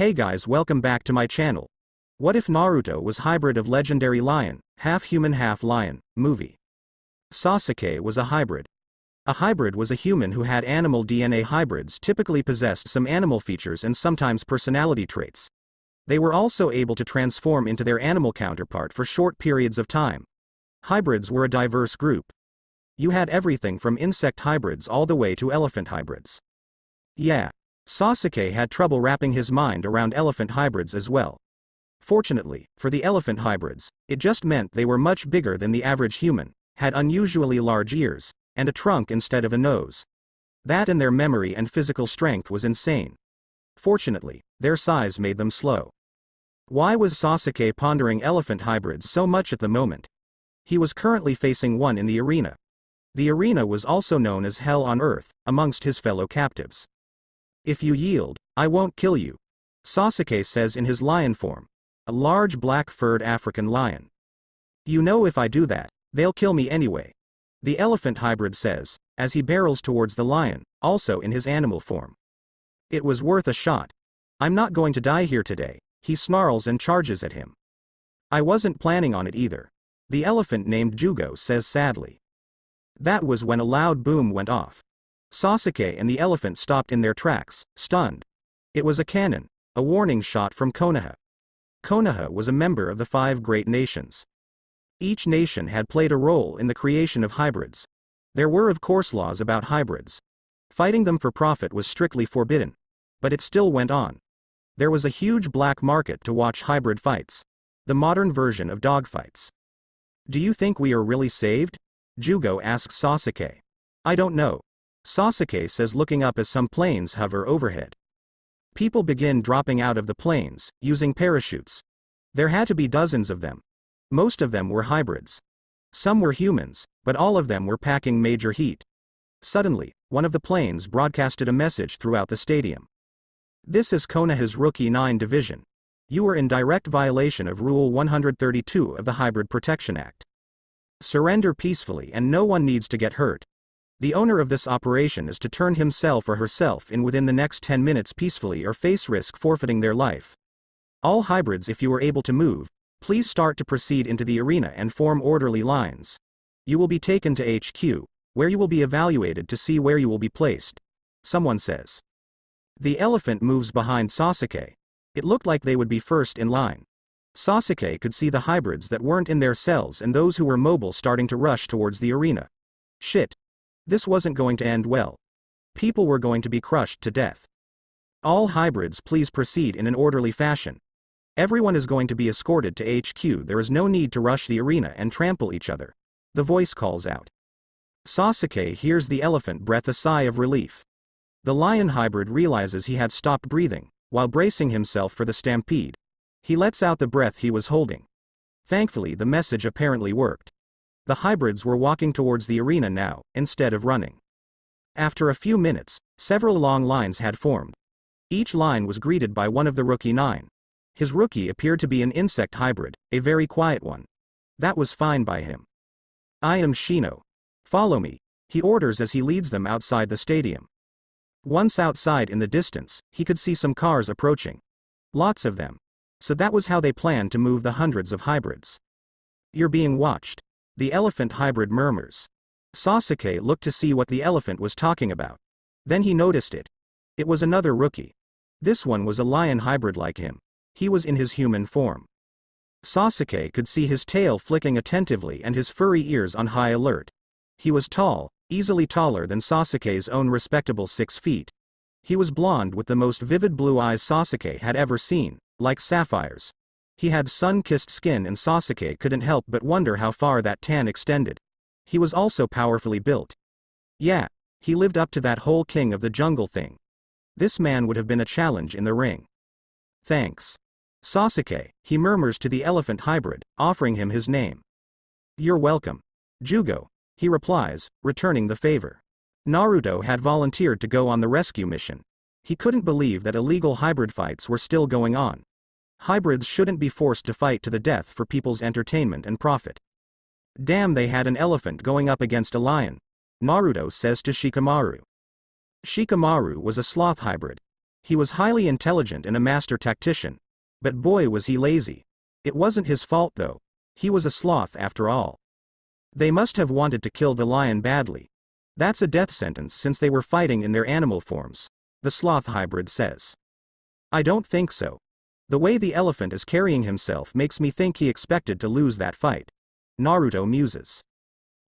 Hey guys, welcome back to my channel. What if Naruto was hybrid of legendary lion, half human half lion, movie? Sasuke was a hybrid. A hybrid was a human who had animal DNA. Hybrids typically possessed some animal features and sometimes personality traits. They were also able to transform into their animal counterpart for short periods of time. Hybrids were a diverse group. You had everything from insect hybrids all the way to elephant hybrids. Yeah. Sasuke had trouble wrapping his mind around elephant hybrids as well. Fortunately, for the elephant hybrids, it just meant they were much bigger than the average human, had unusually large ears, and a trunk instead of a nose. That and their memory and physical strength was insane. Fortunately, their size made them slow. Why was Sasuke pondering elephant hybrids so much at the moment? He was currently facing one in the arena. The arena was also known as Hell on Earth, amongst his fellow captives. If you yield, I won't kill you, Sasuke says in his lion form. A large black-furred African lion. You know if I do that, they'll kill me anyway, the elephant hybrid says, as he barrels towards the lion, also in his animal form. It was worth a shot. I'm not going to die here today, he snarls and charges at him. I wasn't planning on it either, the elephant named Jugo says sadly. That was when a loud boom went off. Sasuke and the elephant stopped in their tracks, stunned. It was a cannon, a warning shot from Konoha. Konoha was a member of the 5 great nations. Each nation had played a role in the creation of hybrids. There were of course laws about hybrids. Fighting them for profit was strictly forbidden. But it still went on. There was a huge black market to watch hybrid fights. The modern version of dogfights. Do you think we are really saved? Jugo asks Sasuke. I don't know, Sasuke says looking up as some planes hover overhead. People begin dropping out of the planes, using parachutes. There had to be dozens of them. Most of them were hybrids. Some were humans, but all of them were packing major heat. Suddenly, one of the planes broadcasted a message throughout the stadium. This is Konoha's Rookie 9 Division. You are in direct violation of Rule 132 of the Hybrid Protection Act. Surrender peacefully and no one needs to get hurt. The owner of this operation is to turn himself or herself in within the next 10 minutes peacefully or face risk forfeiting their life. All hybrids, if you are able to move, please start to proceed into the arena and form orderly lines. You will be taken to HQ, where you will be evaluated to see where you will be placed, someone says. The elephant moves behind Sasuke. It looked like they would be first in line. Sasuke could see the hybrids that weren't in their cells and those who were mobile starting to rush towards the arena. Shit. This wasn't going to end well. People were going to be crushed to death. All hybrids please proceed in an orderly fashion. Everyone is going to be escorted to HQ. There is no need to rush the arena and trample each other, the voice calls out. Sasuke hears the elephant breath a sigh of relief. The lion hybrid realizes he had stopped breathing, while bracing himself for the stampede. He lets out the breath he was holding. Thankfully the message apparently worked. The hybrids were walking towards the arena now, instead of running. After a few minutes, several long lines had formed. Each line was greeted by one of the Rookie 9. His rookie appeared to be an insect hybrid, a very quiet one. That was fine by him. I am Shino. Follow me, he orders as he leads them outside the stadium. Once outside in the distance, he could see some cars approaching. Lots of them. So that was how they planned to move the hundreds of hybrids. You're being watched, the elephant hybrid murmurs. Sasuke looked to see what the elephant was talking about. Then he noticed it. It was another rookie. This one was a lion hybrid like him. He was in his human form. Sasuke could see his tail flicking attentively and his furry ears on high alert. He was tall, easily taller than Sasuke's own respectable 6 feet. He was blonde with the most vivid blue eyes Sasuke had ever seen, like sapphires. He had sun-kissed skin and Sasuke couldn't help but wonder how far that tan extended. He was also powerfully built. Yeah, he lived up to that whole king of the jungle thing. This man would have been a challenge in the ring. Thanks, Sasuke, he murmurs to the elephant hybrid, offering him his name. You're welcome, Jugo, he replies, returning the favor. Naruto had volunteered to go on the rescue mission. He couldn't believe that illegal hybrid fights were still going on. Hybrids shouldn't be forced to fight to the death for people's entertainment and profit. Damn, they had an elephant going up against a lion, Naruto says to Shikamaru. Shikamaru was a sloth hybrid. He was highly intelligent and a master tactician. But boy was he lazy. It wasn't his fault though. He was a sloth after all. They must have wanted to kill the lion badly. That's a death sentence since they were fighting in their animal forms, the sloth hybrid says. I don't think so. The way the elephant is carrying himself makes me think he expected to lose that fight. Naruto muses.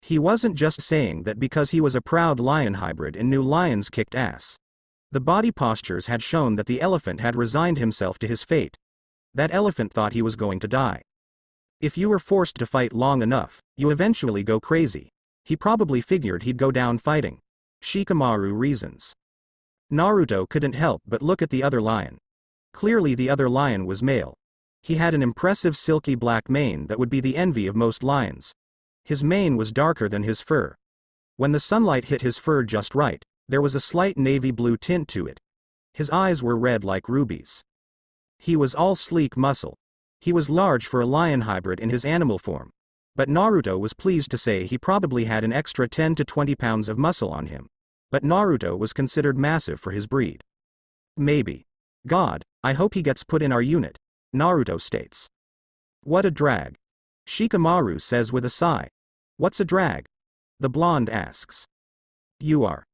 He wasn't just saying that because he was a proud lion hybrid and knew lions kicked ass. The body postures had shown that the elephant had resigned himself to his fate. That elephant thought he was going to die. If you were forced to fight long enough, you eventually go crazy. He probably figured he'd go down fighting. Shikamaru reasons. Naruto couldn't help but look at the other lion. Clearly the other lion was male. He had an impressive silky black mane that would be the envy of most lions. His mane was darker than his fur. When the sunlight hit his fur just right, there was a slight navy blue tint to it. His eyes were red like rubies. He was all sleek muscle. He was large for a lion hybrid in his animal form. But Naruto was pleased to say he probably had an extra 10 to 20 pounds of muscle on him. But Naruto was considered massive for his breed. Maybe. God, I hope he gets put in our unit, Naruto states. What a drag. Shikamaru says with a sigh. What's a drag? The blonde asks. You are.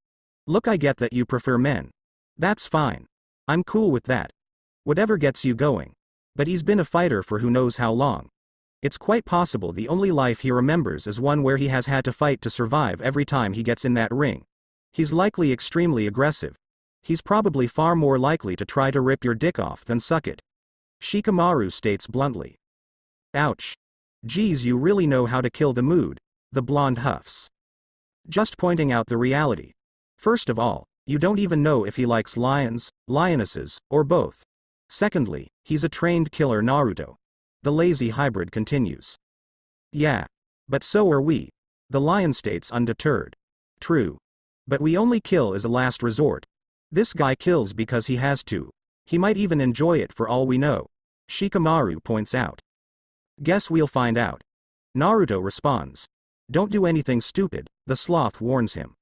Look, I get that you prefer men. That's fine. I'm cool with that. Whatever gets you going. But he's been a fighter for who knows how long. It's quite possible the only life he remembers is one where he has had to fight to survive every time he gets in that ring. He's likely extremely aggressive. He's probably far more likely to try to rip your dick off than suck it. Shikamaru states bluntly. Ouch. Geez, you really know how to kill the mood, the blonde huffs. Just pointing out the reality. First of all, you don't even know if he likes lions, lionesses, or both. Secondly, he's a trained killer, Naruto. The lazy hybrid continues. Yeah. But so are we. The lion states undeterred. True. But we only kill as a last resort. This guy kills because he has to. He might even enjoy it for all we know. Shikamaru points out. Guess we'll find out. Naruto responds. Don't do anything stupid, the sloth warns him.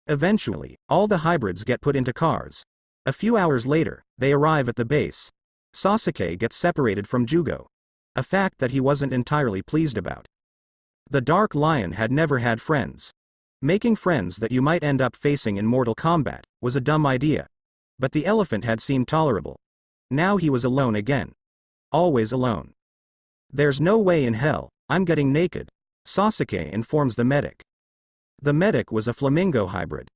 Eventually, all the hybrids get put into cars. A few hours later, they arrive at the base. Sasuke gets separated from Jugo. A fact that he wasn't entirely pleased about. The Dark Lion had never had friends. Making friends that you might end up facing in mortal combat was a dumb idea. But the elephant had seemed tolerable. Now he was alone again. Always alone. There's no way in hell, I'm getting naked, Sasuke informs the medic. The medic was a flamingo hybrid.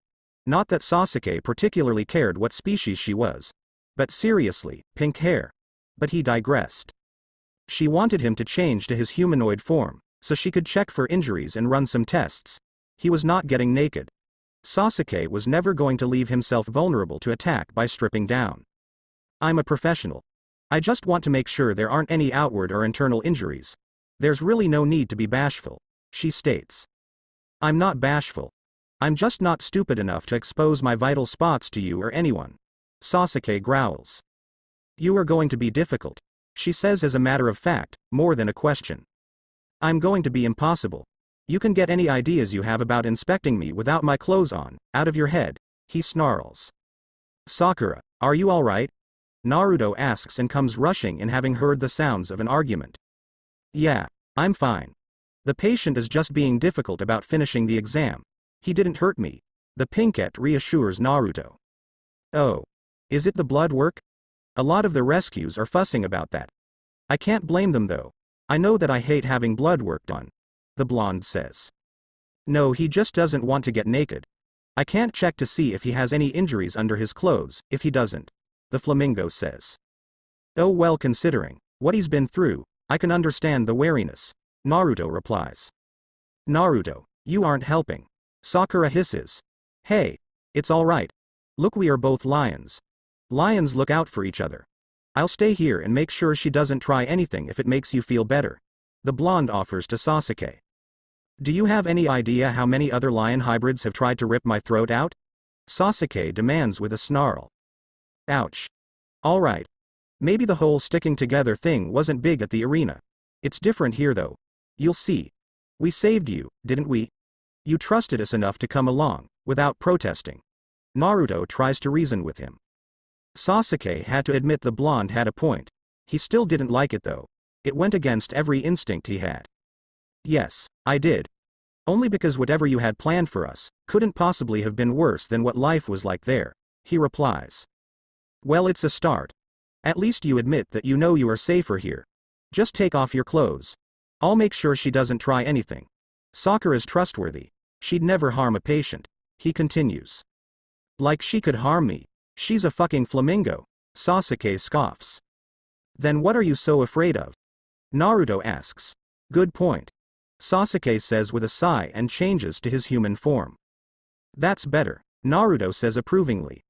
Not that Sasuke particularly cared what species she was. But seriously, pink hair. But he digressed. She wanted him to change to his humanoid form, so she could check for injuries and run some tests. He was not getting naked. Sasuke was never going to leave himself vulnerable to attack by stripping down. I'm a professional. I just want to make sure there aren't any outward or internal injuries. There's really no need to be bashful, she states. I'm not bashful. I'm just not stupid enough to expose my vital spots to you or anyone. Sasuke growls. You are going to be difficult, she says as a matter of fact, more than a question. I'm going to be impossible. You can get any ideas you have about inspecting me without my clothes on, out of your head, he snarls. Sakura, are you alright? Naruto asks and comes rushing in, having heard the sounds of an argument. Yeah, I'm fine. The patient is just being difficult about finishing the exam. He didn't hurt me. The pinkette reassures Naruto. Oh. Is it the blood work? A lot of the rescues are fussing about that. I can't blame them though. I know that I hate having blood work done. The blonde says. No, he just doesn't want to get naked. I can't check to see if he has any injuries under his clothes, if he doesn't. The flamingo says. Oh well, considering what he's been through, I can understand the wariness. Naruto replies. Naruto, you aren't helping. Sakura hisses. Hey. It's alright. Look, we are both lions. Lions look out for each other. I'll stay here and make sure she doesn't try anything if it makes you feel better. The blonde offers to Sasuke. Do you have any idea how many other lion hybrids have tried to rip my throat out? Sasuke demands with a snarl. Ouch. Alright. Maybe the whole sticking together thing wasn't big at the arena. It's different here though. You'll see. We saved you, didn't we? You trusted us enough to come along, without protesting. Naruto tries to reason with him. Sasuke had to admit the blonde had a point. He still didn't like it though. It went against every instinct he had. Yes, I did. Only because whatever you had planned for us couldn't possibly have been worse than what life was like there, he replies. Well, it's a start. At least you admit that you know you are safer here. Just take off your clothes. I'll make sure she doesn't try anything. Sakura's trustworthy. She'd never harm a patient. He continues. Like she could harm me. She's a fucking flamingo. Sasuke scoffs. Then what are you so afraid of? Naruto asks. Good point. Sasuke says with a sigh and changes to his human form. That's better, Naruto says approvingly.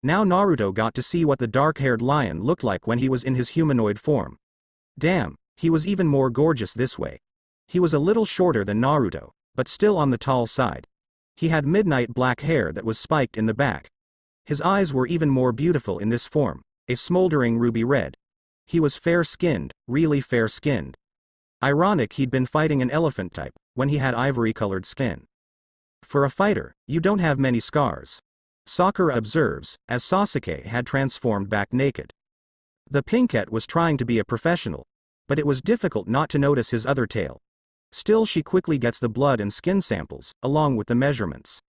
Now Naruto got to see what the dark-haired lion looked like when he was in his humanoid form. Damn, he was even more gorgeous this way. He was a little shorter than Naruto, but still on the tall side. He had midnight black hair that was spiked in the back. His eyes were even more beautiful in this form, a smoldering ruby red. He was fair-skinned, really fair-skinned. Ironic he'd been fighting an elephant type, when he had ivory-colored skin. For a fighter, you don't have many scars. Sakura observes, as Sasuke had transformed back naked. The pinkette was trying to be a professional, but it was difficult not to notice his other tail. Still she quickly gets the blood and skin samples, along with the measurements.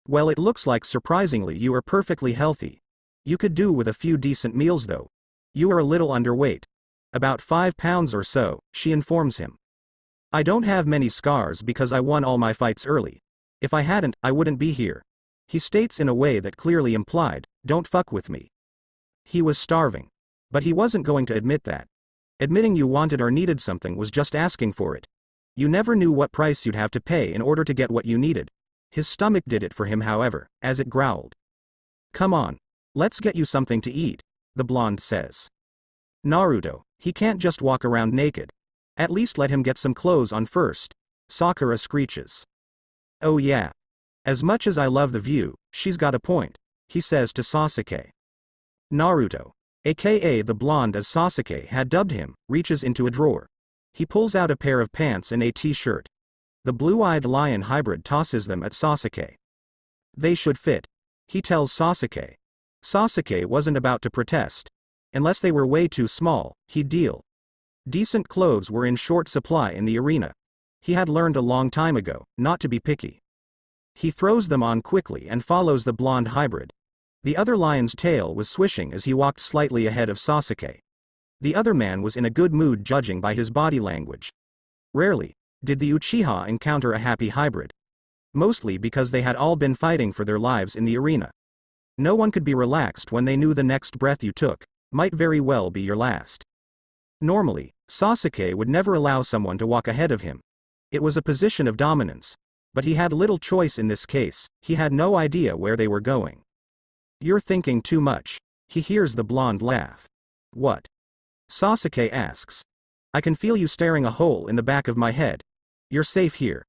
Well, it looks like surprisingly you are perfectly healthy. You could do with a few decent meals though. You are a little underweight. About 5 pounds or so, she informs him. I don't have many scars because I won all my fights early. If I hadn't, I wouldn't be here. He states in a way that clearly implied, don't fuck with me. He was starving. But he wasn't going to admit that. Admitting you wanted or needed something was just asking for it. You never knew what price you'd have to pay in order to get what you needed. His stomach did it for him however, as it growled. Come on. Let's get you something to eat, the blonde says. Naruto, he can't just walk around naked. At least let him get some clothes on first. Sakura screeches. Oh yeah. As much as I love the view, she's got a point, he says to Sasuke. Naruto, aka the blonde as Sasuke had dubbed him, reaches into a drawer. He pulls out a pair of pants and a t-shirt. The blue-eyed lion hybrid tosses them at Sasuke. They should fit, he tells Sasuke. Sasuke wasn't about to protest. Unless they were way too small, he'd deal. Decent clothes were in short supply in the arena. He had learned a long time ago, not to be picky. He throws them on quickly and follows the blonde hybrid. The other lion's tail was swishing as he walked slightly ahead of Sasuke. The other man was in a good mood judging by his body language. Rarely did the Uchiha encounter a happy hybrid. Mostly because they had all been fighting for their lives in the arena. No one could be relaxed when they knew the next breath you took might very well be your last. Normally, Sasuke would never allow someone to walk ahead of him. It was a position of dominance. But he had little choice in this case, he had no idea where they were going. You're thinking too much. He hears the blonde laugh. What? Sasuke asks. I can feel you staring a hole in the back of my head. You're safe here.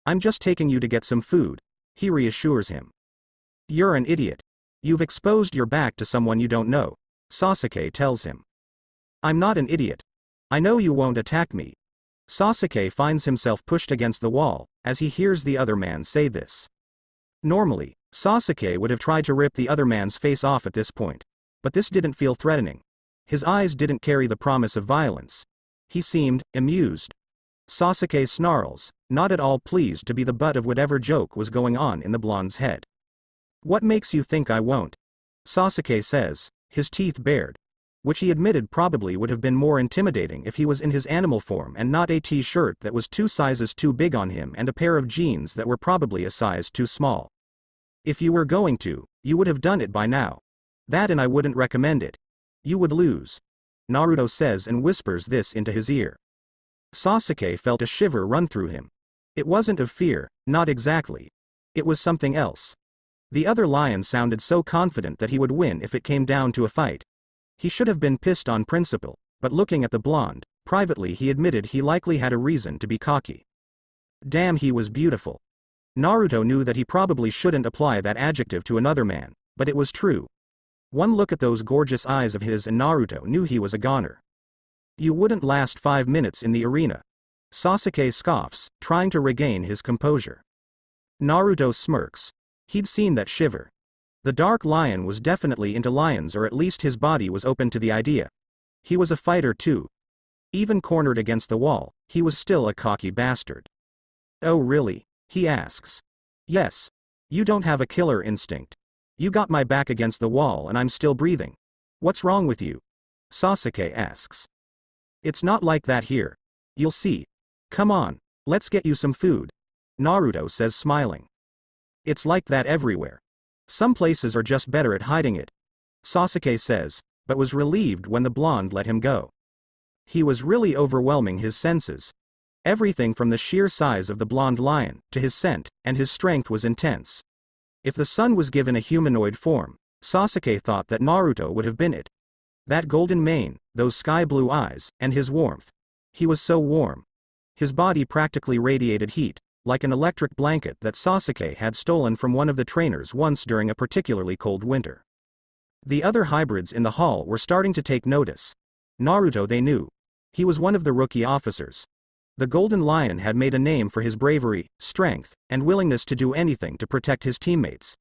I'm just taking you to get some food, he reassures him. You're an idiot. You've exposed your back to someone you don't know, Sasuke tells him. I'm not an idiot. I know you won't attack me. Sasuke finds himself pushed against the wall, as he hears the other man say this. Normally, Sasuke would have tried to rip the other man's face off at this point. But this didn't feel threatening. His eyes didn't carry the promise of violence. He seemed amused. Sasuke snarls, not at all pleased to be the butt of whatever joke was going on in the blonde's head. What makes you think I won't? Sasuke says, his teeth bared. Which he admitted probably would have been more intimidating if he was in his animal form and not a t-shirt that was 2 sizes too big on him and a pair of jeans that were probably a size too small. If you were going to, you would have done it by now. That and I wouldn't recommend it. You would lose. Naruto says and whispers this into his ear. Sasuke felt a shiver run through him. It wasn't of fear, not exactly. It was something else. The other lion sounded so confident that he would win if it came down to a fight. He should have been pissed on principle, but looking at the blonde, privately he admitted he likely had a reason to be cocky. Damn, he was beautiful. Naruto knew that he probably shouldn't apply that adjective to another man, but it was true. One look at those gorgeous eyes of his and Naruto knew he was a goner. You wouldn't last 5 minutes in the arena. Sasuke scoffs, trying to regain his composure. Naruto smirks. He'd seen that shiver. The dark lion was definitely into lions, or at least his body was open to the idea. He was a fighter too. Even cornered against the wall, he was still a cocky bastard. "Oh really?" he asks. "Yes. You don't have a killer instinct. You got my back against the wall and I'm still breathing. What's wrong with you?" Sasuke asks. "It's not like that here. You'll see. Come on, let's get you some food," Naruto says, smiling. "It's like that everywhere. Some places are just better at hiding it," Sasuke says, but was relieved when the blonde let him go. He was really overwhelming his senses. Everything from the sheer size of the blonde lion to his scent and his strength was intense. If the sun was given a humanoid form, Sasuke thought that Naruto would have been it. That golden mane, those sky blue eyes, and his warmth. He was so warm. His body practically radiated heat, like an electric blanket that Sasuke had stolen from one of the trainers once during a particularly cold winter. The other hybrids in the hall were starting to take notice. Naruto they knew. He was one of the rookie officers. The Golden Lion had made a name for his bravery, strength, and willingness to do anything to protect his teammates.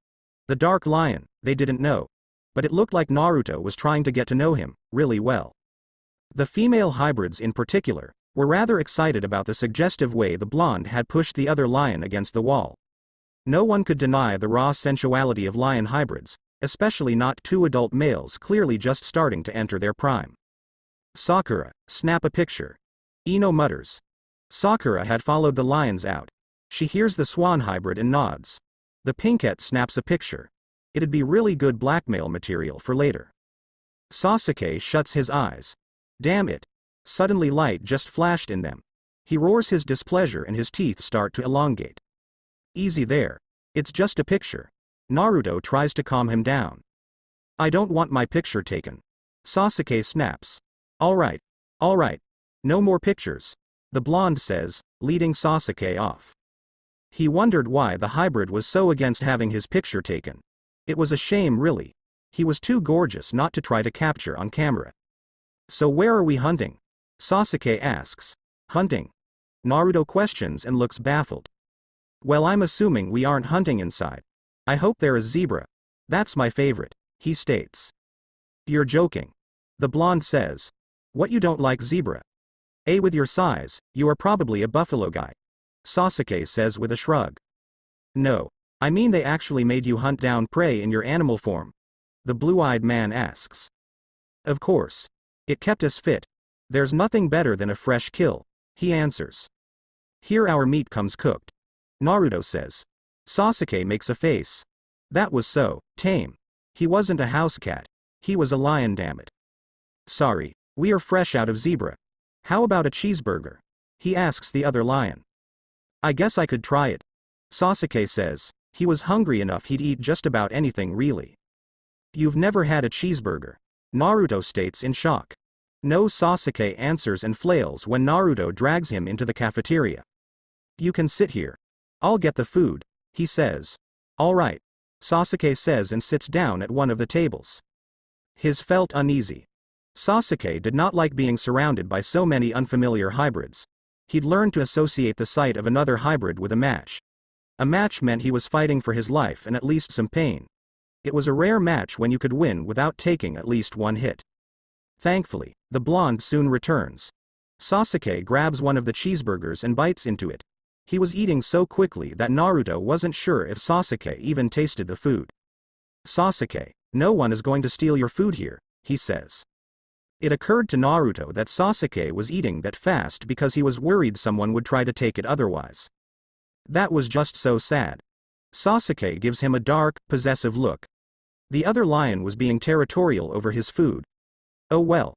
The Dark Lion, they didn't know. But it looked like Naruto was trying to get to know him, really well. The female hybrids in particular were rather excited about the suggestive way the blonde had pushed the other lion against the wall. No one could deny the raw sensuality of lion hybrids, especially not two adult males clearly just starting to enter their prime. "Sakura, snap a picture," Ino mutters. Sakura had followed the lions out. She hears the swan hybrid and nods. The pinkette snaps a picture. It'd be really good blackmail material for later. Sasuke shuts his eyes. Damn it. Suddenly light just flashed in them. He roars his displeasure and his teeth start to elongate. "Easy there. It's just a picture." Naruto tries to calm him down. "I don't want my picture taken." Sasuke snaps. All right. No more pictures," the blonde says, leading Sasuke off. He wondered why the hybrid was so against having his picture taken. It was a shame really. He was too gorgeous not to try to capture on camera. "So where are we hunting?" Sasuke asks. "Hunting?" Naruto questions and looks baffled. "Well, I'm assuming we aren't hunting inside. I hope there is zebra. That's my favorite," he states. "You're joking," the blonde says. "What, you don't like zebra? With your size, you are probably a buffalo guy," Sasuke says with a shrug. "No. I mean they actually made you hunt down prey in your animal form?" the blue-eyed man asks. "Of course. It kept us fit. There's nothing better than a fresh kill," he answers. "Here our meat comes cooked," Naruto says. Sasuke makes a face. That was so tame. He wasn't a house cat. He was a lion, damn it. "Sorry, we are fresh out of zebra. How about a cheeseburger?" he asks the other lion. "I guess I could try it," Sasuke says. He was hungry enough he'd eat just about anything really. "You've never had a cheeseburger?" Naruto states in shock. "No," Sasuke answers and flails when Naruto drags him into the cafeteria. "You can sit here. I'll get the food," he says. "All right," Sasuke says and sits down at one of the tables. His felt uneasy. Sasuke did not like being surrounded by so many unfamiliar hybrids. He'd learned to associate the sight of another hybrid with a match. A match meant he was fighting for his life and at least some pain. It was a rare match when you could win without taking at least one hit. Thankfully, the blonde soon returns. Sasuke grabs one of the cheeseburgers and bites into it. He was eating so quickly that Naruto wasn't sure if Sasuke even tasted the food. "Sasuke, no one is going to steal your food here," he says. It occurred to Naruto that Sasuke was eating that fast because he was worried someone would try to take it otherwise. That was just so sad. Sasuke gives him a dark, possessive look. The other lion was being territorial over his food. Oh well.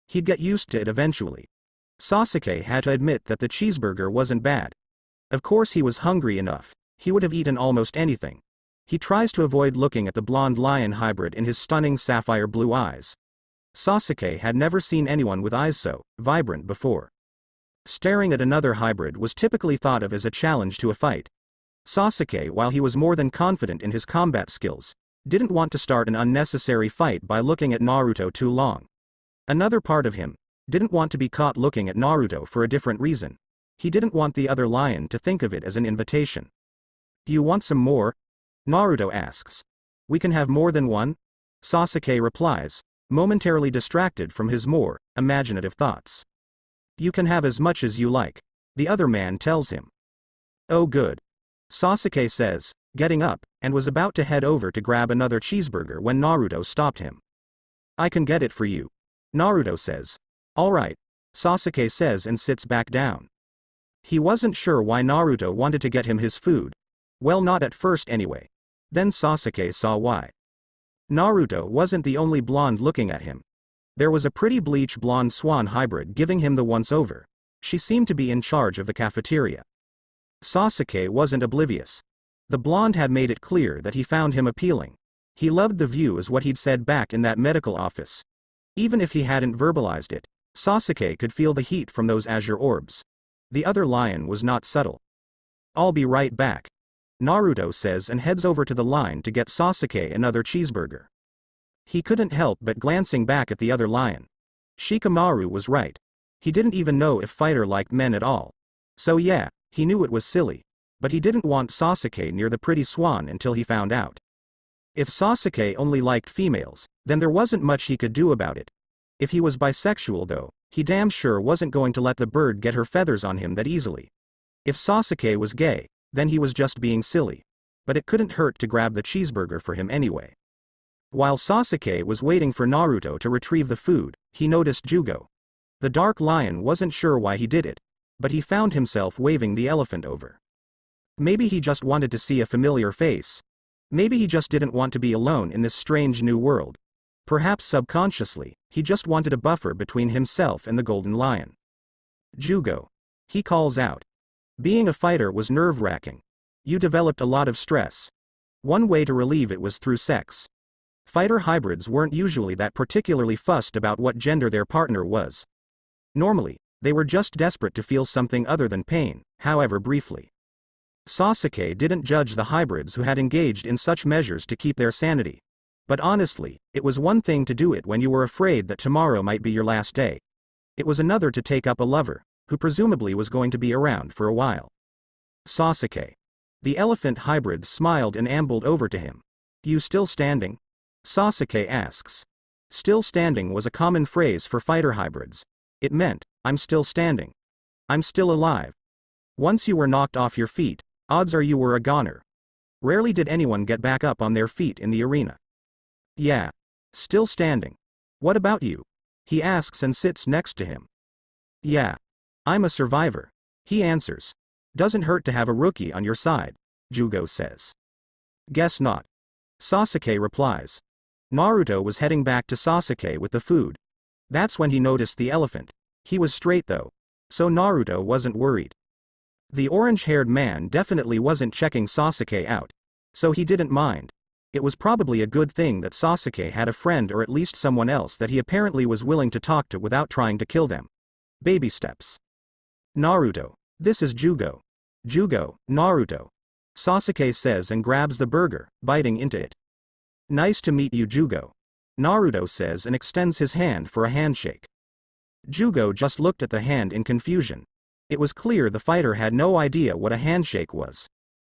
He'd get used to it eventually. Sasuke had to admit that the cheeseburger wasn't bad. Of course he was hungry enough. He would have eaten almost anything. He tries to avoid looking at the blonde lion hybrid in his stunning sapphire blue eyes. Sasuke had never seen anyone with eyes so vibrant before. Staring at another hybrid was typically thought of as a challenge to a fight. Sasuke, while he was more than confident in his combat skills, didn't want to start an unnecessary fight by looking at Naruto too long. Another part of him didn't want to be caught looking at Naruto for a different reason. He didn't want the other lion to think of it as an invitation. "Do you want some more?" Naruto asks. We can have more than one? Sasuke replies, momentarily distracted from his more imaginative thoughts. You can have as much as you like, the other man tells him. Oh good. Sasuke says, getting up, and was about to head over to grab another cheeseburger when Naruto stopped him. I can get it for you. Naruto says. Alright. Sasuke says and sits back down. He wasn't sure why Naruto wanted to get him his food. Well, not at first anyway. Then Sasuke saw why. Naruto wasn't the only blonde looking at him. There was a pretty bleach blonde swan hybrid giving him the once-over. She seemed to be in charge of the cafeteria. Sasuke wasn't oblivious. The blonde had made it clear that he found him appealing. He loved the view as what he'd said back in that medical office. Even if he hadn't verbalized it, Sasuke could feel the heat from those azure orbs. The other lion was not subtle. I'll be right back. Naruto says and heads over to the line to get Sasuke another cheeseburger. He couldn't help but glancing back at the other lion. Shikamaru was right. He didn't even know if fighter liked men at all. So yeah, he knew it was silly. But he didn't want Sasuke near the pretty swan until he found out. If Sasuke only liked females, then there wasn't much he could do about it. If he was bisexual though, he damn sure wasn't going to let the bird get her feathers on him that easily. If Sasuke was gay, then he was just being silly. But it couldn't hurt to grab the cheeseburger for him anyway. While Sasuke was waiting for Naruto to retrieve the food, he noticed Jugo. The dark lion wasn't sure why he did it, but he found himself waving the elephant over. Maybe he just wanted to see a familiar face. Maybe he just didn't want to be alone in this strange new world. Perhaps subconsciously, he just wanted a buffer between himself and the golden lion. Jugo. He calls out. Being a fighter was nerve-wracking. You developed a lot of stress. One way to relieve it was through sex. Fighter hybrids weren't usually that particularly fussed about what gender their partner was. Normally, they were just desperate to feel something other than pain, however briefly. Sasuke didn't judge the hybrids who had engaged in such measures to keep their sanity. But honestly, it was one thing to do it when you were afraid that tomorrow might be your last day. It was another to take up a lover, who presumably was going to be around for a while. Sasuke. The elephant hybrid smiled and ambled over to him. You still standing? Sasuke asks. Still standing was a common phrase for fighter hybrids. It meant, I'm still standing. I'm still alive. Once you were knocked off your feet, odds are you were a goner. Rarely did anyone get back up on their feet in the arena. Yeah. Still standing. What about you? He asks and sits next to him. Yeah. I'm a survivor. He answers. Doesn't hurt to have a rookie on your side, Jugo says. Guess not. Sasuke replies. Naruto was heading back to Sasuke with the food. That's when he noticed the elephant. He was straight though, so Naruto wasn't worried. The orange-haired man definitely wasn't checking Sasuke out, so he didn't mind. It was probably a good thing that Sasuke had a friend or at least someone else that he apparently was willing to talk to without trying to kill them. Baby steps. Naruto. This is Jugo. Jugo, Naruto. Sasuke says and grabs the burger, biting into it. Nice to meet you, Jugo. Naruto says and extends his hand for a handshake. Jugo just looked at the hand in confusion. It was clear the fighter had no idea what a handshake was.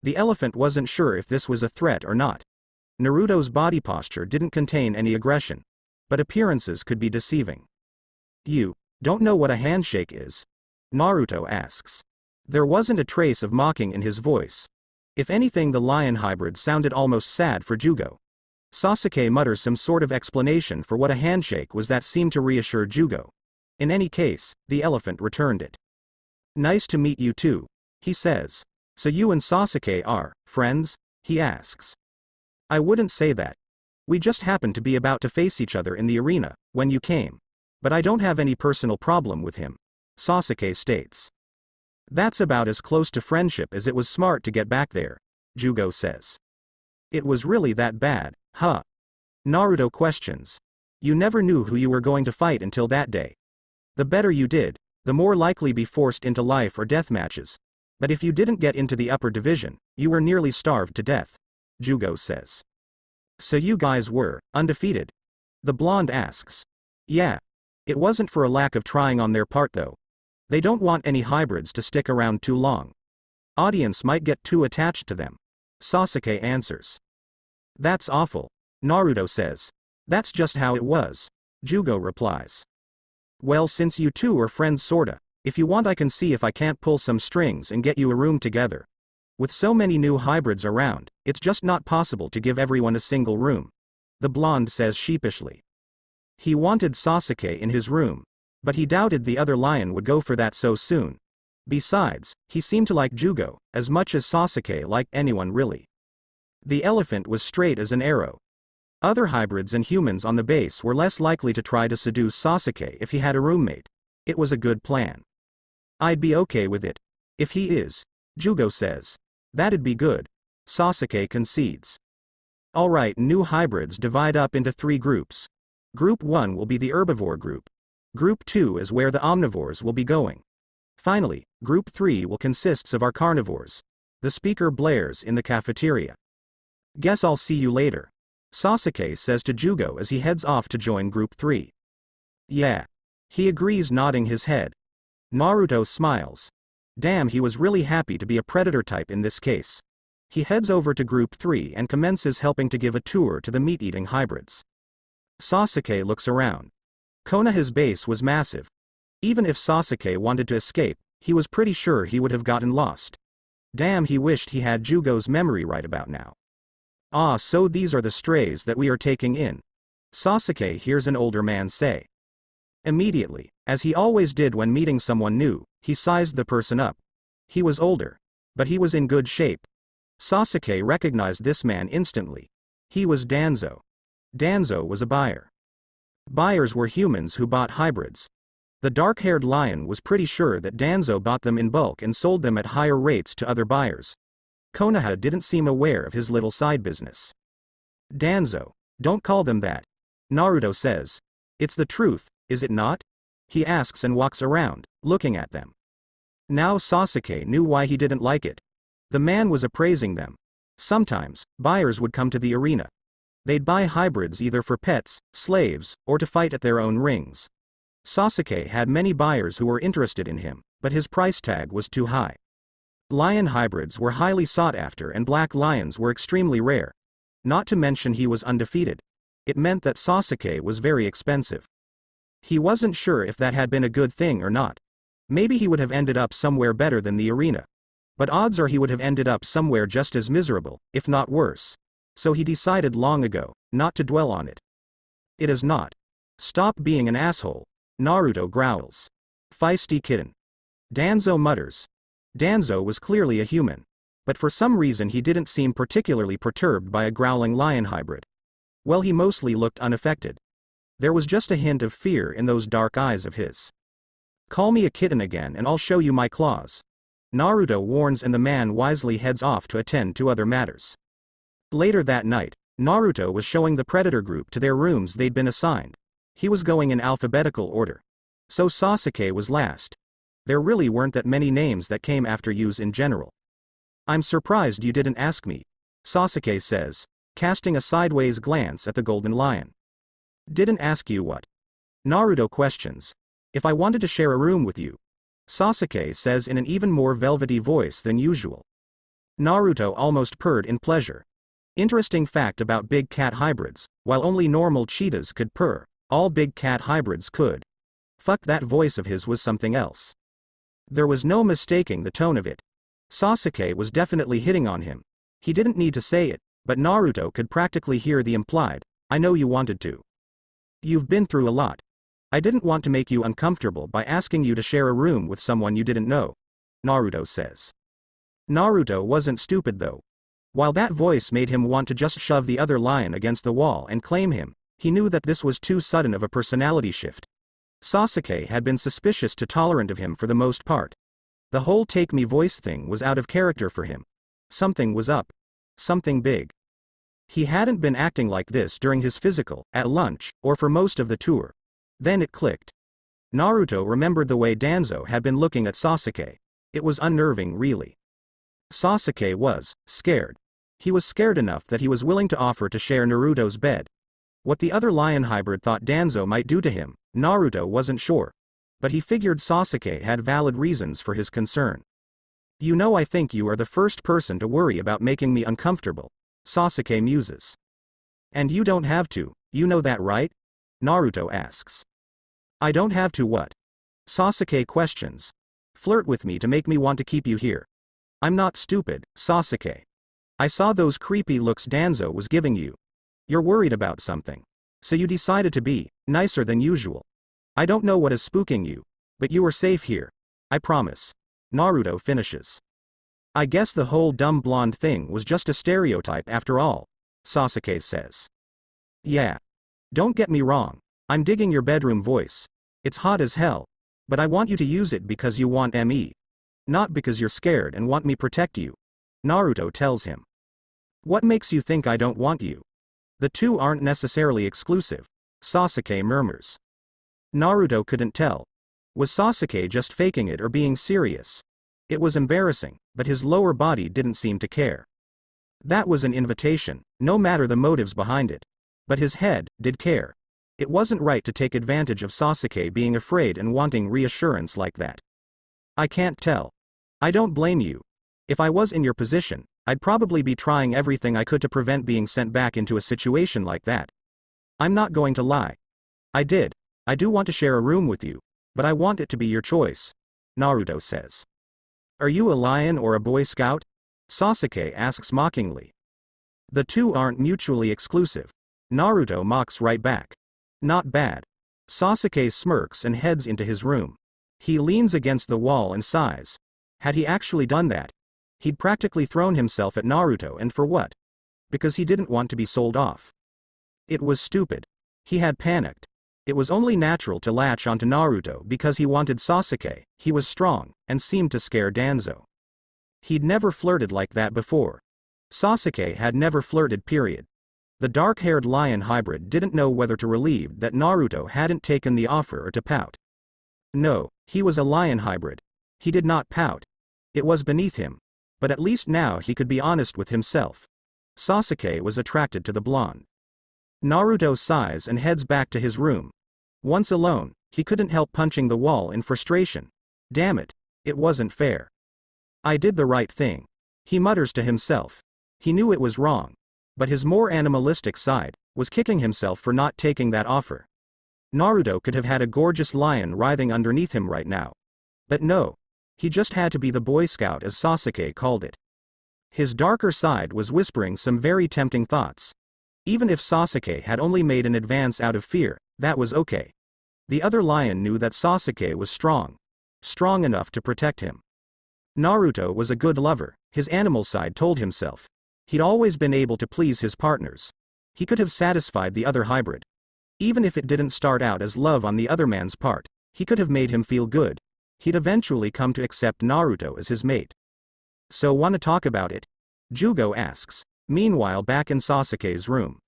The elephant wasn't sure if this was a threat or not. Naruto's body posture didn't contain any aggression, but appearances could be deceiving. You don't know what a handshake is? Naruto asks. There wasn't a trace of mocking in his voice. If anything, the lion hybrid sounded almost sad for Jugo. Sasuke mutters some sort of explanation for what a handshake was that seemed to reassure Jugo. In any case, the elephant returned it. Nice to meet you too, he says. So you and Sasuke are friends? He asks. I wouldn't say that. We just happened to be about to face each other in the arena when you came. But I don't have any personal problem with him, Sasuke states. That's about as close to friendship as it was smart to get back there, Jugo says. It was really that bad, huh? Naruto questions. You never knew who you were going to fight until that day. The better you did, the more likely be forced into life or death matches. But if you didn't get into the upper division, you were nearly starved to death, Jugo says. So you guys were undefeated? The blonde asks. Yeah. It wasn't for a lack of trying on their part though. They don't want any hybrids to stick around too long. Audience might get too attached to them. Sasuke answers. That's awful, Naruto says. That's just how it was, Jugo replies. Well, since you two are friends sorta, if you want I can see if I can't pull some strings and get you a room together. With so many new hybrids around, it's just not possible to give everyone a single room, the blonde says sheepishly. He wanted Sasuke in his room, but he doubted the other lion would go for that so soon. Besides, he seemed to like Jugo as much as Sasuke liked anyone really. The elephant was straight as an arrow. Other hybrids and humans on the base were less likely to try to seduce Sasuke if he had a roommate. It was a good plan. I'd be okay with it. If he is, Jugo says. That'd be good, Sasuke concedes. Alright, new hybrids divide up into 3 groups. Group 1 will be the herbivore group. Group 2 is where the omnivores will be going. Finally, Group 3 will consist of our carnivores. The speaker blares in the cafeteria. Guess I'll see you later, Sasuke says to Jugo as he heads off to join Group 3. Yeah. He agrees, nodding his head. Naruto smiles. Damn, he was really happy to be a predator type in this case. He heads over to Group 3 and commences helping to give a tour to the meat-eating hybrids. Sasuke looks around. Konoha's base was massive. Even if Sasuke wanted to escape, he was pretty sure he would have gotten lost. Damn, he wished he had Jugo's memory right about now. Ah, so these are the strays that we are taking in, Sasuke hears an older man say. Immediately, as he always did when meeting someone new, he sized the person up. He was older, but he was in good shape. Sasuke recognized this man instantly. He was Danzo. Danzo was a buyer. Buyers were humans who bought hybrids. The dark-haired lion was pretty sure that Danzo bought them in bulk and sold them at higher rates to other buyers. Konoha didn't seem aware of his little side business. Danzo, don't call them that, Naruto says. It's the truth, is it not? He asks and walks around, looking at them. Now Sasuke knew why he didn't like it. The man was appraising them. Sometimes, buyers would come to the arena. They'd buy hybrids either for pets, slaves, or to fight at their own rings. Sasuke had many buyers who were interested in him, but his price tag was too high. Lion hybrids were highly sought after and black lions were extremely rare. Not to mention he was undefeated. It meant that Sasuke was very expensive. He wasn't sure if that had been a good thing or not. Maybe he would have ended up somewhere better than the arena. But odds are he would have ended up somewhere just as miserable, if not worse. So he decided long ago, not to dwell on it. It is not. Stop being an asshole, Naruto growls. Feisty kitten. Danzo mutters. Danzo was clearly a human. But for some reason he didn't seem particularly perturbed by a growling lion hybrid. Well, he mostly looked unaffected. There was just a hint of fear in those dark eyes of his. Call me a kitten again and I'll show you my claws, Naruto warns, and the man wisely heads off to attend to other matters. Later that night, Naruto was showing the predator group to their rooms they'd been assigned. He was going in alphabetical order. So Sasuke was last. There really weren't that many names that came after Yu's in general. I'm surprised you didn't ask me, Sasuke says, casting a sideways glance at the golden lion. Didn't ask you what? Naruto questions. If I wanted to share a room with you, Sasuke says in an even more velvety voice than usual. Naruto almost purred in pleasure. Interesting fact about big cat hybrids, while only normal cheetahs could purr, all big cat hybrids could. Fuck, that voice of his was something else. There was no mistaking the tone of it. Sasuke was definitely hitting on him. He didn't need to say it, but Naruto could practically hear the implied, I know you wanted to. You've been through a lot. I didn't want to make you uncomfortable by asking you to share a room with someone you didn't know, Naruto says. Naruto wasn't stupid though. While that voice made him want to just shove the other lion against the wall and claim him, he knew that this was too sudden of a personality shift. Sasuke had been suspicious to tolerant of him for the most part. The whole take me voice thing was out of character for him. Something was up. Something big. He hadn't been acting like this during his physical, at lunch, or for most of the tour. Then it clicked. Naruto remembered the way Danzo had been looking at Sasuke. It was unnerving, really. Sasuke was scared. He was scared enough that he was willing to offer to share Naruto's bed. What the other lion hybrid thought Danzo might do to him, Naruto wasn't sure. But he figured Sasuke had valid reasons for his concern. You know, I think you are the first person to worry about making me uncomfortable, Sasuke muses. And you don't have to, you know that right? Naruto asks. I don't have to what? Sasuke questions. Flirt with me to make me want to keep you here. I'm not stupid, Sasuke. I saw those creepy looks Danzo was giving you. You're worried about something. So you decided to be nicer than usual. I don't know what is spooking you, but you are safe here. I promise. Naruto finishes. I guess the whole dumb blonde thing was just a stereotype after all, Sasuke says. Yeah. Don't get me wrong. I'm digging your bedroom voice. It's hot as hell. But I want you to use it because you want me. Not because you're scared and want me protect you. Naruto tells him. What makes you think I don't want you? The two aren't necessarily exclusive, Sasuke murmurs. Naruto couldn't tell. Was Sasuke just faking it or being serious? It was embarrassing, but his lower body didn't seem to care. That was an invitation, no matter the motives behind it. But his head did care. It wasn't right to take advantage of Sasuke being afraid and wanting reassurance like that. I can't tell. I don't blame you. If I was in your position, I'd probably be trying everything I could to prevent being sent back into a situation like that. I'm not going to lie. I do want to share a room with you, but I want it to be your choice, Naruto says. Are you a lion or a Boy Scout? Sasuke asks mockingly. The two aren't mutually exclusive. Naruto mocks right back. Not bad. Sasuke smirks and heads into his room. He leans against the wall and sighs. Had he actually done that? He'd practically thrown himself at Naruto, and for what? Because he didn't want to be sold off. It was stupid. He had panicked. It was only natural to latch onto Naruto because he wanted Sasuke. He was strong, and seemed to scare Danzo. He'd never flirted like that before. Sasuke had never flirted, period. The dark-haired lion hybrid didn't know whether to relieve that Naruto hadn't taken the offer or to pout. No, he was a lion hybrid. He did not pout. It was beneath him. But at least now he could be honest with himself. Sasuke was attracted to the blonde. Naruto sighs and heads back to his room. Once alone, he couldn't help punching the wall in frustration. Damn it, it wasn't fair. I did the right thing. He mutters to himself. He knew it was wrong. But his more animalistic side was kicking himself for not taking that offer. Naruto could have had a gorgeous lion writhing underneath him right now. But no. He just had to be the Boy Scout, as Sasuke called it. His darker side was whispering some very tempting thoughts. Even if Sasuke had only made an advance out of fear, that was okay. The other lion knew that Sasuke was strong. Strong enough to protect him. Naruto was a good lover, his animal side told himself. He'd always been able to please his partners. He could have satisfied the other hybrid. Even if it didn't start out as love on the other man's part, he could have made him feel good. He'd eventually come to accept Naruto as his mate. So wanna talk about it? Jugo asks, meanwhile back in Sasuke's room.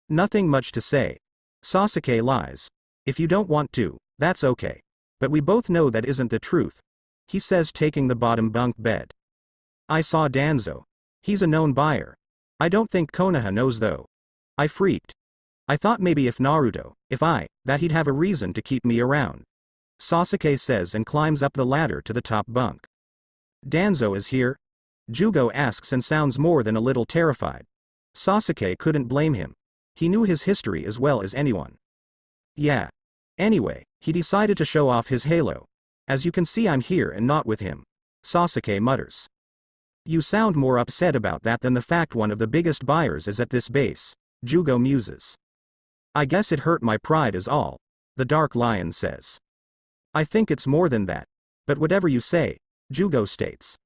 Nothing much to say. Sasuke lies. If you don't want to, that's okay. But we both know that isn't the truth. He says, taking the bottom bunk bed. I saw Danzo. He's a known buyer. I don't think Konoha knows though. I freaked. I thought maybe if Naruto, that he'd have a reason to keep me around. Sasuke says and climbs up the ladder to the top bunk. Danzo is here? Jugo asks and sounds more than a little terrified. Sasuke couldn't blame him. He knew his history as well as anyone. Yeah. Anyway, he decided to show off his halo. As you can see, I'm here and not with him. Sasuke mutters. You sound more upset about that than the fact one of the biggest buyers is at this base, Jugo muses. I guess it hurt my pride is all, the Dark Lion says. I think it's more than that. But whatever you say, Jugo states.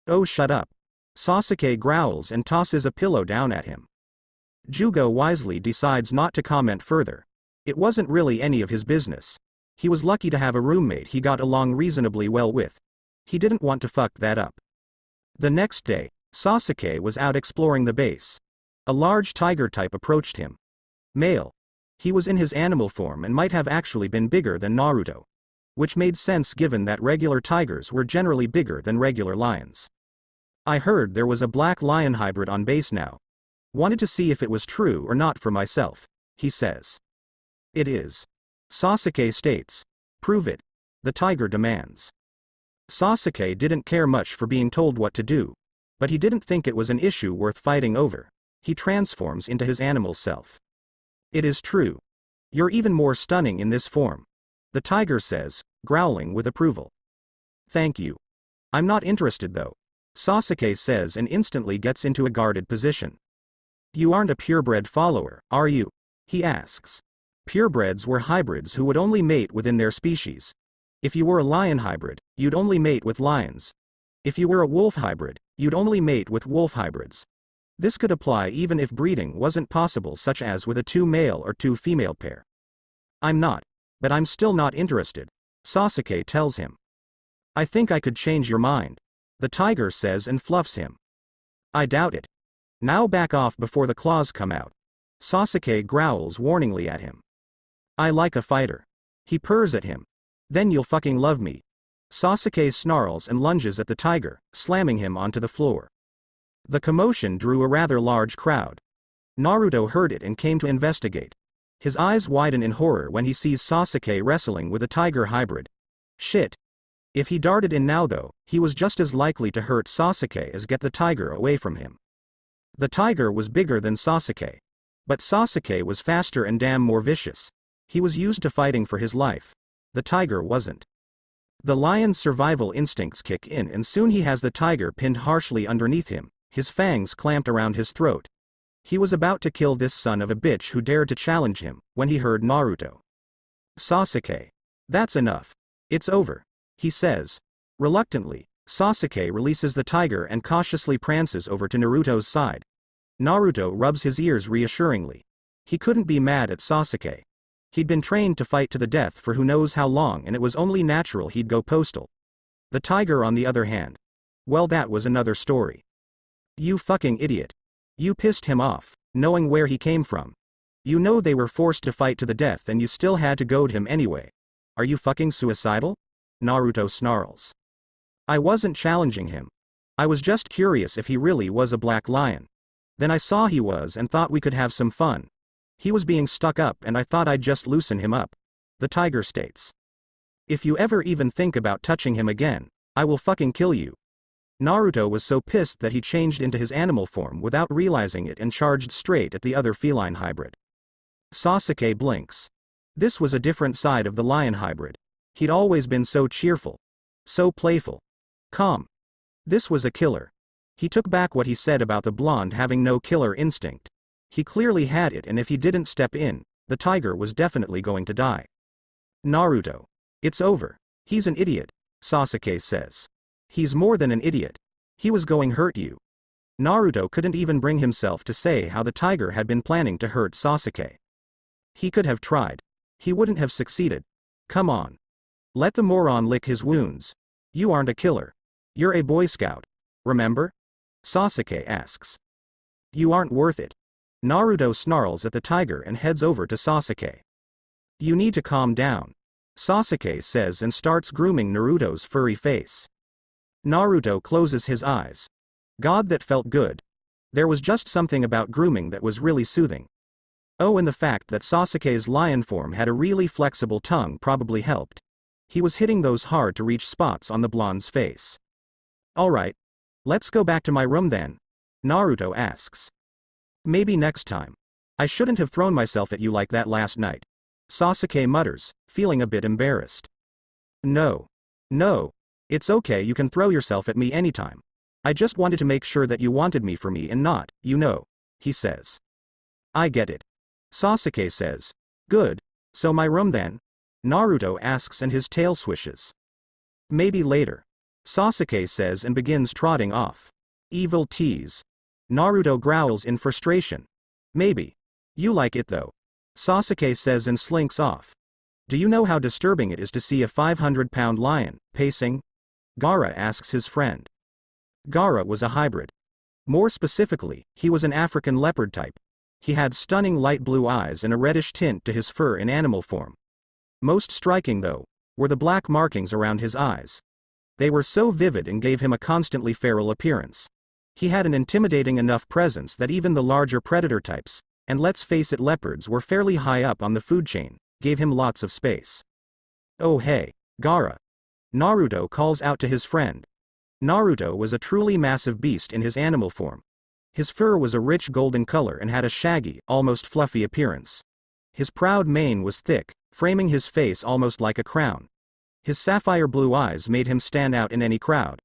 Oh, shut up. Sasuke growls and tosses a pillow down at him. Jugo wisely decides not to comment further. It wasn't really any of his business. He was lucky to have a roommate he got along reasonably well with. He didn't want to fuck that up. The next day, Sasuke was out exploring the base. A large tiger type approached him. Male. He was in his animal form and might have actually been bigger than Naruto. Which made sense given that regular tigers were generally bigger than regular lions. I heard there was a black lion hybrid on base now. Wanted to see if it was true or not for myself, he says. It is. Sasuke states. Prove it. The tiger demands. Sasuke didn't care much for being told what to do. But he didn't think it was an issue worth fighting over. he transforms into his animal self. It is true. You're even more stunning in this form, the tiger says, growling with approval. Thank you. I'm not interested though, Sasuke says and instantly gets into a guarded position. You aren't a purebred follower, are you? He asks. Purebreds were hybrids who would only mate within their species. If you were a lion hybrid, you'd only mate with lions. If you were a wolf hybrid, you'd only mate with wolf hybrids. This could apply even if breeding wasn't possible, such as with a 2 male or 2 female pair. I'm not. But I'm still not interested, Sasuke tells him. I think I could change your mind, the tiger says and fluffs him. I doubt it. Now back off before the claws come out, Sasuke growls warningly at him. I like a fighter. He purrs at him. Then you'll fucking love me. Sasuke snarls and lunges at the tiger, slamming him onto the floor. The commotion drew a rather large crowd. Naruto heard it and came to investigate. His eyes widen in horror when he sees Sasuke wrestling with a tiger hybrid. Shit. If he darted in now though, he was just as likely to hurt Sasuke as get the tiger away from him. The tiger was bigger than Sasuke. But Sasuke was faster and damn more vicious. He was used to fighting for his life. The tiger wasn't. The lion's survival instincts kick in and soon he has the tiger pinned harshly underneath him, his fangs clamped around his throat. He was about to kill this son of a bitch who dared to challenge him, when he heard Naruto. Sasuke. That's enough. It's over, he says. Reluctantly, Sasuke releases the tiger and cautiously prances over to Naruto's side. Naruto rubs his ears reassuringly. He couldn't be mad at Sasuke. He'd been trained to fight to the death for who knows how long and it was only natural he'd go postal. The tiger on the other hand. Well, that was another story. You fucking idiot. You pissed him off, knowing where he came from. You know they were forced to fight to the death and you still had to goad him anyway. Are you fucking suicidal? Naruto snarls. I wasn't challenging him. I was just curious if he really was a black lion. Then I saw he was and thought we could have some fun. He was being stuck up and I thought I'd just loosen him up, the tiger states. If you ever even think about touching him again, I will fucking kill you. Naruto was so pissed that he changed into his animal form without realizing it and charged straight at the other feline hybrid. Sasuke blinks. This was a different side of the lion hybrid. He'd always been so cheerful. So playful. Calm. This was a killer. He took back what he said about the blonde having no killer instinct. He clearly had it and if he didn't step in, the tiger was definitely going to die. Naruto. It's over. He's an idiot, Sasuke says. He's more than an idiot. He was going to hurt you. Naruto couldn't even bring himself to say how the tiger had been planning to hurt Sasuke. He could have tried. He wouldn't have succeeded. Come on. Let the moron lick his wounds. You aren't a killer. You're a Boy Scout. Remember? Sasuke asks. You aren't worth it. Naruto snarls at the tiger and heads over to Sasuke. You need to calm down, Sasuke says and starts grooming Naruto's furry face. Naruto closes his eyes. God, that felt good. There was just something about grooming that was really soothing. Oh, and the fact that Sasuke's lion form had a really flexible tongue probably helped. He was hitting those hard to reach spots on the blonde's face. Alright. Let's go back to my room then, Naruto asks. Maybe next time. I shouldn't have thrown myself at you like that last night, Sasuke mutters, feeling a bit embarrassed. No. It's okay, you can throw yourself at me anytime. I just wanted to make sure that you wanted me for me and not, he says. I get it. Sasuke says. Good. So my room then? Naruto asks and his tail swishes. Maybe later, Sasuke says and begins trotting off. Evil tease. Naruto growls in frustration. Maybe. You like it though, Sasuke says and slinks off. Do you know how disturbing it is to see a 500-pound lion pacing? Gaara asks his friend. Gaara was a hybrid. More specifically, he was an African leopard type. He had stunning light blue eyes and a reddish tint to his fur in animal form. Most striking though, were the black markings around his eyes. They were so vivid and gave him a constantly feral appearance. He had an intimidating enough presence that even the larger predator types, and let's face it, leopards were fairly high up on the food chain, gave him lots of space. Oh hey, Gaara. Naruto calls out to his friend. Naruto was a truly massive beast in his animal form. His fur was a rich golden color and had a shaggy, almost fluffy appearance. His proud mane was thick, framing his face almost like a crown. His sapphire blue eyes made him stand out in any crowd.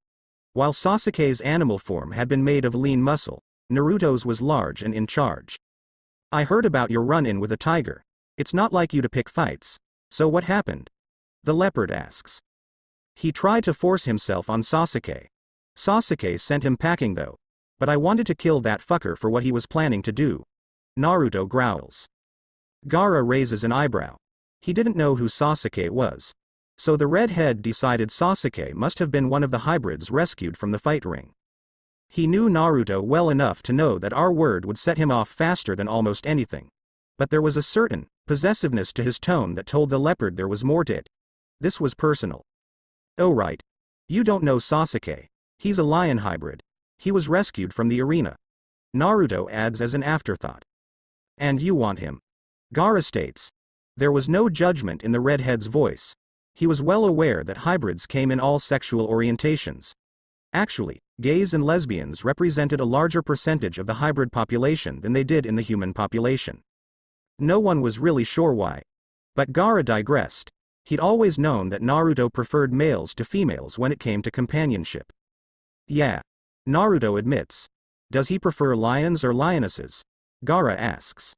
While Sasuke's animal form had been made of lean muscle, Naruto's was large and in charge. I heard about your run-in with a tiger. It's not like you to pick fights. So what happened? The leopard asks. He tried to force himself on Sasuke. Sasuke sent him packing though. But I wanted to kill that fucker for what he was planning to do. Naruto growls. Gaara raises an eyebrow. He didn't know who Sasuke was. So the redhead decided Sasuke must have been one of the hybrids rescued from the fight ring. He knew Naruto well enough to know that our word would set him off faster than almost anything. But there was a certain possessiveness to his tone that told the leopard there was more to it. This was personal. Oh right. You don't know Sasuke. He's a lion hybrid. He was rescued from the arena. Naruto adds as an afterthought. And you want him. Gaara states. There was no judgment in the redhead's voice. He was well aware that hybrids came in all sexual orientations. Actually, gays and lesbians represented a larger percentage of the hybrid population than they did in the human population. No one was really sure why. But Gaara digressed. He'd always known that Naruto preferred males to females when it came to companionship. Yeah. Naruto admits. Does he prefer lions or lionesses? Gaara asks.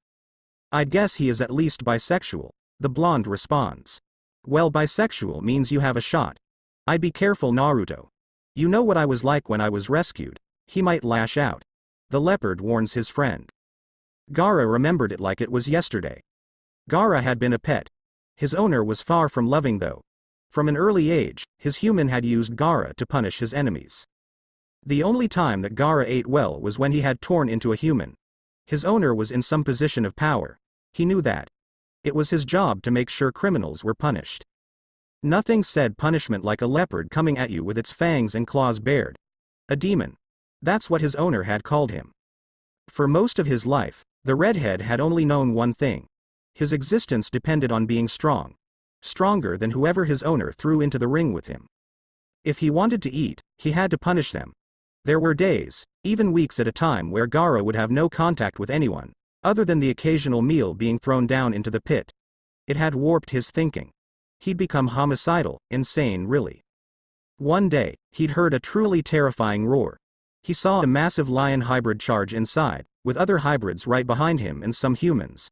I'd guess he is at least bisexual, the blonde responds. Well, bisexual means you have a shot. I'd be careful, Naruto. You know what I was like when I was rescued. He might lash out. The leopard warns his friend. Gaara remembered it like it was yesterday. Gaara had been a pet. His owner was far from loving though. From an early age, his human had used Gaara to punish his enemies. The only time that Gaara ate well was when he had torn into a human. His owner was in some position of power. He knew that. It was his job to make sure criminals were punished. Nothing said punishment like a leopard coming at you with its fangs and claws bared. A demon. That's what his owner had called him. For most of his life, the redhead had only known one thing. His existence depended on being strong. Stronger than whoever his owner threw into the ring with him. If he wanted to eat, he had to punish them. There were days, even weeks at a time, where Gaara would have no contact with anyone, other than the occasional meal being thrown down into the pit. It had warped his thinking. He'd become homicidal, insane really. One day, he'd heard a truly terrifying roar. He saw a massive lion hybrid charge inside, with other hybrids right behind him and some humans.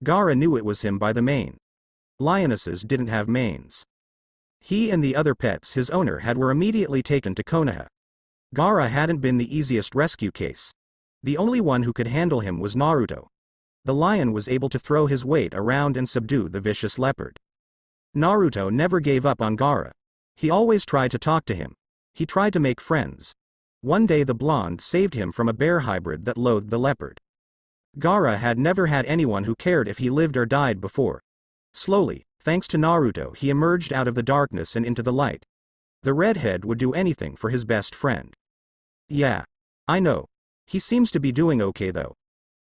Gaara knew it was him by the mane. Lionesses didn't have manes. He and the other pets his owner had were immediately taken to Konoha. Gaara hadn't been the easiest rescue case. The only one who could handle him was Naruto. The lion was able to throw his weight around and subdue the vicious leopard. Naruto never gave up on Gaara. He always tried to talk to him. He tried to make friends. One day the blonde saved him from a bear hybrid that loathed the leopard. Gaara had never had anyone who cared if he lived or died before. Slowly, thanks to Naruto, he emerged out of the darkness and into the light. The redhead would do anything for his best friend. Yeah. I know. He seems to be doing okay though.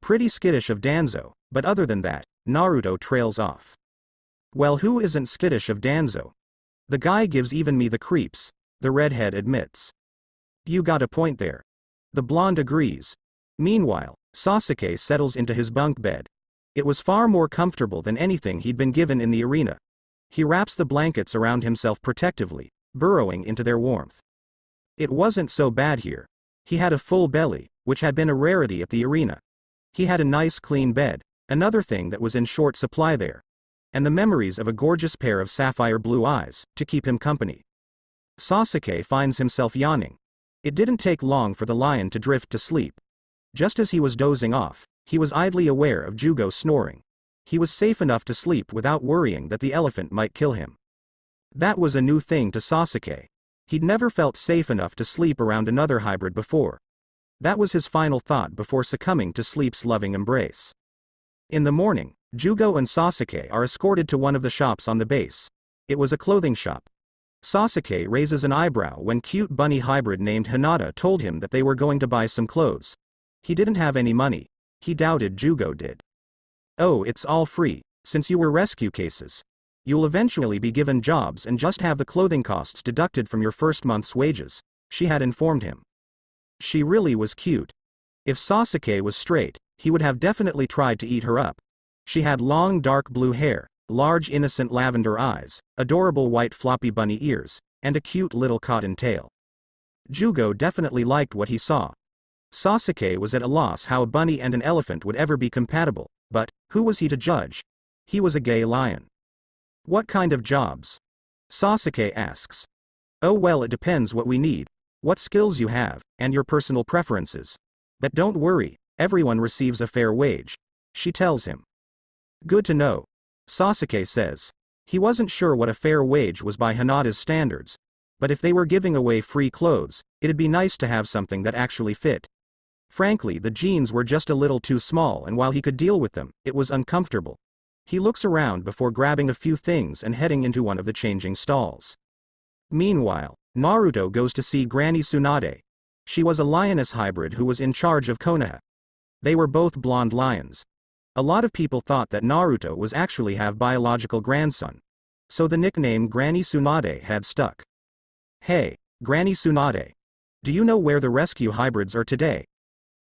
Pretty skittish of Danzo, but other than that, Naruto trails off. Well, who isn't skittish of Danzo? The guy gives even me the creeps, the redhead admits. You got a point there. The blonde agrees. Meanwhile, Sasuke settles into his bunk bed. It was far more comfortable than anything he'd been given in the arena. He wraps the blankets around himself protectively, burrowing into their warmth. It wasn't so bad here. He had a full belly, which had been a rarity at the arena. He had a nice clean bed, another thing that was in short supply there. And the memories of a gorgeous pair of sapphire blue eyes, to keep him company. Sasuke finds himself yawning. It didn't take long for the lion to drift to sleep. Just as he was dozing off, he was idly aware of Jugo snoring. He was safe enough to sleep without worrying that the elephant might kill him. That was a new thing to Sasuke. He'd never felt safe enough to sleep around another hybrid before. That was his final thought before succumbing to sleep's loving embrace. In the morning, Jugo and Sasuke are escorted to one of the shops on the base. It was a clothing shop. Sasuke raises an eyebrow when cute bunny hybrid named Hinata told him that they were going to buy some clothes. He didn't have any money. He doubted Jugo did. Oh, it's all free, since you were rescue cases. You'll eventually be given jobs and just have the clothing costs deducted from your first month's wages, she had informed him. She really was cute. If Sasuke was straight, he would have definitely tried to eat her up. She had long dark blue hair, large innocent lavender eyes, adorable white floppy bunny ears, and a cute little cotton tail. Jugo definitely liked what he saw. Sasuke was at a loss how a bunny and an elephant would ever be compatible, but who was he to judge? He was a gay lion. What kind of jobs? Sasuke asks. Oh well, it depends what we need, what skills you have, and your personal preferences. But don't worry, everyone receives a fair wage, she tells him. Good to know, Sasuke says. He wasn't sure what a fair wage was by Hinata's standards, but if they were giving away free clothes, it'd be nice to have something that actually fit. Frankly, the jeans were just a little too small, and while he could deal with them, it was uncomfortable. He looks around before grabbing a few things and heading into one of the changing stalls. Meanwhile, Naruto goes to see Granny Tsunade. She was a lioness hybrid who was in charge of Konoha. They were both blonde lions. A lot of people thought that Naruto was actually have biological grandson, so the nickname Granny Tsunade had stuck. Hey, Granny Tsunade. Do you know where the rescue hybrids are today?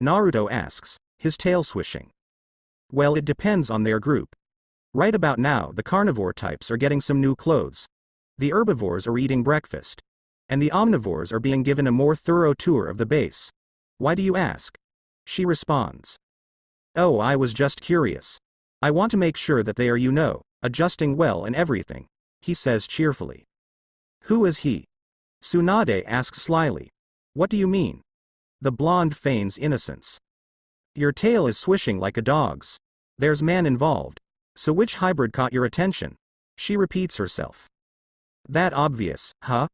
Naruto asks, his tail swishing. Well, it depends on their group. Right about now, the carnivore types are getting some new clothes. The herbivores are eating breakfast. And the omnivores are being given a more thorough tour of the base. Why do you ask? She responds. Oh, I was just curious. I want to make sure that they are, adjusting well and everything, he says cheerfully. Who is he? Tsunade asks slyly. What do you mean? The blonde feigns innocence. Your tail is swishing like a dog's. There's man involved. So which hybrid caught your attention? She repeats herself. That obvious, huh?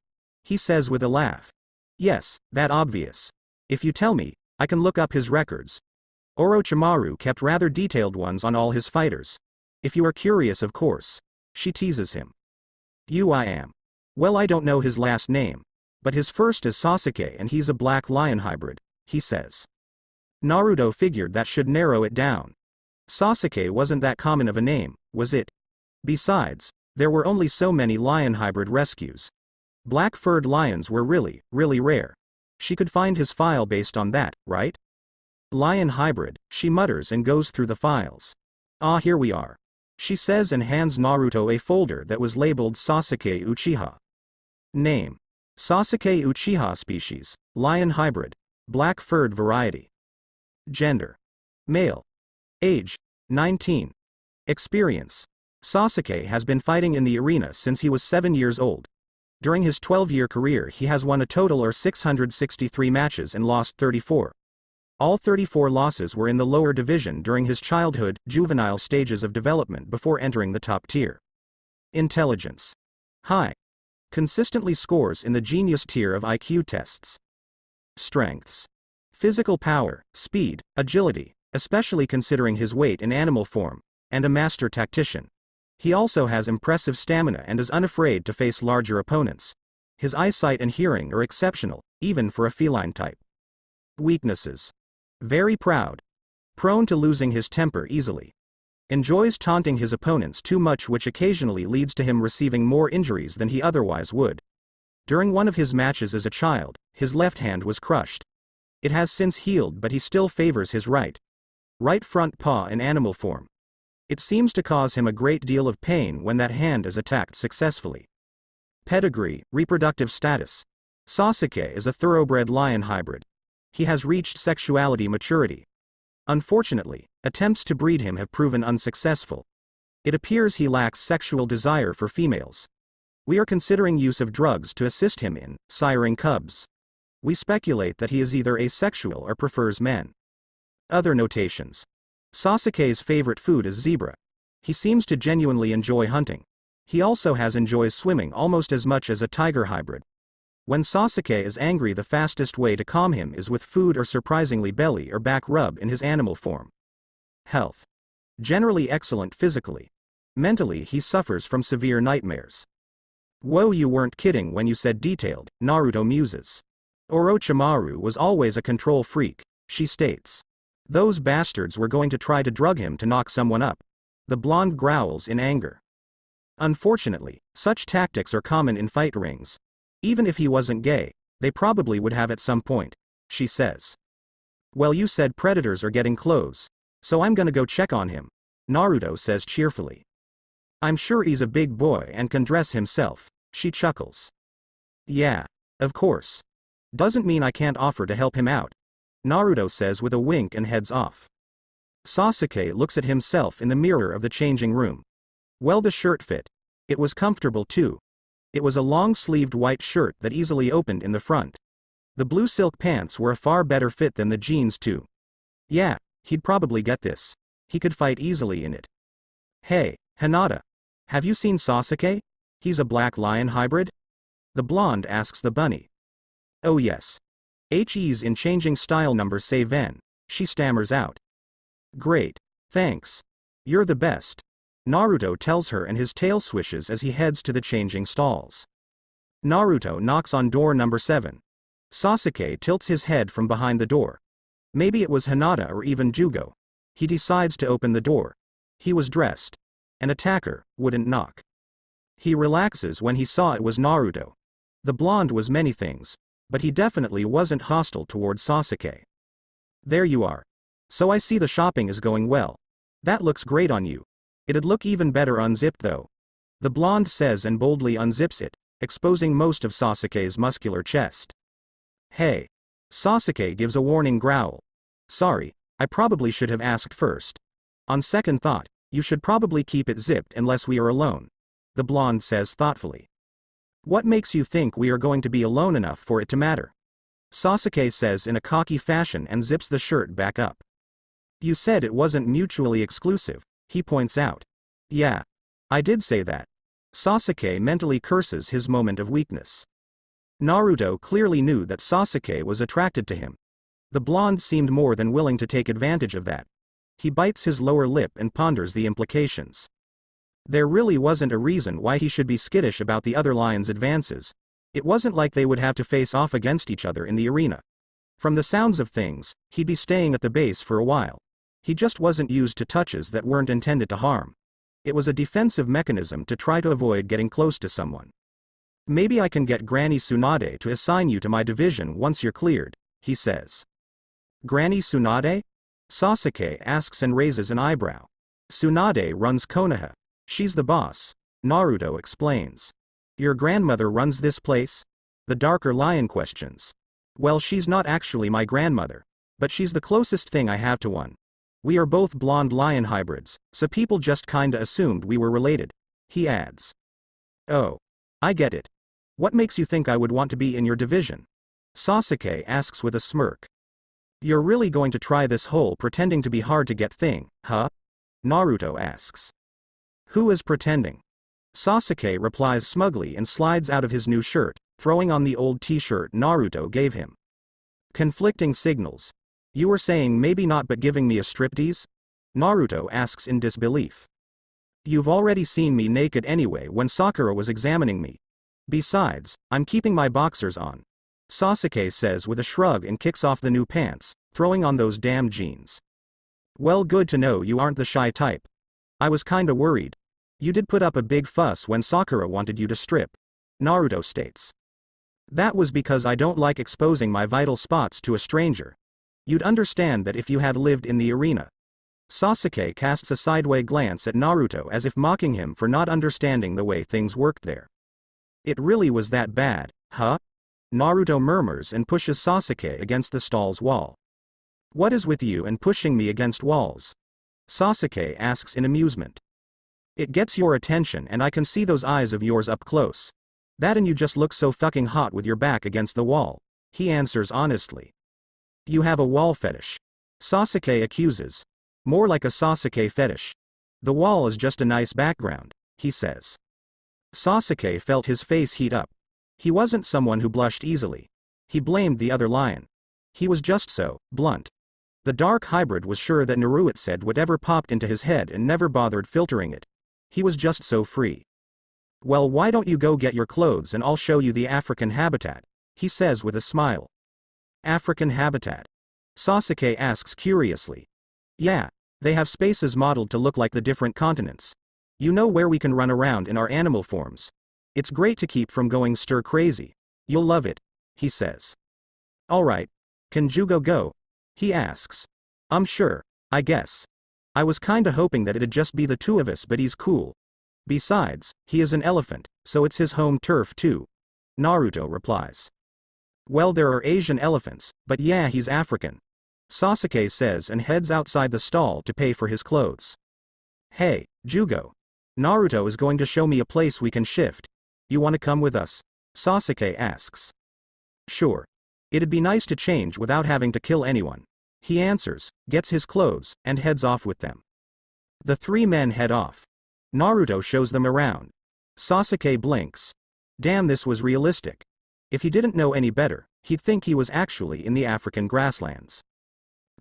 He says with a laugh. Yes, that obvious. If you tell me, I can look up his records. Orochimaru kept rather detailed ones on all his fighters. If you are curious, of course. She teases him. I am. Well, I don't know his last name, but his first is Sasuke and he's a black lion hybrid, he says. Naruto figured that should narrow it down. Sasuke wasn't that common of a name, was it? Besides, there were only so many lion hybrid rescues. Black-furred lions were really, really rare. She could find his file based on that, right? Lion hybrid, she mutters and goes through the files. Ah, here we are. She says and hands Naruto a folder that was labeled Sasuke Uchiha. Name. Sasuke Uchiha. Species, lion hybrid. Black-furred variety. Gender. Male. Age. 19. Experience. Sasuke has been fighting in the arena since he was 7 years old. During his 12-year career he has won a total of 663 matches and lost 34. All 34 losses were in the lower division during his childhood, juvenile stages of development before entering the top tier. Intelligence. High. Consistently scores in the genius tier of IQ tests. Strengths. Physical power, speed, agility, especially considering his weight in animal form, and a master tactician. He also has impressive stamina and is unafraid to face larger opponents. His eyesight and hearing are exceptional, even for a feline type. Weaknesses. Very proud. Prone to losing his temper easily. Enjoys taunting his opponents too much, which occasionally leads to him receiving more injuries than he otherwise would. During one of his matches as a child, his left hand was crushed. It has since healed, but he still favors his right front paw in animal form. It seems to cause him a great deal of pain when that hand is attacked successfully. Pedigree, reproductive status. Sasuke is a thoroughbred lion hybrid. He has reached sexuality maturity. Unfortunately, attempts to breed him have proven unsuccessful. It appears he lacks sexual desire for females. We are considering use of drugs to assist him in siring cubs. We speculate that he is either asexual or prefers men. Other notations. Sasuke's favorite food is zebra. He seems to genuinely enjoy hunting. He also enjoys swimming almost as much as a tiger hybrid. When Sasuke is angry, the fastest way to calm him is with food or surprisingly belly or back rub in his animal form. Health. Generally excellent physically. Mentally he suffers from severe nightmares. Whoa, you weren't kidding when you said detailed, Naruto muses. Orochimaru was always a control freak, she states. Those bastards were going to try to drug him to knock someone up. The blonde growls in anger. Unfortunately, such tactics are common in fight rings. Even if he wasn't gay, they probably would have at some point, she says. Well, you said predators are getting close, so I'm gonna go check on him, Naruto says cheerfully. I'm sure he's a big boy and can dress himself, she chuckles. Yeah, of course. Doesn't mean I can't offer to help him out, Naruto says with a wink and heads off. Sasuke looks at himself in the mirror of the changing room. Well, the shirt fit. It was comfortable too. It was a long-sleeved white shirt that easily opened in the front. The blue silk pants were a far better fit than the jeans too. Yeah, he'd probably get this. He could fight easily in it. Hey, Hinata. Have you seen Sasuke? He's a black lion hybrid? The blonde asks the bunny. Oh yes. He's in changing style number 7, she stammers out. Great. Thanks. You're the best, Naruto tells her, and his tail swishes as he heads to the changing stalls. Naruto knocks on door number 7. Sasuke tilts his head from behind the door. Maybe it was Hinata or even Jugo. He decides to open the door. He was dressed. An attacker wouldn't knock. He relaxes when he saw it was Naruto. The blonde was many things, but he definitely wasn't hostile towards Sasuke. There you are. So I see the shopping is going well. That looks great on you. It'd look even better unzipped though. The blonde says and boldly unzips it, exposing most of Sasuke's muscular chest. Hey. Sasuke gives a warning growl. Sorry, I probably should have asked first. On second thought, you should probably keep it zipped unless we are alone, the blonde says thoughtfully. What makes you think we are going to be alone enough for it to matter? Sasuke says in a cocky fashion and zips the shirt back up. You said it wasn't mutually exclusive, he points out. Yeah. I did say that. Sasuke mentally curses his moment of weakness. Naruto clearly knew that Sasuke was attracted to him. The blonde seemed more than willing to take advantage of that. He bites his lower lip and ponders the implications. There really wasn't a reason why he should be skittish about the other lion's advances. It wasn't like they would have to face off against each other in the arena. From the sounds of things, he'd be staying at the base for a while. He just wasn't used to touches that weren't intended to harm. It was a defensive mechanism to try to avoid getting close to someone. Maybe I can get Granny Tsunade to assign you to my division once you're cleared, he says. Granny Tsunade? Sasuke asks and raises an eyebrow. Tsunade runs Konoha. She's the boss, Naruto explains. Your grandmother runs this place? The darker lion questions. Well, she's not actually my grandmother, but she's the closest thing I have to one. We are both blonde lion hybrids, so people just kinda assumed we were related, he adds. Oh. I get it. What makes you think I would want to be in your division? Sasuke asks with a smirk. You're really going to try this whole pretending to be hard to get thing, huh? Naruto asks. Who is pretending? Sasuke replies smugly and slides out of his new shirt, throwing on the old t-shirt Naruto gave him. Conflicting signals. You were saying maybe not but giving me a striptease? Naruto asks in disbelief. You've already seen me naked anyway when Sakura was examining me. Besides, I'm keeping my boxers on, Sasuke says with a shrug and kicks off the new pants, throwing on those damn jeans. Well, good to know you aren't the shy type. I was kinda worried. You did put up a big fuss when Sakura wanted you to strip, Naruto states. That was because I don't like exposing my vital spots to a stranger. You'd understand that if you had lived in the arena. Sasuke casts a sideway glance at Naruto as if mocking him for not understanding the way things worked there. It really was that bad, huh? Naruto murmurs and pushes Sasuke against the stall's wall. What is with you and pushing me against walls? Sasuke asks in amusement. It gets your attention and I can see those eyes of yours up close. That and you just look so fucking hot with your back against the wall, he answers honestly. You have a wall fetish, Sasuke accuses. More like a Sasuke fetish. The wall is just a nice background, he says. Sasuke felt his face heat up. He wasn't someone who blushed easily. He blamed the other lion. He was just so blunt. The dark hybrid was sure that Naruto said whatever popped into his head and never bothered filtering it. He was just so free. Well, why don't you go get your clothes and I'll show you the African habitat, he says with a smile. African habitat? Sasuke asks curiously. Yeah, they have spaces modeled to look like the different continents. You know, where we can run around in our animal forms. It's great to keep from going stir crazy. You'll love it, he says. Alright. Can Jugo go? He asks. Sure, I guess. I was kinda hoping that it'd just be the two of us, but he's cool. Besides, he is an elephant, so it's his home turf too. Naruto replies. Well, there are Asian elephants, but yeah, he's African. Sasuke says and heads outside the stall to pay for his clothes. Hey, Jugo. Naruto is going to show me a place we can shift. You wanna come with us? Sasuke asks. Sure. It'd be nice to change without having to kill anyone. He answers, gets his clothes, and heads off with them. The three men head off. Naruto shows them around. Sasuke blinks. Damn, this was realistic. If he didn't know any better, he'd think he was actually in the African grasslands.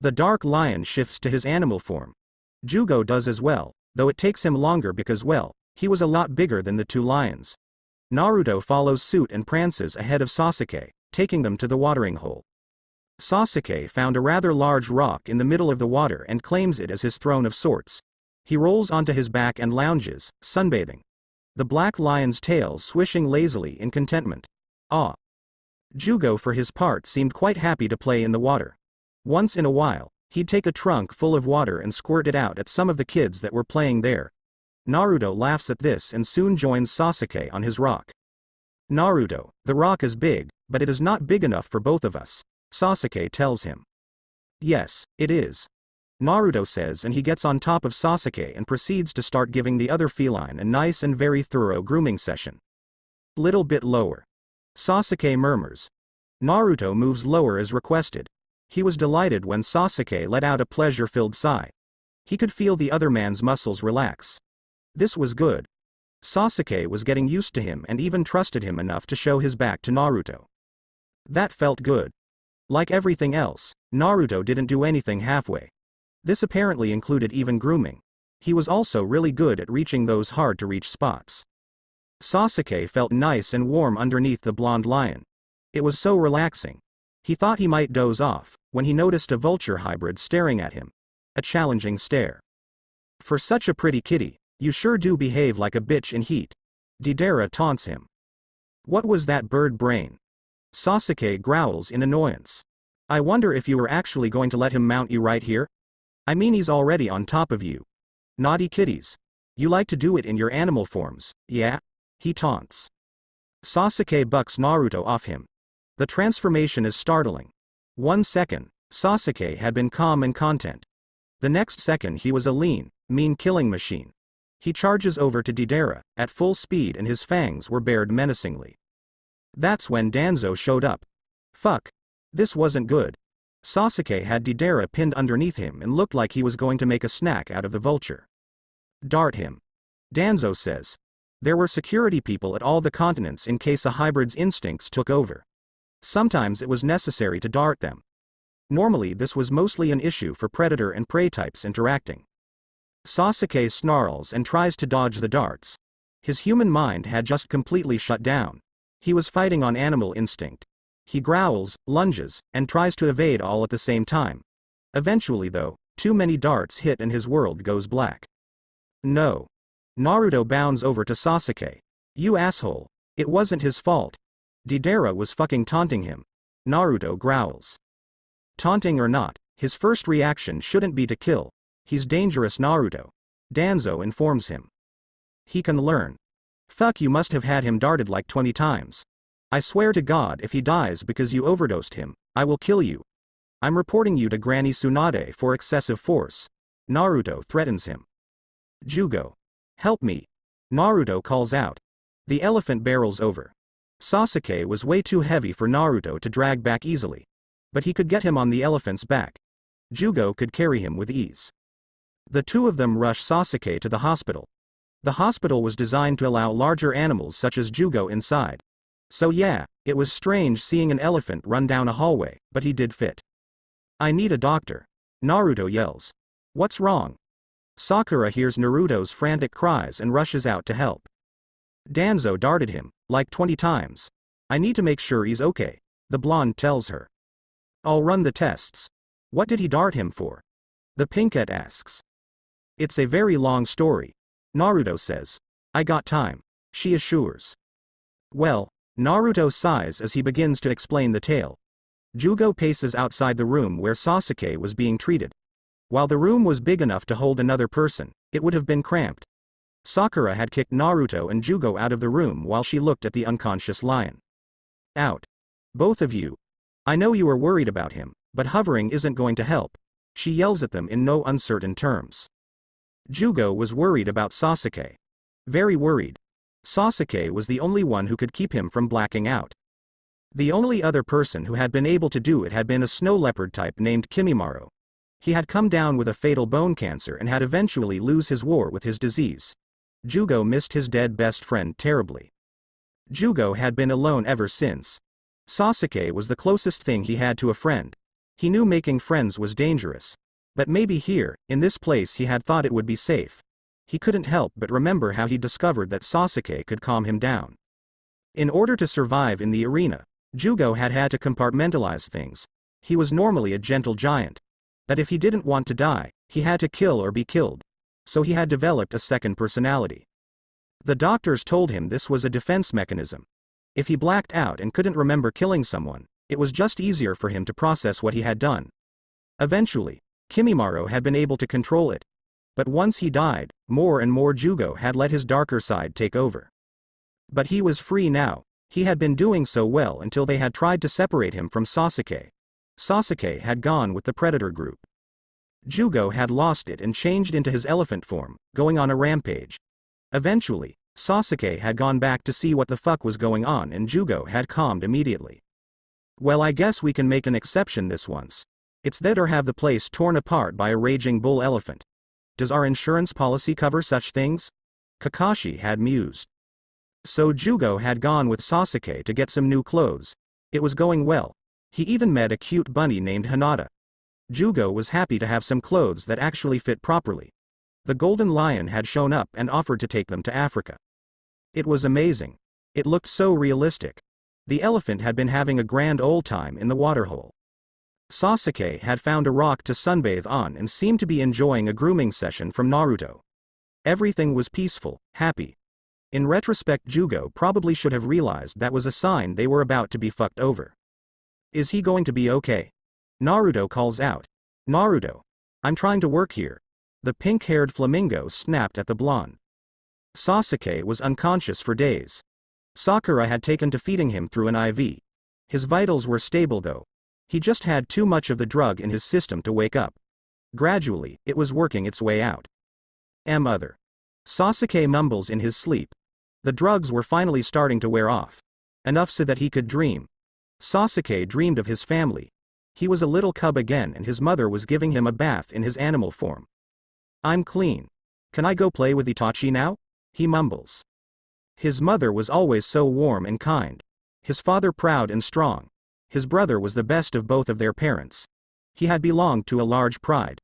The dark lion shifts to his animal form. Jugo does as well, though it takes him longer because, well, he was a lot bigger than the two lions. Naruto follows suit and prances ahead of Sasuke, taking them to the watering hole. Sasuke found a rather large rock in the middle of the water and claims it as his throne of sorts. He rolls onto his back and lounges, sunbathing. The black lion's tail swishing lazily in contentment. Ah. Jugo for his part seemed quite happy to play in the water. Once in a while, he'd take a trunk full of water and squirt it out at some of the kids that were playing there. Naruto laughs at this and soon joins Sasuke on his rock. Naruto, the rock is big, but it is not big enough for both of us, Sasuke tells him. Yes, it is. Naruto says, and he gets on top of Sasuke and proceeds to start giving the other feline a nice and very thorough grooming session. Little bit lower. Sasuke murmurs. Naruto moves lower as requested. He was delighted when Sasuke let out a pleasure-filled sigh. He could feel the other man's muscles relax. This was good. Sasuke was getting used to him and even trusted him enough to show his back to Naruto. That felt good. Like everything else, Naruto didn't do anything halfway. This apparently included even grooming. He was also really good at reaching those hard-to-reach spots. Sasuke felt nice and warm underneath the blonde lion. It was so relaxing. He thought he might doze off, when he noticed a vulture hybrid staring at him. A challenging stare. For such a pretty kitty, you sure do behave like a bitch in heat. Deidara taunts him. What was that bird brain? Sasuke growls in annoyance. I wonder if you were actually going to let him mount you right here? I mean, he's already on top of you. Naughty kitties. You like to do it in your animal forms, yeah? He taunts. Sasuke bucks Naruto off him. The transformation is startling. 1 second, Sasuke had been calm and content. The next second he was a lean, mean killing machine. He charges over to Deidara, at full speed, and his fangs were bared menacingly. That's when Danzo showed up. Fuck. This wasn't good. Sasuke had Deidara pinned underneath him and looked like he was going to make a snack out of the vulture. Dart him. Danzo says. There were security people at all the continents in case a hybrid's instincts took over. Sometimes it was necessary to dart them. Normally this was mostly an issue for predator and prey types interacting. Sasuke snarls and tries to dodge the darts. His human mind had just completely shut down. He was fighting on animal instinct. He growls, lunges, and tries to evade all at the same time. Eventually though, too many darts hit and his world goes black. No. Naruto bounds over to Sasuke. You asshole. It wasn't his fault. Deidara was fucking taunting him. Naruto growls. Taunting or not, his first reaction shouldn't be to kill. He's dangerous, Naruto. Danzo informs him. He can learn. Fuck, you must have had him darted like 20 times. I swear to God, if he dies because you overdosed him, I will kill you. I'm reporting you to Granny Tsunade for excessive force. Naruto threatens him. Jugo. Help me. Naruto calls out. The elephant barrels over. Sasuke was way too heavy for Naruto to drag back easily. But he could get him on the elephant's back. Jugo could carry him with ease. The two of them rush Sasuke to the hospital. The hospital was designed to allow larger animals such as Jugo inside. So yeah, it was strange seeing an elephant run down a hallway, but he did fit. I need a doctor. Naruto yells. What's wrong? Sakura hears Naruto's frantic cries and rushes out to help. Danzo darted him, like 20 times. I need to make sure he's okay, the blonde tells her. I'll run the tests. What did he dart him for? The pinkette asks. It's a very long story. Naruto says. I got time. She assures. Well, Naruto sighs as he begins to explain the tale. Jugo paces outside the room where Sasuke was being treated. While the room was big enough to hold another person, it would have been cramped. Sakura had kicked Naruto and Jugo out of the room while she looked at the unconscious lion. Out. Both of you. I know you are worried about him, but hovering isn't going to help. She yells at them in no uncertain terms. Jugo was worried about Sasuke. Very worried. Sasuke was the only one who could keep him from blacking out. The only other person who had been able to do it had been a snow leopard type named Kimimaro. He had come down with a fatal bone cancer and had eventually lose his war with his disease. Jugo missed his dead best friend terribly. Jugo had been alone ever since. Sasuke was the closest thing he had to a friend. He knew making friends was dangerous. But maybe here, in this place he had thought it would be safe. He couldn't help but remember how he discovered that Sasuke could calm him down. In order to survive in the arena, Jugo had had to compartmentalize things. He was normally a gentle giant. But if he didn't want to die, he had to kill or be killed. So he had developed a second personality. The doctors told him this was a defense mechanism. If he blacked out and couldn't remember killing someone, it was just easier for him to process what he had done. Eventually, Kimimaro had been able to control it. But once he died, more and more Jugo had let his darker side take over. But he was free now. He had been doing so well until they had tried to separate him from Sasuke. Sasuke had gone with the predator group. Jugo had lost it and changed into his elephant form, going on a rampage. Eventually, Sasuke had gone back to see what the fuck was going on and Jugo had calmed immediately. Well, I guess we can make an exception this once. It's that or have the place torn apart by a raging bull elephant. Does our insurance policy cover such things? Kakashi had mused. So Jugo had gone with Sasuke to get some new clothes. It was going well. He even met a cute bunny named Hinata. Jugo was happy to have some clothes that actually fit properly. The golden lion had shown up and offered to take them to Africa. It was amazing. It looked so realistic. The elephant had been having a grand old time in the waterhole. Sasuke had found a rock to sunbathe on and seemed to be enjoying a grooming session from Naruto. Everything was peaceful, happy. In retrospect, Jugo probably should have realized that was a sign they were about to be fucked over. Is he going to be okay? Naruto calls out. Naruto. I'm trying to work here. The pink-haired flamingo snapped at the blonde. Sasuke was unconscious for days. Sakura had taken to feeding him through an IV. His vitals were stable though. He just had too much of the drug in his system to wake up. Gradually, it was working its way out. Mother. Sasuke mumbles in his sleep. The drugs were finally starting to wear off. Enough so that he could dream. Sasuke dreamed of his family. He was a little cub again and his mother was giving him a bath in his animal form. I'm clean. Can I go play with Itachi now? He mumbles. His mother was always so warm and kind. His father proud and strong. His brother was the best of both of their parents. He had belonged to a large pride.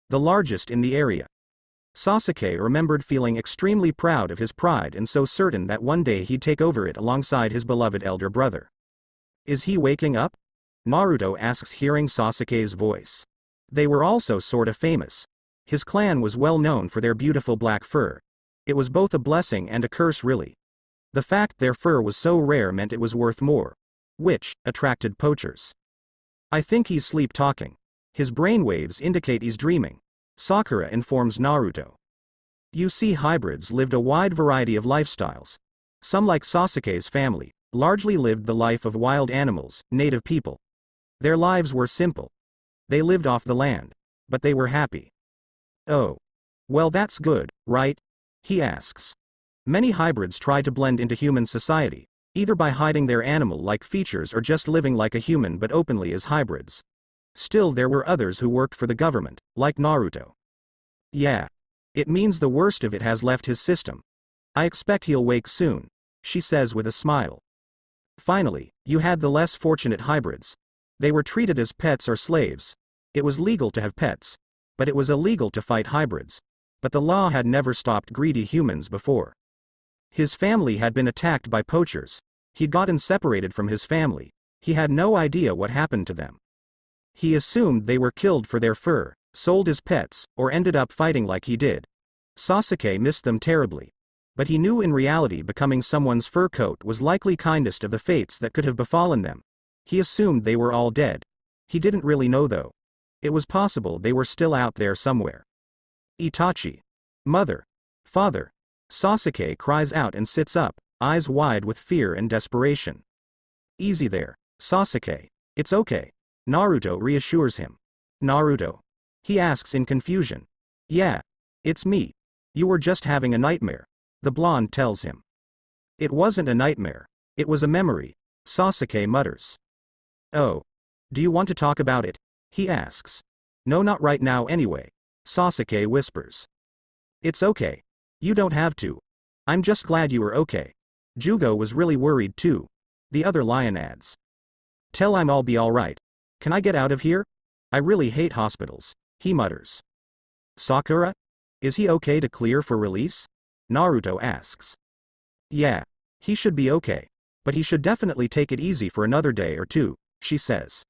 The largest in the area. Sasuke remembered feeling extremely proud of his pride and so certain that one day he'd take over it alongside his beloved elder brother. Is he waking up? Naruto asks, hearing Sasuke's voice. They were also sorta famous. His clan was well known for their beautiful black fur. It was both a blessing and a curse really. The fact their fur was so rare meant it was worth more. Which attracted poachers. I think he's sleep-talking. His brainwaves indicate he's dreaming. Sakura informs Naruto. You see, hybrids lived a wide variety of lifestyles. Some, like Sasuke's family, largely lived the life of wild animals, native people. Their lives were simple. They lived off the land. But they were happy. Oh. Well, that's good, right? He asks. Many hybrids try to blend into human society, either by hiding their animal-like features or just living like a human but openly as hybrids. Still, there were others who worked for the government, like Naruto. Yeah. It means the worst of it has left his system. I expect he'll wake soon, she says with a smile. Finally, you had the less fortunate hybrids. They were treated as pets or slaves. It was legal to have pets. But it was illegal to fight hybrids. But the law had never stopped greedy humans before. His family had been attacked by poachers. He'd gotten separated from his family. He had no idea what happened to them. He assumed they were killed for their fur, sold as pets, or ended up fighting like he did. Sasuke missed them terribly. But he knew in reality becoming someone's fur coat was likely kindest of the fates that could have befallen them. He assumed they were all dead. He didn't really know though. It was possible they were still out there somewhere. Itachi. Mother. Father. Sasuke cries out and sits up, eyes wide with fear and desperation. Easy there, Sasuke. It's okay. Naruto reassures him. Naruto. He asks in confusion. Yeah. It's me. You were just having a nightmare. The blonde tells him. It wasn't a nightmare. It was a memory. Sasuke mutters. Oh. Do you want to talk about it? He asks. No, not right now anyway. Sasuke whispers. It's okay. You don't have to. I'm just glad you were okay. Jugo was really worried too. The other lion adds. Tell him I'll be alright. Can I get out of here? I really hate hospitals, he mutters. Sakura? Is he okay to clear for release? Naruto asks. Yeah. He should be okay. But he should definitely take it easy for another day or two, she says.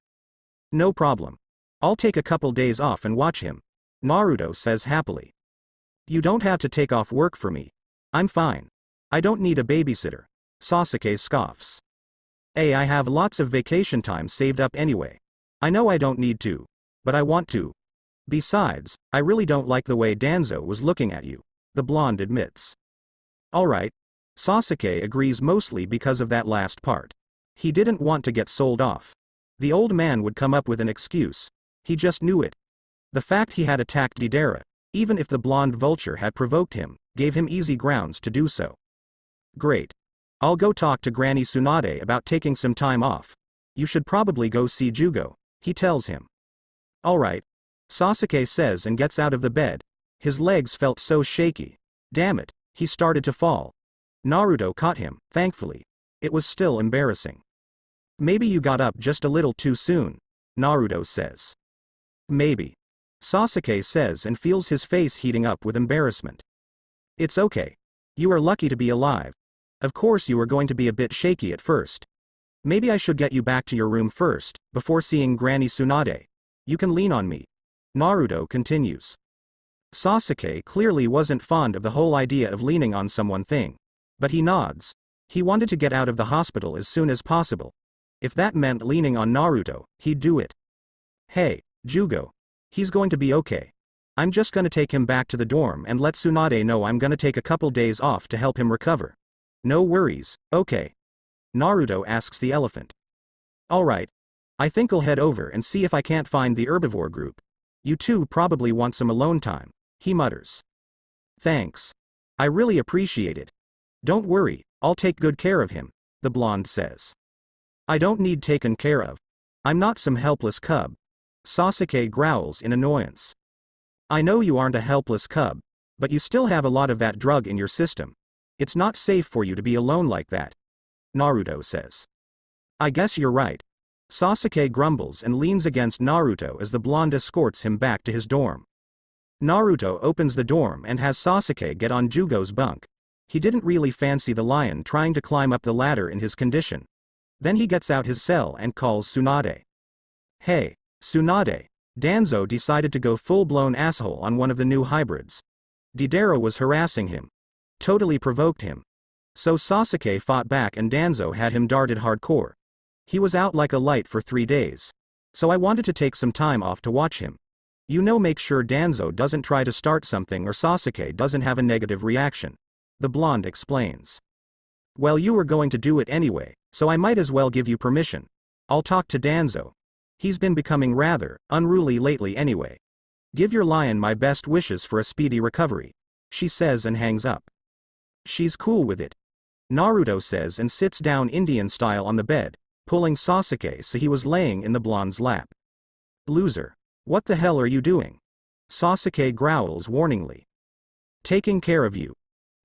No problem. I'll take a couple days off and watch him, Naruto says happily. You don't have to take off work for me. I'm fine. I don't need a babysitter, Sasuke scoffs. Hey, I have lots of vacation time saved up anyway. I know I don't need to, but I want to. Besides, I really don't like the way Danzo was looking at you, the blonde admits. Alright. Sasuke agrees mostly because of that last part. He didn't want to get sold off. The old man would come up with an excuse. He just knew it. The fact he had attacked Deidara, even if the blonde vulture had provoked him, gave him easy grounds to do so. Great. I'll go talk to Granny Tsunade about taking some time off. You should probably go see Jugo, he tells him. Alright. Sasuke says and gets out of the bed. His legs felt so shaky. Damn it, he started to fall. Naruto caught him, thankfully. It was still embarrassing. Maybe you got up just a little too soon, Naruto says. Maybe. Sasuke says and feels his face heating up with embarrassment. It's okay. You are lucky to be alive. Of course you are going to be a bit shaky at first. Maybe I should get you back to your room first, before seeing Granny Tsunade. You can lean on me. Naruto continues. Sasuke clearly wasn't fond of the whole idea of leaning on someone thing. But he nods. He wanted to get out of the hospital as soon as possible. If that meant leaning on Naruto, he'd do it. Hey, Jugo. He's going to be okay. I'm just gonna take him back to the dorm and let Tsunade know I'm gonna take a couple days off to help him recover. No worries, okay. Naruto asks the elephant. Alright. I think I'll head over and see if I can't find the herbivore group. You two probably want some alone time, he mutters. Thanks. I really appreciate it. Don't worry, I'll take good care of him, the blonde says. I don't need taken care of. I'm not some helpless cub. Sasuke growls in annoyance. I know you aren't a helpless cub, but you still have a lot of that drug in your system. It's not safe for you to be alone like that, Naruto says. I guess you're right. Sasuke grumbles and leans against Naruto as the blonde escorts him back to his dorm. Naruto opens the dorm and has Sasuke get on Jugo's bunk. He didn't really fancy the lion trying to climb up the ladder in his condition. Then he gets out his cell and calls Tsunade. Hey, Tsunade. Danzo decided to go full-blown asshole on one of the new hybrids. Deidara was harassing him. Totally provoked him. So Sasuke fought back and Danzo had him darted hardcore. He was out like a light for 3 days. So I wanted to take some time off to watch him. You know, make sure Danzo doesn't try to start something or Sasuke doesn't have a negative reaction. The blonde explains. Well, you were going to do it anyway, so I might as well give you permission. I'll talk to Danzo. He's been becoming rather unruly lately anyway. Give your lion my best wishes for a speedy recovery, she says and hangs up. She's cool with it, Naruto says and sits down Indian style on the bed, pulling Sasuke so he was laying in the blonde's lap. Loser. What the hell are you doing? Sasuke growls warningly. Taking care of you.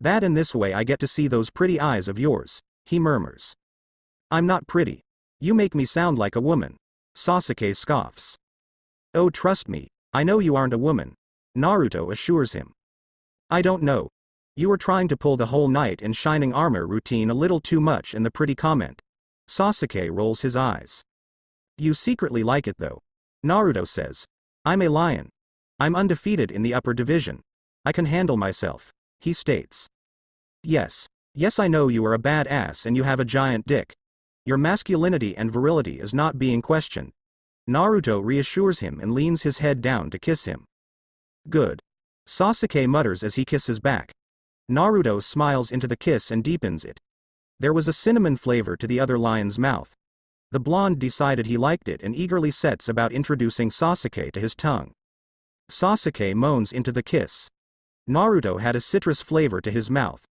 That in this way I get to see those pretty eyes of yours, he murmurs. I'm not pretty. You make me sound like a woman. Sasuke scoffs. Oh, trust me, I know you aren't a woman, Naruto assures him. I don't know. You were trying to pull the whole knight in shining armor routine a little too much in the pretty comment. Sasuke rolls his eyes. You secretly like it though. Naruto says. I'm a lion. I'm undefeated in the upper division. I can handle myself, he states. Yes I know you are a badass and you have a giant dick. Your masculinity and virility is not being questioned. Naruto reassures him and leans his head down to kiss him. Good. Sasuke mutters as he kisses back. Naruto smiles into the kiss and deepens it. There was a cinnamon flavor to the other lion's mouth. The blonde decided he liked it and eagerly sets about introducing Sasuke to his tongue. Sasuke moans into the kiss. Naruto had a citrus flavor to his mouth.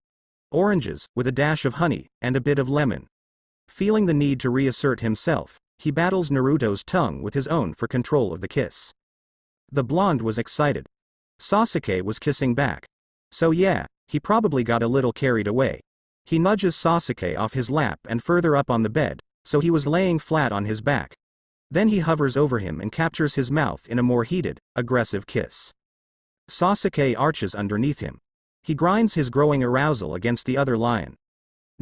Oranges, with a dash of honey, and a bit of lemon. Feeling the need to reassert himself, he battles Naruto's tongue with his own for control of the kiss. The blonde was excited. Sasuke was kissing back. So yeah, he probably got a little carried away. He nudges Sasuke off his lap and further up on the bed, so he was laying flat on his back. Then he hovers over him and captures his mouth in a more heated, aggressive kiss. Sasuke arches underneath him. He grinds his growing arousal against the other lion.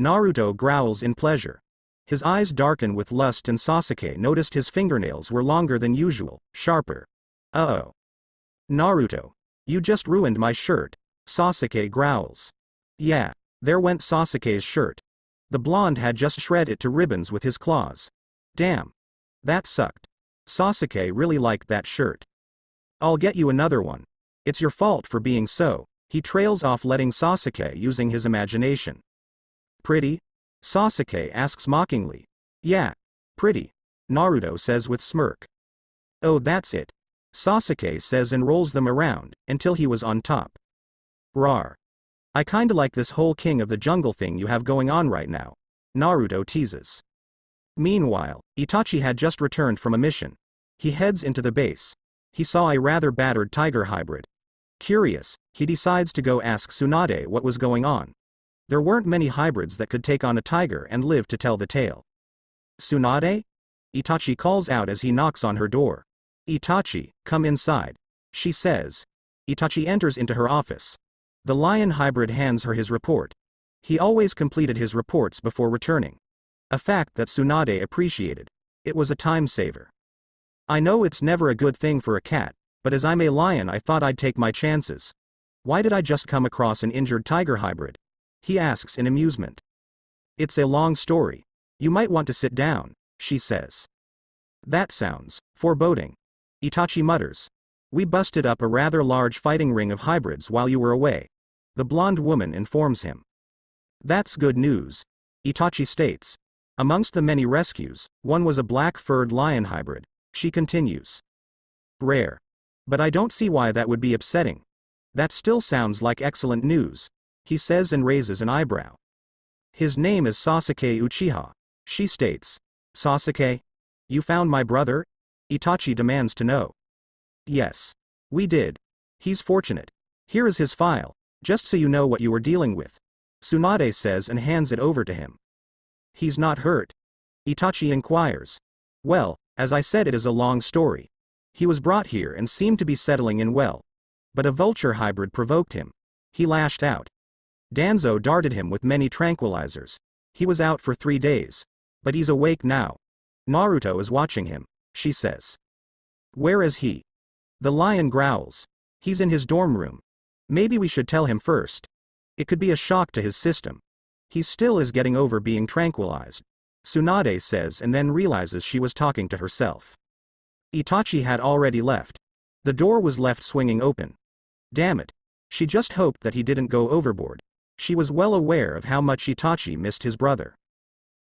Naruto growls in pleasure. His eyes darken with lust and Sasuke noticed his fingernails were longer than usual, sharper. Uh-oh. Naruto. You just ruined my shirt. Sasuke growls. Yeah, there went Sasuke's shirt. The blonde had just shred it to ribbons with his claws. Damn. That sucked. Sasuke really liked that shirt. I'll get you another one. It's your fault for being so. He trails off letting Sasuke using his imagination. Pretty? Sasuke asks mockingly. Yeah. Pretty. Naruto says with smirk. Oh, that's it. Sasuke says and rolls them around, until he was on top. Rawr. I kinda like this whole king of the jungle thing you have going on right now. Naruto teases. Meanwhile, Itachi had just returned from a mission. He heads into the base. He saw a rather battered tiger hybrid. Curious, he decides to go ask Tsunade what was going on. There weren't many hybrids that could take on a tiger and live to tell the tale. Tsunade? Itachi calls out as he knocks on her door. Itachi, come inside. She says. Itachi enters into her office. The lion hybrid hands her his report. He always completed his reports before returning. A fact that Tsunade appreciated. It was a time saver. I know it's never a good thing for a cat, but as I'm a lion I thought I'd take my chances. Why did I just come across an injured tiger hybrid? He asks in amusement. It's a long story. You might want to sit down, she says. That sounds foreboding. Itachi mutters. We busted up a rather large fighting ring of hybrids while you were away. The blonde woman informs him. That's good news. Itachi states. Amongst the many rescues, one was a black-furred lion hybrid, she continues. Rare. But I don't see why that would be upsetting. That still sounds like excellent news, he says and raises an eyebrow. His name is Sasuke Uchiha, she states. Sasuke? You found my brother? Itachi demands to know. Yes. We did. He's fortunate. Here is his file, just so you know what you were dealing with. Tsunade says and hands it over to him. He's not hurt? Itachi inquires. Well, as I said, it is a long story. He was brought here and seemed to be settling in well. But a vulture hybrid provoked him. He lashed out. Danzo darted him with many tranquilizers. He was out for 3 days. But he's awake now. Naruto is watching him, she says. Where is he? The lion growls. He's in his dorm room. Maybe we should tell him first. It could be a shock to his system. He still is getting over being tranquilized. Tsunade says and then realizes she was talking to herself. Itachi had already left. The door was left swinging open. Damn it. She just hoped that he didn't go overboard. She was well aware of how much Itachi missed his brother.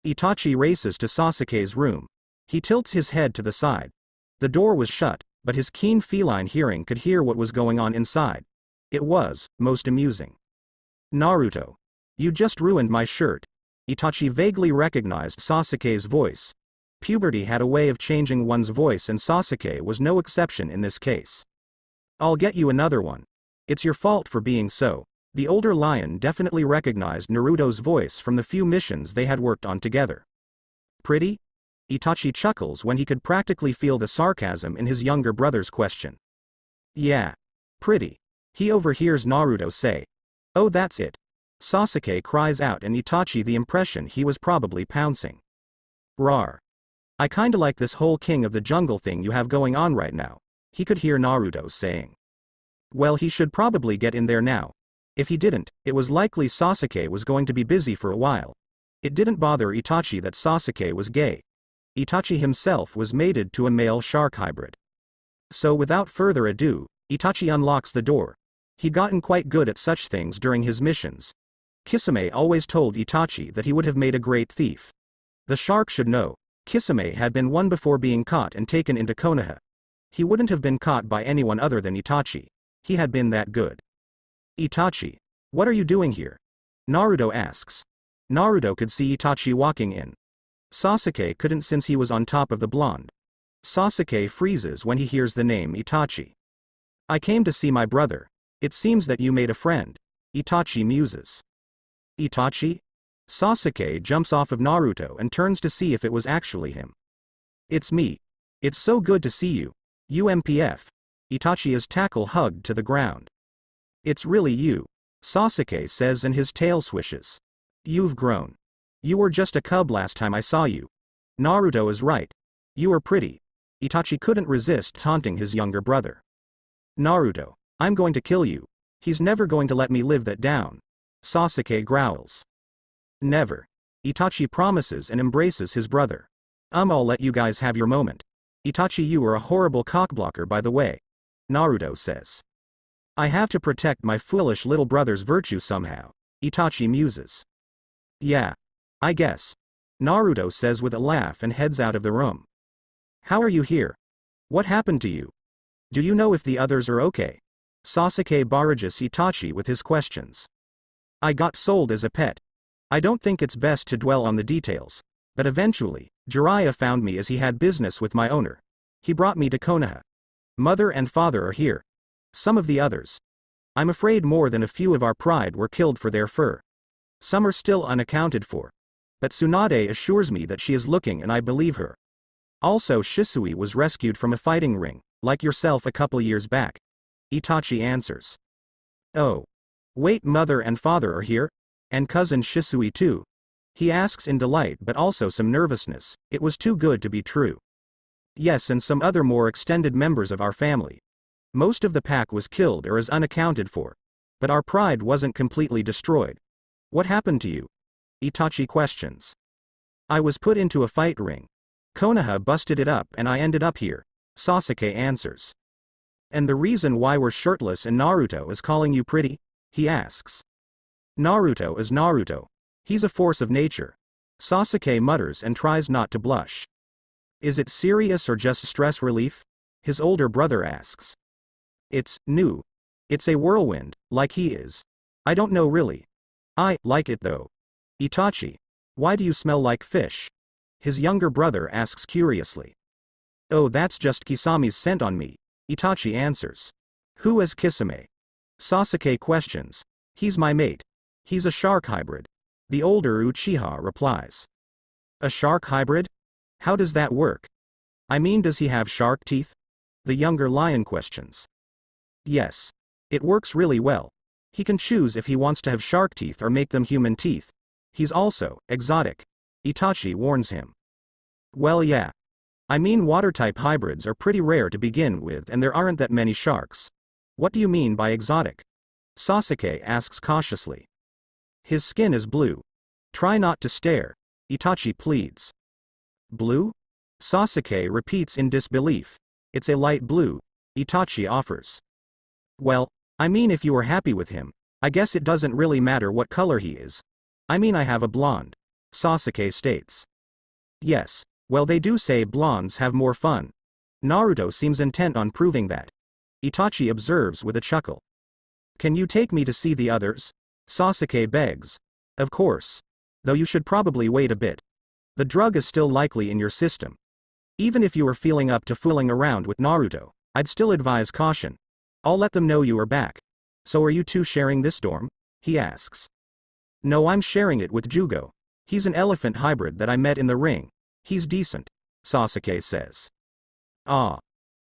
Itachi races to Sasuke's room. He tilts his head to the side. The door was shut, but his keen feline hearing could hear what was going on inside. It was most amusing. Naruto. You just ruined my shirt. Itachi vaguely recognized Sasuke's voice. Puberty had a way of changing one's voice and Sasuke was no exception in this case. I'll get you another one. It's your fault for being so. The older lion definitely recognized Naruto's voice from the few missions they had worked on together. Pretty? Itachi chuckles when he could practically feel the sarcasm in his younger brother's question. Yeah. Pretty. He overhears Naruto say. Oh, that's it. Sasuke cries out and Itachi the impression he was probably pouncing. Rawr. I kinda like this whole king of the jungle thing you have going on right now, he could hear Naruto saying. Well, he should probably get in there now. If he didn't, it was likely Sasuke was going to be busy for a while. It didn't bother Itachi that Sasuke was gay. Itachi himself was mated to a male shark hybrid. So without further ado, Itachi unlocks the door. He'd gotten quite good at such things during his missions. Kisame always told Itachi that he would have made a great thief. The shark should know. Kisame had been one before being caught and taken into Konoha. He wouldn't have been caught by anyone other than Itachi. He had been that good. Itachi, what are you doing here? Naruto asks. Naruto could see Itachi walking in. Sasuke couldn't since he was on top of the blonde. Sasuke freezes when he hears the name Itachi. I came to see my brother. It seems that you made a friend. Itachi muses. Itachi? Sasuke jumps off of Naruto and turns to see if it was actually him. It's me. It's so good to see you. UMPF. Itachi is tackle hugged to the ground. It's really you. Sasuke says and his tail swishes. You've grown. You were just a cub last time I saw you. Naruto is right. You are pretty. Itachi couldn't resist taunting his younger brother. Naruto, I'm going to kill you. He's never going to let me live that down. Sasuke growls. Never. Itachi promises and embraces his brother. I'll let you guys have your moment. Itachi, you are a horrible cockblocker by the way. Naruto says. I have to protect my foolish little brother's virtue somehow. Itachi muses. Yeah. I guess. Naruto says with a laugh and heads out of the room. How are you here? What happened to you? Do you know if the others are okay? Sasuke barrages Itachi with his questions. I got sold as a pet. I don't think it's best to dwell on the details, but eventually, Jiraiya found me as he had business with my owner. He brought me to Konoha. Mother and father are here. Some of the others. I'm afraid more than a few of our pride were killed for their fur. Some are still unaccounted for. But Tsunade assures me that she is looking and I believe her. Also Shisui was rescued from a fighting ring, like yourself a couple years back. Itachi answers. Oh. Wait, mother and father are here? And cousin Shisui too? He asks in delight but also some nervousness. It was too good to be true. Yes, and some other more extended members of our family. Most of the pack was killed or is unaccounted for. But our pride wasn't completely destroyed. What happened to you? Itachi questions. I was put into a fight ring. Konoha busted it up and I ended up here. Sasuke answers. And the reason why we're shirtless and Naruto is calling you pretty? He asks. Naruto is Naruto. He's a force of nature. Sasuke mutters and tries not to blush. Is it serious or just stress relief? His older brother asks. It's new. It's a whirlwind, like he is. I don't know really. I like it though. Itachi, why do you smell like fish? His younger brother asks curiously. Oh, that's just Kisami's scent on me. Itachi answers. Who is Kisame? Sasuke questions. He's my mate. He's a shark hybrid. The older Uchiha replies. A shark hybrid? How does that work? I mean, does he have shark teeth? The younger lion questions. Yes. It works really well. He can choose if he wants to have shark teeth or make them human teeth. He's also exotic. Itachi warns him. Well, yeah. I mean, water-type hybrids are pretty rare to begin with and there aren't that many sharks. What do you mean by exotic? Sasuke asks cautiously. His skin is blue. Try not to stare. Itachi pleads. Blue? Sasuke repeats in disbelief. It's a light blue. Itachi offers. Well, I mean, if you are happy with him, I guess it doesn't really matter what color he is. I mean, I have a blonde. Sasuke states. Yes, well, they do say blondes have more fun. Naruto seems intent on proving that. Itachi observes with a chuckle. Can you take me to see the others? Sasuke begs. Of course. Though you should probably wait a bit. The drug is still likely in your system. Even if you are feeling up to fooling around with Naruto, I'd still advise caution. I'll let them know you are back. So are you two sharing this dorm? He asks. No, I'm sharing it with Jugo. He's an elephant hybrid that I met in the ring. He's decent. Sasuke says. Ah.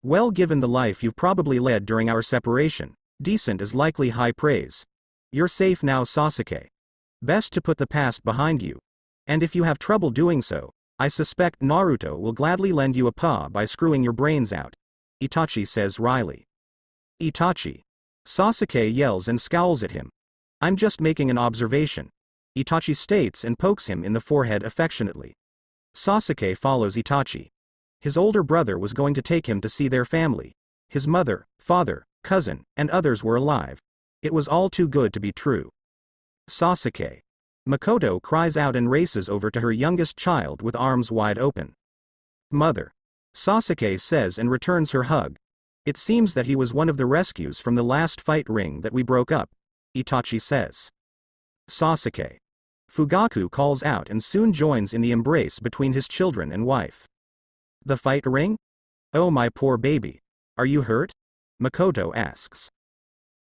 Well, given the life you've probably led during our separation, decent is likely high praise. You're safe now, Sasuke. Best to put the past behind you. And if you have trouble doing so, I suspect Naruto will gladly lend you a paw by screwing your brains out. Itachi says wryly. Itachi. Sasuke yells and scowls at him. I'm just making an observation. Itachi states and pokes him in the forehead affectionately. Sasuke follows Itachi. His older brother was going to take him to see their family. His mother, father, cousin, and others were alive. It was all too good to be true. Sasuke. Makoto cries out and races over to her youngest child with arms wide open. Mother. Sasuke says and returns her hug. It seems that he was one of the rescues from the last fight ring that we broke up, Itachi says. Sasuke. Fugaku calls out and soon joins in the embrace between his children and wife. The fight ring? Oh my poor baby. Are you hurt? Makoto asks.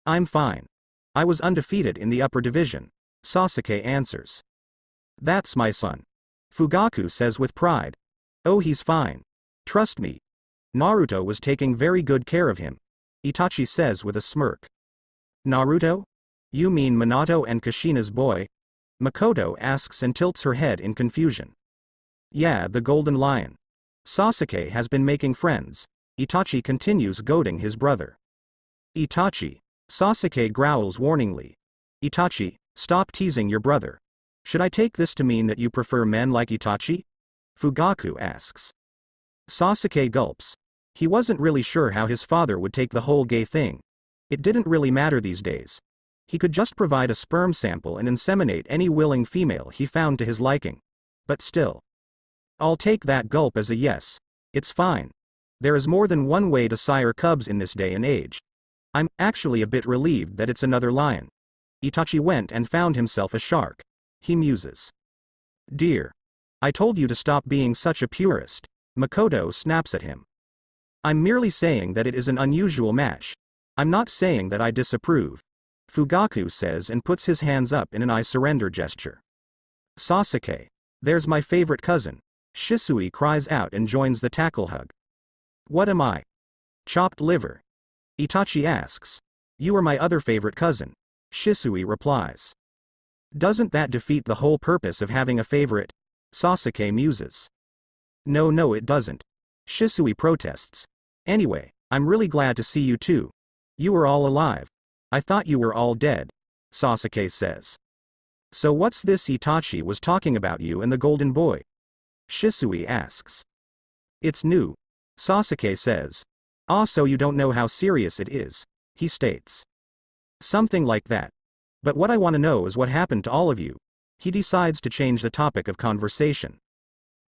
I'm fine. I was undefeated in the upper division, Sasuke answers. That's my son. Fugaku says with pride. Oh, he's fine. Trust me. Naruto was taking very good care of him, Itachi says with a smirk. Naruto? You mean Minato and Kushina's boy? Makoto asks and tilts her head in confusion. Yeah, the Golden Lion. Sasuke has been making friends, Itachi continues goading his brother. Itachi. Sasuke growls warningly. Itachi, stop teasing your brother. Should I take this to mean that you prefer men like Itachi? Fugaku asks. Sasuke gulps. He wasn't really sure how his father would take the whole gay thing. It didn't really matter these days. He could just provide a sperm sample and inseminate any willing female he found to his liking. But still. I'll take that gulp as a yes. It's fine. There is more than one way to sire cubs in this day and age. I'm actually a bit relieved that it's another lion. Itachi went and found himself a shark. He muses. Dear. I told you to stop being such a purist. Makoto snaps at him. I'm merely saying that it is an unusual match. I'm not saying that I disapprove. Fugaku says and puts his hands up in an I surrender gesture. Sasuke. There's my favorite cousin. Shisui cries out and joins the tackle hug. What am I? Chopped liver? Itachi asks. You are my other favorite cousin. Shisui replies. Doesn't that defeat the whole purpose of having a favorite? Sasuke muses. No, it doesn't. Shisui protests. Anyway, I'm really glad to see you too. You are all alive. I thought you were all dead. Sasuke says. So what's this Itachi was talking about you and the golden boy? Shisui asks. It's new. Sasuke says. Ah, so you don't know how serious it is, he states. Something like that. But what I want to know is what happened to all of you. He decides to change the topic of conversation.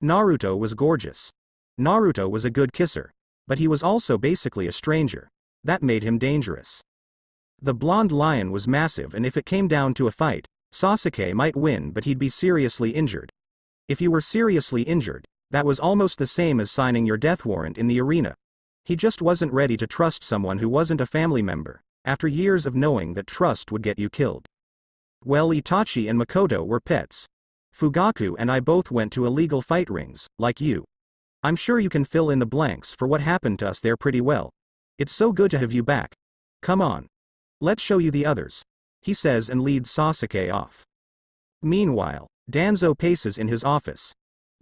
Naruto was gorgeous. Naruto was a good kisser. But he was also basically a stranger. That made him dangerous. The blonde lion was massive, and if it came down to a fight, Sasuke might win, but he'd be seriously injured. If you were seriously injured, that was almost the same as signing your death warrant in the arena. He just wasn't ready to trust someone who wasn't a family member, after years of knowing that trust would get you killed. Well, Itachi and Makoto were pets. Fugaku and I both went to illegal fight rings, like you. I'm sure you can fill in the blanks for what happened to us there pretty well. It's so good to have you back. Come on. Let's show you the others, he says and leads Sasuke off. Meanwhile, Danzo paces in his office.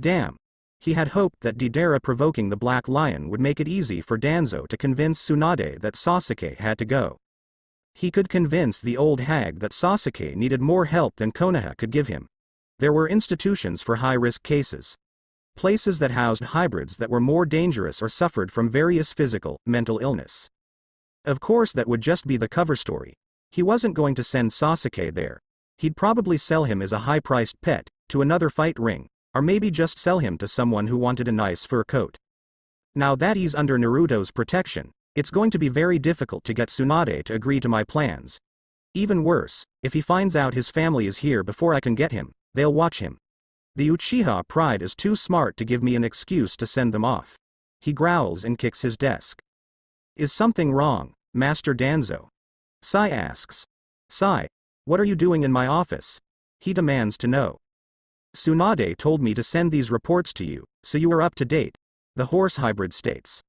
Damn. He had hoped that Deidara provoking the Black Lion would make it easy for Danzo to convince Tsunade that Sasuke had to go. He could convince the old hag that Sasuke needed more help than Konoha could give him. There were institutions for high-risk cases. Places that housed hybrids that were more dangerous or suffered from various physical, mental illness. Of course that would just be the cover story. He wasn't going to send Sasuke there. He'd probably sell him as a high-priced pet, to another fight ring, or maybe just sell him to someone who wanted a nice fur coat. Now that he's under Naruto's protection, it's going to be very difficult to get Tsunade to agree to my plans. Even worse, if he finds out his family is here before I can get him, they'll watch him. The Uchiha pride is too smart to give me an excuse to send them off. He growls and kicks his desk. Is something wrong, Master Danzo? Sai asks. Sai, what are you doing in my office? He demands to know. Tsunade told me to send these reports to you, so you are up to date, the horse hybrid states.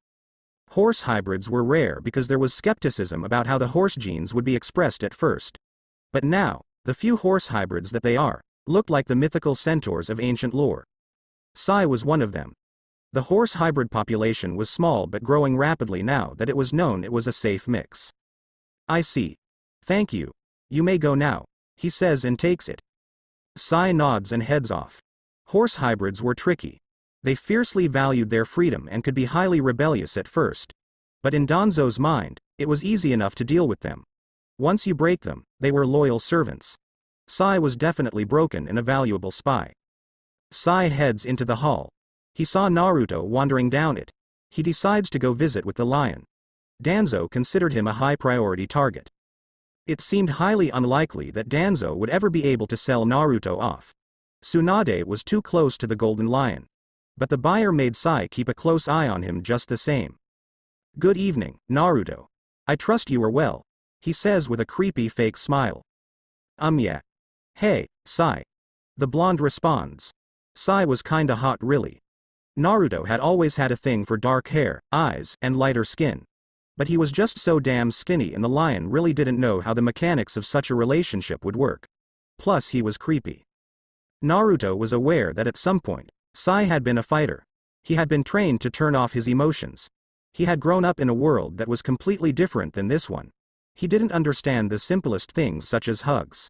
Horse hybrids were rare because there was skepticism about how the horse genes would be expressed at first. But now, the few horse hybrids that they are, look like the mythical centaurs of ancient lore. Sai was one of them. The horse hybrid population was small but growing rapidly now that it was known it was a safe mix. I see. Thank you. You may go now, he says and takes it. Sai nods and heads off. Horse hybrids were tricky. They fiercely valued their freedom and could be highly rebellious at first. But in Danzo's mind, it was easy enough to deal with them. Once you break them, they were loyal servants. Sai was definitely broken and a valuable spy. Sai heads into the hall. He saw Naruto wandering down it. He decides to go visit with the lion. Danzo considered him a high-priority target. It seemed highly unlikely that Danzo would ever be able to sell Naruto off. Tsunade was too close to the Golden Lion. But the buyer made Sai keep a close eye on him just the same. "Good evening, Naruto. I trust you are well," he says with a creepy fake smile. Yeah. Hey, Sai." The blonde responds. Sai was kinda hot really. Naruto had always had a thing for dark hair, eyes, and lighter skin. But he was just so damn skinny and the lion really didn't know how the mechanics of such a relationship would work. Plus he was creepy. Naruto was aware that at some point, Sai had been a fighter. He had been trained to turn off his emotions. He had grown up in a world that was completely different than this one. He didn't understand the simplest things such as hugs.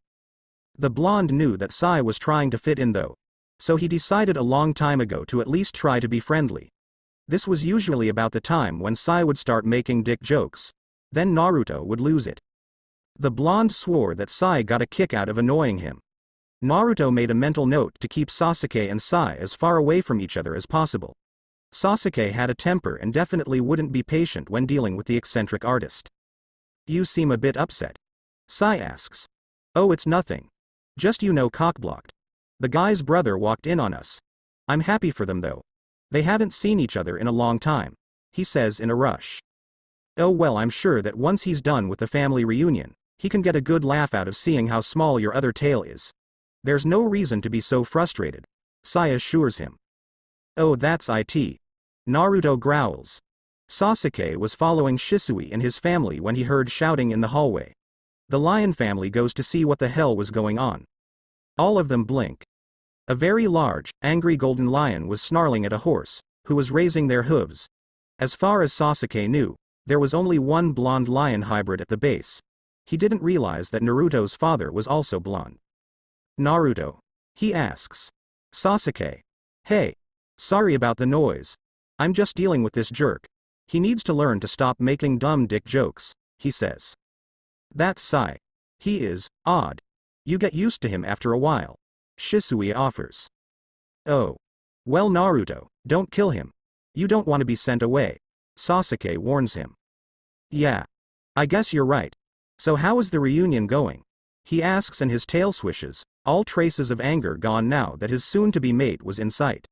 The blonde knew that Sai was trying to fit in though. So he decided a long time ago to at least try to be friendly. This was usually about the time when Sai would start making dick jokes. Then Naruto would lose it. The blonde swore that Sai got a kick out of annoying him. Naruto made a mental note to keep Sasuke and Sai as far away from each other as possible. Sasuke had a temper and definitely wouldn't be patient when dealing with the eccentric artist. "You seem a bit upset." Sai asks. "Oh, it's nothing. Just cockblocked. The guy's brother walked in on us. I'm happy for them though. They haven't seen each other in a long time," he says in a rush. "Oh well, I'm sure that once he's done with the family reunion, he can get a good laugh out of seeing how small your other tail is. There's no reason to be so frustrated," Sai assures him. "Oh, that's it." Naruto growls. Sasuke was following Shisui and his family when he heard shouting in the hallway. The lion family goes to see what the hell was going on. All of them blink. A very large, angry golden lion was snarling at a horse, who was raising their hooves. As far as Sasuke knew, there was only one blonde lion hybrid at the base. He didn't realize that Naruto's father was also blonde. "Naruto?" he asks. Sasuke. "Hey. Sorry about the noise. I'm just dealing with this jerk. He needs to learn to stop making dumb dick jokes," he says. "That's Sai. He is odd. You get used to him after a while," Shisui offers. "Oh. Well, Naruto, don't kill him. You don't want to be sent away," Sasuke warns him. "Yeah. I guess you're right. So how is the reunion going?" he asks and his tail swishes, all traces of anger gone now that his soon-to-be mate was in sight.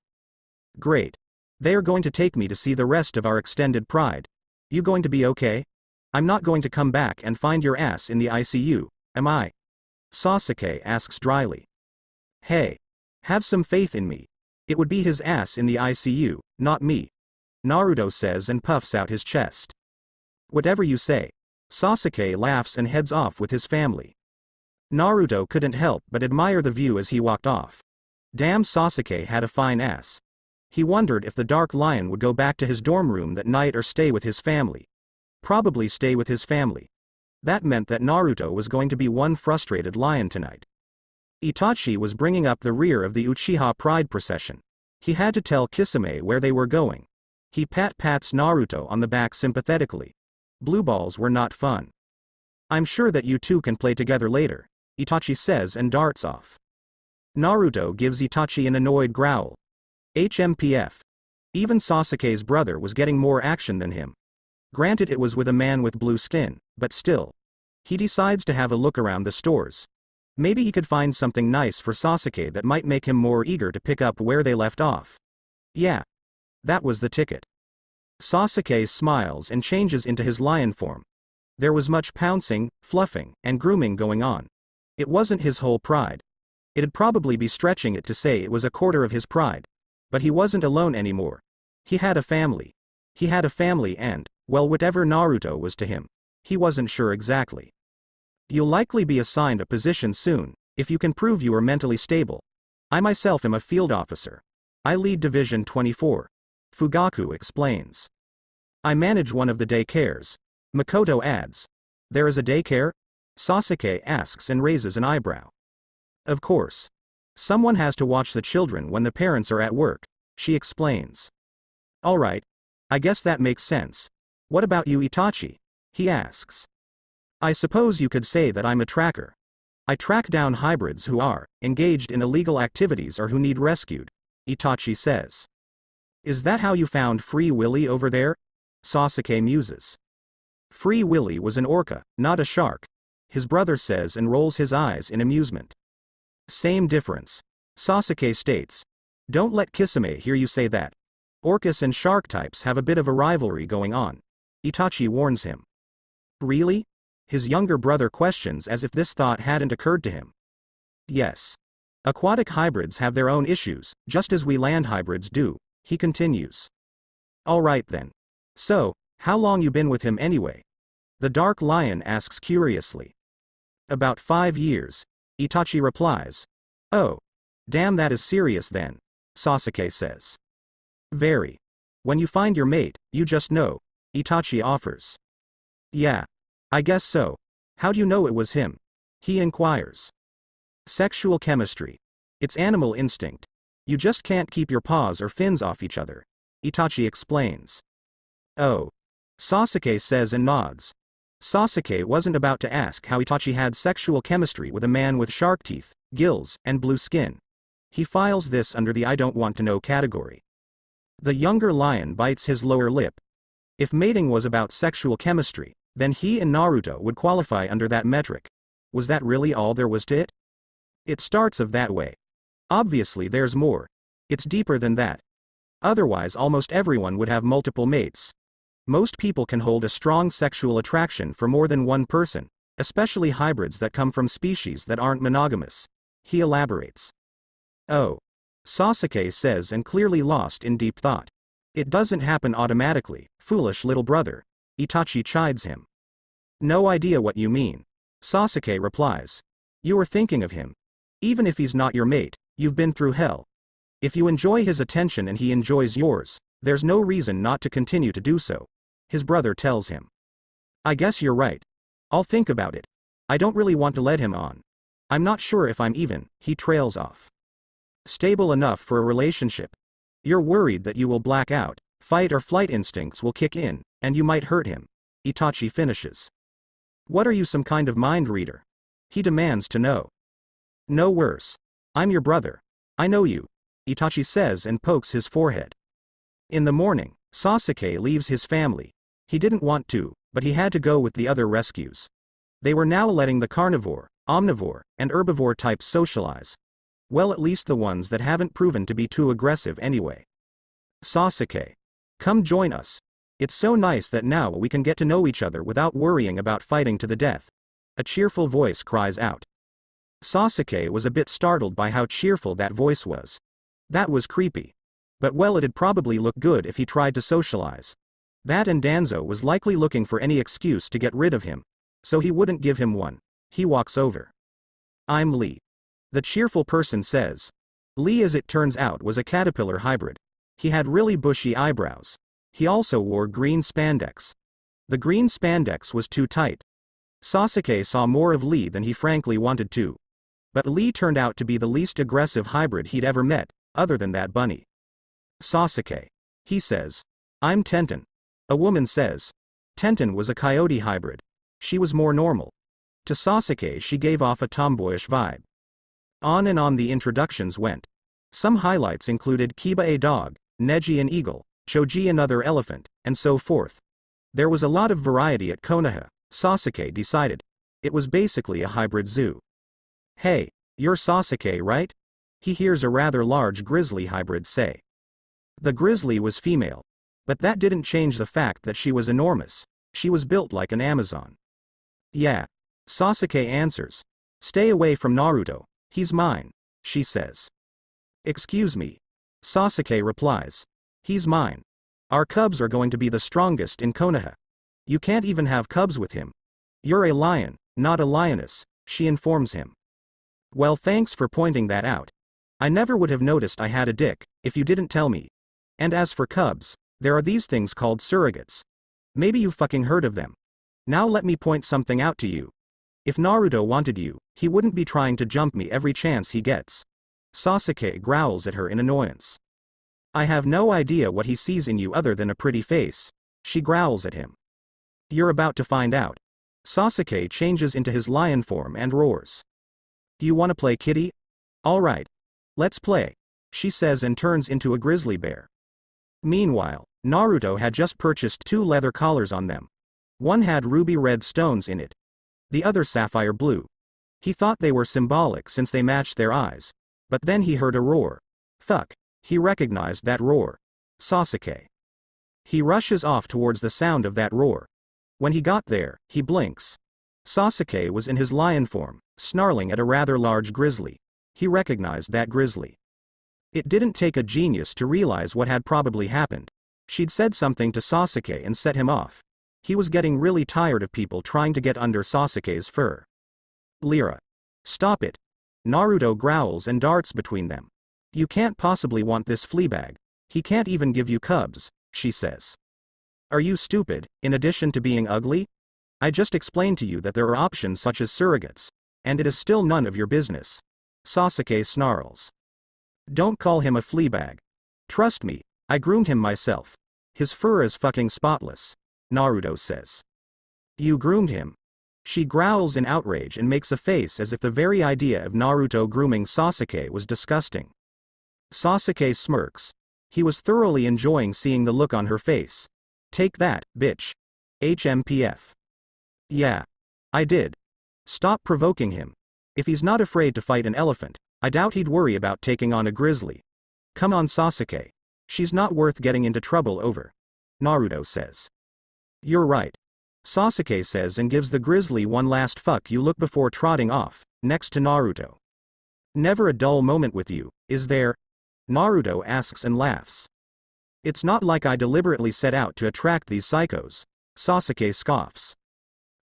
"Great. They are going to take me to see the rest of our extended pride. You going to be okay? I'm not going to come back and find your ass in the ICU, am I?" Sasuke asks dryly. "Hey. Have some faith in me. It would be his ass in the ICU, not me," Naruto says and puffs out his chest. "Whatever you say." Sasuke laughs and heads off with his family. Naruto couldn't help but admire the view as he walked off. Damn, Sasuke had a fine ass. He wondered if the Dark Lion would go back to his dorm room that night or stay with his family. Probably stay with his family. That meant that Naruto was going to be one frustrated lion tonight. Itachi was bringing up the rear of the Uchiha Pride procession. He had to tell Kisame where they were going. He pats Naruto on the back sympathetically. Blue balls were not fun. "I'm sure that you two can play together later," Itachi says and darts off. Naruto gives Itachi an annoyed growl. HMPF. Even Sasuke's brother was getting more action than him. Granted, it was with a man with blue skin, but still. He decides to have a look around the stores. Maybe he could find something nice for Sasuke that might make him more eager to pick up where they left off. Yeah. That was the ticket. Sasuke smiles and changes into his lion form. There was much pouncing, fluffing, and grooming going on. It wasn't his whole pride. It'd probably be stretching it to say it was a quarter of his pride. But he wasn't alone anymore. He had a family. He had a family and, well, whatever Naruto was to him, he wasn't sure exactly. "You'll likely be assigned a position soon, if you can prove you are mentally stable. I myself am a field officer. I lead Division 24. Fugaku explains. "I manage one of the daycares," Makoto adds. "There is a daycare?" Sasuke asks and raises an eyebrow. "Of course. Someone has to watch the children when the parents are at work, she explains. Alright. I guess that makes sense. What about you, Itachi? He asks. I suppose you could say that I'm a tracker. I track down hybrids who are engaged in illegal activities or who need rescued, Itachi says. Is that how you found Free Willy over there? Sasuke muses. Free Willy was an orca, not a shark, his brother says and rolls his eyes in amusement. Same difference. Sasuke states. Don't let Kisame hear you say that. Orcas and shark types have a bit of a rivalry going on, Itachi warns him. Really? His younger brother questions as if this thought hadn't occurred to him. Yes. Aquatic hybrids have their own issues, just as we land hybrids do, he continues. Alright then. So, how long you been with him anyway? The Dark Lion asks curiously. About 5 years, Itachi replies. Oh. Damn, that is serious then, Sasuke says. Very. When you find your mate, you just know, Itachi offers. Yeah. I guess so. How do you know it was him? He inquires. Sexual chemistry. It's animal instinct. You just can't keep your paws or fins off each other, Itachi explains. Oh. Sasuke says and nods. Sasuke wasn't about to ask how Itachi had sexual chemistry with a man with shark teeth, gills, and blue skin. He files this under the I don't want to know category. The younger lion bites his lower lip. If mating was about sexual chemistry, then he and Naruto would qualify under that metric. Was that really all there was to it? It starts of that way. Obviously there's more. It's deeper than that. Otherwise almost everyone would have multiple mates. Most people can hold a strong sexual attraction for more than one person, especially hybrids that come from species that aren't monogamous. He elaborates. Oh. Sasuke says and clearly lost in deep thought. It doesn't happen automatically, foolish little brother. Itachi chides him. No idea what you mean. Sasuke replies. You are thinking of him. Even if he's not your mate, you've been through hell. If you enjoy his attention and he enjoys yours, there's no reason not to continue to do so, his brother tells him. I guess you're right. I'll think about it. I don't really want to let him on. I'm not sure if I'm even, he trails off. Stable enough for a relationship. You're worried that you will black out, fight or flight instincts will kick in, and you might hurt him, Itachi finishes. What are you, some kind of mind reader? He demands to know. No worse. I'm your brother. I know you, Itachi says and pokes his forehead. In the morning, Sasuke leaves his family. He didn't want to, but he had to go with the other rescues. They were now letting the carnivore, omnivore, and herbivore types socialize. Well, at least the ones that haven't proven to be too aggressive anyway. Sasuke. Come join us. It's so nice that now we can get to know each other without worrying about fighting to the death. A cheerful voice cries out. Sasuke was a bit startled by how cheerful that voice was. That was creepy. But well, it'd probably look good if he tried to socialize. That and Danzo was likely looking for any excuse to get rid of him. So he wouldn't give him one. He walks over. I'm Lee. The cheerful person says. Lee, as it turns out, was a caterpillar hybrid. He had really bushy eyebrows. He also wore green spandex. The green spandex was too tight. Sasuke saw more of Lee than he frankly wanted to. But Lee turned out to be the least aggressive hybrid he'd ever met, other than that bunny. Sasuke. He says. I'm Tenten. A woman says. Tenten was a coyote hybrid. She was more normal. To Sasuke she gave off a tomboyish vibe. On and on the introductions went. Some highlights included Kiba, a dog, Neji an eagle, Choji another elephant, and so forth. There was a lot of variety at Konoha, Sasuke decided. It was basically a hybrid zoo. Hey, you're Sasuke, right? He hears a rather large grizzly hybrid say. The grizzly was female. But that didn't change the fact that she was enormous. She was built like an Amazon. Yeah. Sasuke answers. Stay away from Naruto. He's mine, she says. Excuse me. Sasuke replies. He's mine. Our cubs are going to be the strongest in Konoha. You can't even have cubs with him. You're a lion, not a lioness, she informs him. Well, thanks for pointing that out. I never would have noticed I had a dick, if you didn't tell me. And as for cubs, there are these things called surrogates. Maybe you fucking heard of them. Now let me point something out to you. If Naruto wanted you, he wouldn't be trying to jump me every chance he gets. Sasuke growls at her in annoyance. I have no idea what he sees in you other than a pretty face, she growls at him. You're about to find out. Sasuke changes into his lion form and roars. You wanna play kitty? Alright. Let's play, she says and turns into a grizzly bear. Meanwhile, Naruto had just purchased 2 leather collars on them. One had ruby red stones in it. The other sapphire blue. He thought they were symbolic since they matched their eyes. But then he heard a roar. Fuck. He recognized that roar. Sasuke. He rushes off towards the sound of that roar. When he got there, he blinks. Sasuke was in his lion form, snarling at a rather large grizzly. He recognized that grizzly. It didn't take a genius to realize what had probably happened. She'd said something to Sasuke and set him off. He was getting really tired of people trying to get under Sasuke's fur. Lyra. Stop it. Naruto growls and darts between them. You can't possibly want this fleabag. He can't even give you cubs, she says. Are you stupid, in addition to being ugly? I just explained to you that there are options such as surrogates. And it is still none of your business. Sasuke snarls. Don't call him a fleabag. Trust me, I groomed him myself. His fur is fucking spotless, Naruto says. You groomed him? She growls in outrage and makes a face as if the very idea of Naruto grooming Sasuke was disgusting. Sasuke smirks. He was thoroughly enjoying seeing the look on her face. Take that, bitch. HMPF. Yeah. I did. Stop provoking him. If he's not afraid to fight an elephant, I doubt he'd worry about taking on a grizzly. Come on, Sasuke. She's not worth getting into trouble over. Naruto says. You're right. Sasuke says and gives the grizzly one last fuck you look before trotting off, next to Naruto. Never a dull moment with you, is there? Naruto asks and laughs. It's not like I deliberately set out to attract these psychos, Sasuke scoffs.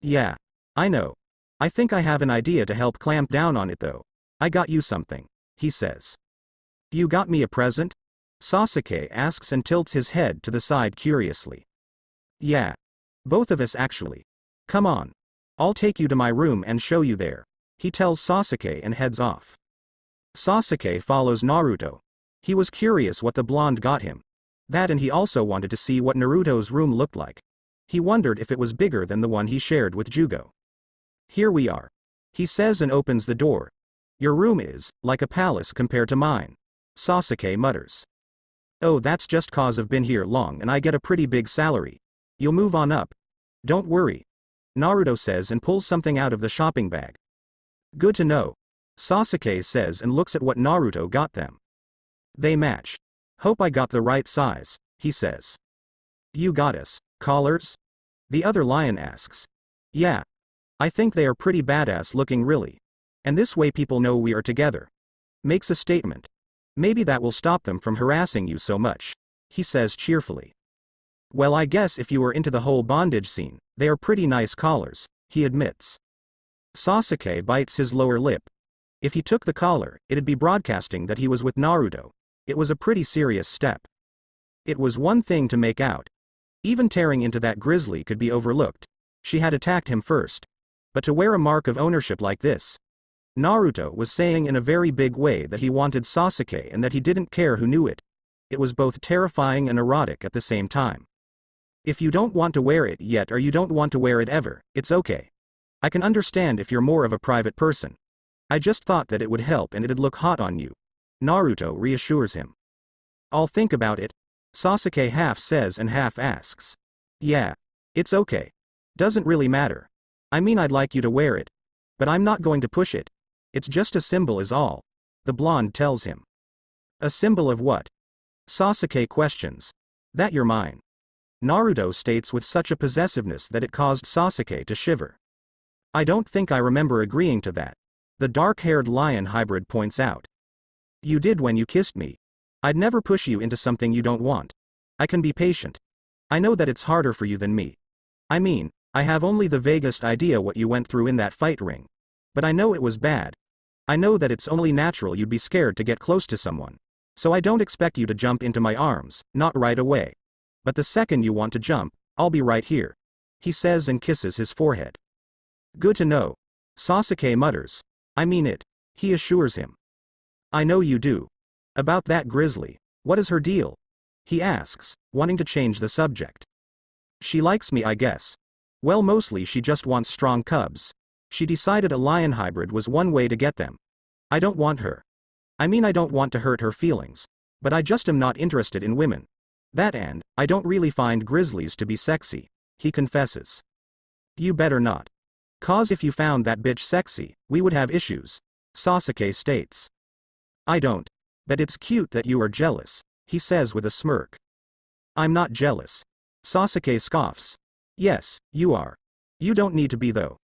Yeah. I know. I think I have an idea to help clamp down on it though. I got you something, he says. You got me a present? Sasuke asks and tilts his head to the side curiously. Yeah. Both of us actually. Come on. I'll take you to my room and show you there, he tells Sasuke and heads off. Sasuke follows Naruto. He was curious what the blonde got him. That and he also wanted to see what Naruto's room looked like. He wondered if it was bigger than the one he shared with Jugo. Here we are, he says and opens the door. Your room is, like a palace compared to mine, Sasuke mutters. Oh, that's just cause I've been here long and I get a pretty big salary. You'll move on up. Don't worry, Naruto says and pulls something out of the shopping bag. Good to know, Sasuke says and looks at what Naruto got them. They match. Hope I got the right size, he says. You got us, collars? The other lion asks. Yeah. I think they are pretty badass looking really. And this way people know we are together. Makes a statement. Maybe that will stop them from harassing you so much, he says cheerfully. Well, I guess if you were into the whole bondage scene, they are pretty nice collars, he admits. Sasuke bites his lower lip. If he took the collar, it'd be broadcasting that he was with Naruto. It was a pretty serious step. It was one thing to make out. Even tearing into that grizzly could be overlooked. She had attacked him first. But to wear a mark of ownership like this. Naruto was saying in a very big way that he wanted Sasuke and that he didn't care who knew it. It was both terrifying and erotic at the same time. If you don't want to wear it yet or you don't want to wear it ever, it's okay. I can understand if you're more of a private person. I just thought that it would help and it'd look hot on you. Naruto reassures him. I'll think about it, Sasuke half says and half asks. Yeah. It's okay. Doesn't really matter. I mean, I'd like you to wear it. But I'm not going to push it. It's just a symbol is all. The blonde tells him. A symbol of what? Sasuke questions. That you're mine. Naruto states with such a possessiveness that it caused Sasuke to shiver. I don't think I remember agreeing to that, the dark-haired lion hybrid points out. You did when you kissed me. I'd never push you into something you don't want. I can be patient. I know that it's harder for you than me. I mean, I have only the vaguest idea what you went through in that fight ring. But I know it was bad. I know that it's only natural you'd be scared to get close to someone. So I don't expect you to jump into my arms, not right away. But the second you want to jump, I'll be right here, he says and kisses his forehead. Good to know. Sasuke mutters. I mean it, he assures him. I know you do. About that grizzly, what is her deal? He asks, wanting to change the subject. She likes me, I guess. Well, mostly she just wants strong cubs. She decided a lion hybrid was one way to get them. I don't want her. I mean, I don't want to hurt her feelings. But I just am not interested in women. That and, I don't really find grizzlies to be sexy, he confesses. You better not. 'Cause if you found that bitch sexy, we would have issues, Sasuke states. I don't. But it's cute that you are jealous, he says with a smirk. I'm not jealous. Sasuke scoffs. Yes, you are. You don't need to be though.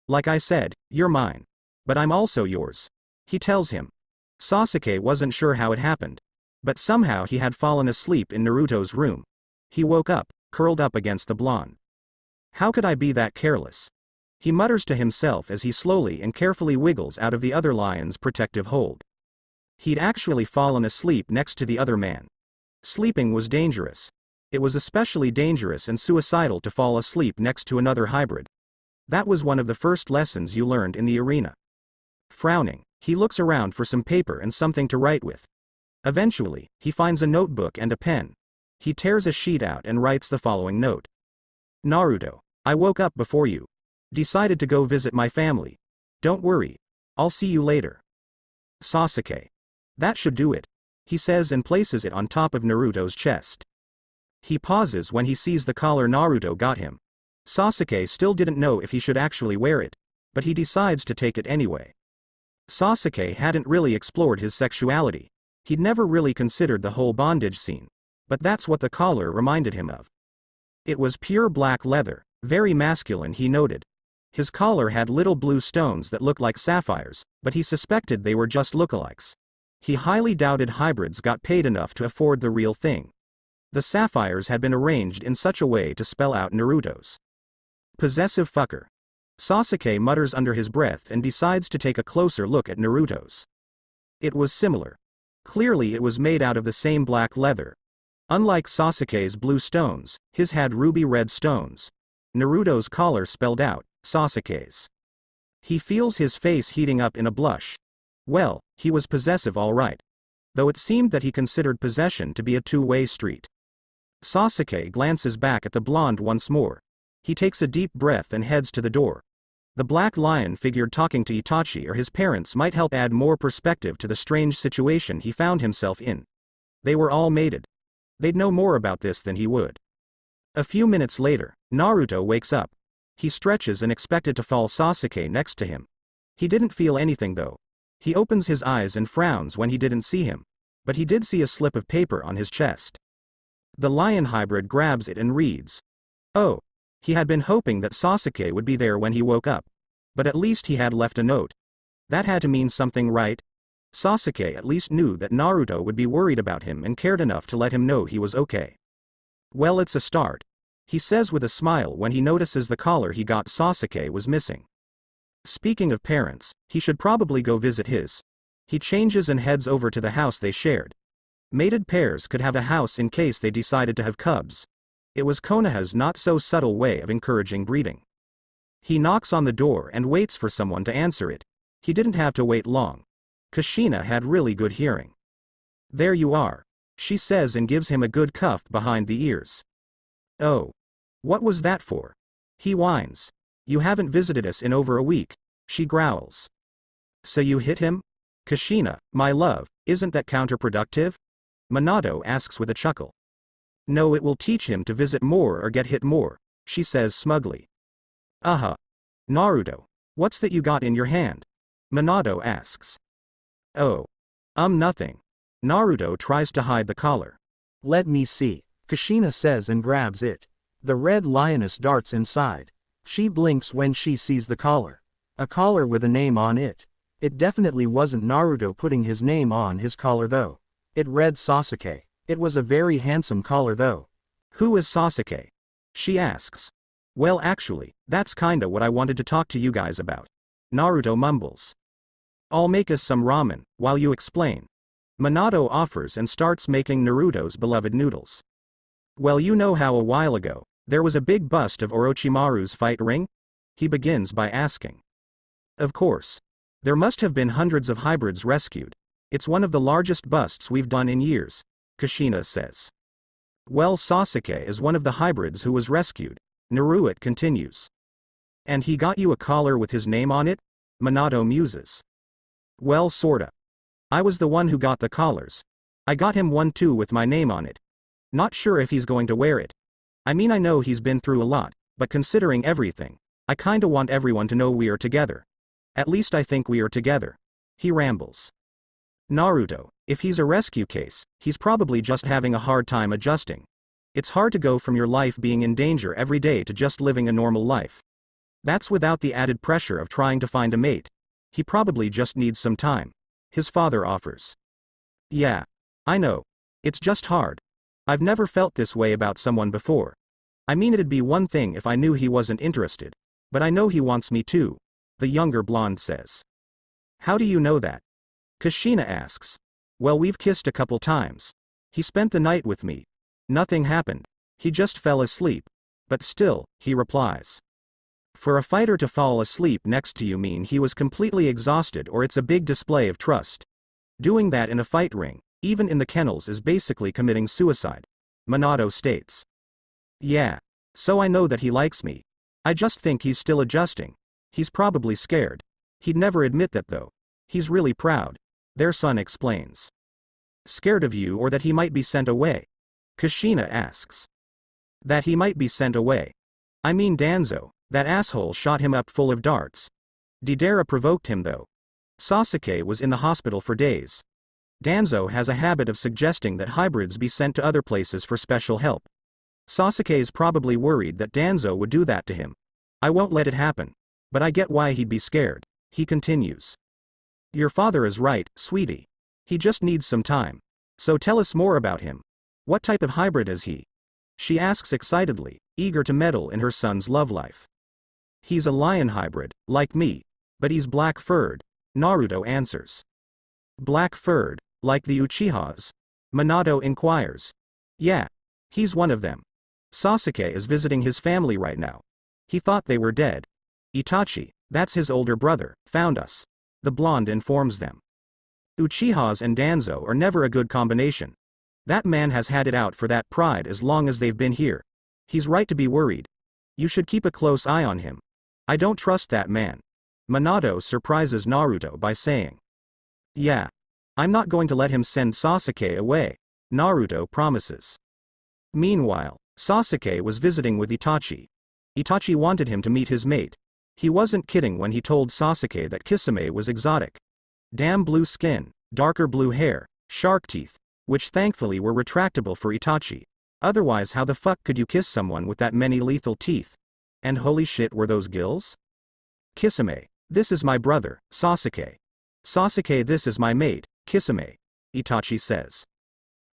Like I said, you're mine. But I'm also yours, he tells him. Sasuke wasn't sure how it happened. But somehow he had fallen asleep in Naruto's room. He woke up, curled up against the blonde. How could I be that careless? He mutters to himself as he slowly and carefully wiggles out of the other lion's protective hold. He'd actually fallen asleep next to the other man. Sleeping was dangerous. It was especially dangerous and suicidal to fall asleep next to another hybrid. That was one of the first lessons you learned in the arena. Frowning, he looks around for some paper and something to write with. Eventually, he finds a notebook and a pen. He tears a sheet out and writes the following note. Naruto, I woke up before you. Decided to go visit my family. Don't worry. I'll see you later. Sasuke. That should do it, he says and places it on top of Naruto's chest. He pauses when he sees the collar Naruto got him. Sasuke still didn't know if he should actually wear it, but he decides to take it anyway. Sasuke hadn't really explored his sexuality. He'd never really considered the whole bondage scene, but that's what the collar reminded him of. It was pure black leather, very masculine, he noted. His collar had little blue stones that looked like sapphires, but he suspected they were just lookalikes. He highly doubted hybrids got paid enough to afford the real thing. The sapphires had been arranged in such a way to spell out Naruto's. Possessive fucker. Sasuke mutters under his breath and decides to take a closer look at Naruto's. It was similar. Clearly it was made out of the same black leather. Unlike Sasuke's blue stones, his had ruby red stones. Naruto's collar spelled out Sasuke's. He feels his face heating up in a blush. Well, he was possessive all right. Though it seemed that he considered possession to be a two-way street. Sasuke glances back at the blonde once more. He takes a deep breath and heads to the door. The black lion figured talking to Itachi or his parents might help add more perspective to the strange situation he found himself in. They were all mated. They'd know more about this than he would. A few minutes later, Naruto wakes up. He stretches and expected to fall Sasuke next to him. He didn't feel anything though. He opens his eyes and frowns when he didn't see him. But he did see a slip of paper on his chest. The lion hybrid grabs it and reads. Oh. He had been hoping that Sasuke would be there when he woke up. But at least he had left a note. That had to mean something, right? Sasuke at least knew that Naruto would be worried about him and cared enough to let him know he was okay. Well, it's a start, he says with a smile when he notices the collar he got Sasuke was missing. Speaking of parents, he should probably go visit his. He changes and heads over to the house they shared. Mated pairs could have a house in case they decided to have cubs. It was Konoha's not-so-subtle way of encouraging breeding. He knocks on the door and waits for someone to answer it. He didn't have to wait long. Kushina had really good hearing. There you are, she says and gives him a good cuff behind the ears. Oh. What was that for? He whines. You haven't visited us in over a week, she growls. So you hit him? Kushina, my love, isn't that counterproductive? Minato asks with a chuckle. No, it will teach him to visit more or get hit more, she says smugly. Naruto, what's that you got in your hand? Minato asks. Oh. Nothing. Naruto tries to hide the collar. Let me see, Kushina says and grabs it. The red lioness darts inside. She blinks when she sees the collar. A collar with a name on it. It definitely wasn't Naruto putting his name on his collar though. It read Sasuke. It was a very handsome collar though. Who is Sasuke? She asks. Well, actually, that's kinda what I wanted to talk to you guys about. Naruto mumbles. I'll make us some ramen, while you explain. Minato offers and starts making Naruto's beloved noodles. Well, you know how a while ago, there was a big bust of Orochimaru's fight ring? He begins by asking. Of course. There must have been hundreds of hybrids rescued. It's one of the largest busts we've done in years, Kushina says. Well, Sasuke is one of the hybrids who was rescued, Naruto continues. And he got you a collar with his name on it? Minato muses. Well, sorta. I was the one who got the collars. I got him one too with my name on it. Not sure if he's going to wear it. I mean, I know he's been through a lot, but considering everything, I kinda want everyone to know we are together. At least I think we are together. He rambles. Naruto, if he's a rescue case, he's probably just having a hard time adjusting. It's hard to go from your life being in danger every day to just living a normal life. That's without the added pressure of trying to find a mate. He probably just needs some time. His father offers. Yeah. I know. It's just hard. I've never felt this way about someone before. I mean, it'd be one thing if I knew he wasn't interested. But I know he wants me too, the younger blonde says. How do you know that? Kushina asks. Well, we've kissed a couple times. He spent the night with me. Nothing happened. He just fell asleep. But still, he replies. For a fighter to fall asleep next to you mean he was completely exhausted, or it's a big display of trust. Doing that in a fight ring, even in the kennels, is basically committing suicide, Minato states. Yeah. So I know that he likes me. I just think he's still adjusting. He's probably scared. He'd never admit that though. He's really proud. Their son explains. Scared of you, or that he might be sent away? Kushina asks. That he might be sent away. I mean, Danzo, that asshole shot him up full of darts. Deidara provoked him though. Sasuke was in the hospital for days. Danzo has a habit of suggesting that hybrids be sent to other places for special help. Sasuke is probably worried that Danzo would do that to him. I won't let it happen. But I get why he'd be scared, he continues. Your father is right, sweetie. He just needs some time. So tell us more about him. What type of hybrid is he? She asks excitedly, eager to meddle in her son's love life. He's a lion hybrid, like me. But he's black-furred, Naruto answers. Black-furred, like the Uchihas? Minato inquires. Yeah. He's one of them. Sasuke is visiting his family right now. He thought they were dead. Itachi, that's his older brother, found us. The blonde informs them. Uchihas and Danzo are never a good combination. That man has had it out for that pride as long as they've been here. He's right to be worried. You should keep a close eye on him. I don't trust that man. Minato surprises Naruto by saying. Yeah. I'm not going to let him send Sasuke away, Naruto promises. Meanwhile, Sasuke was visiting with Itachi. Itachi wanted him to meet his mate. He wasn't kidding when he told Sasuke that Kisame was exotic. Damn blue skin, darker blue hair, shark teeth, which thankfully were retractable for Itachi. Otherwise, how the fuck could you kiss someone with that many lethal teeth? And holy shit, were those gills? Kisame, this is my brother, Sasuke. Sasuke, this is my mate, Kisame, Itachi says.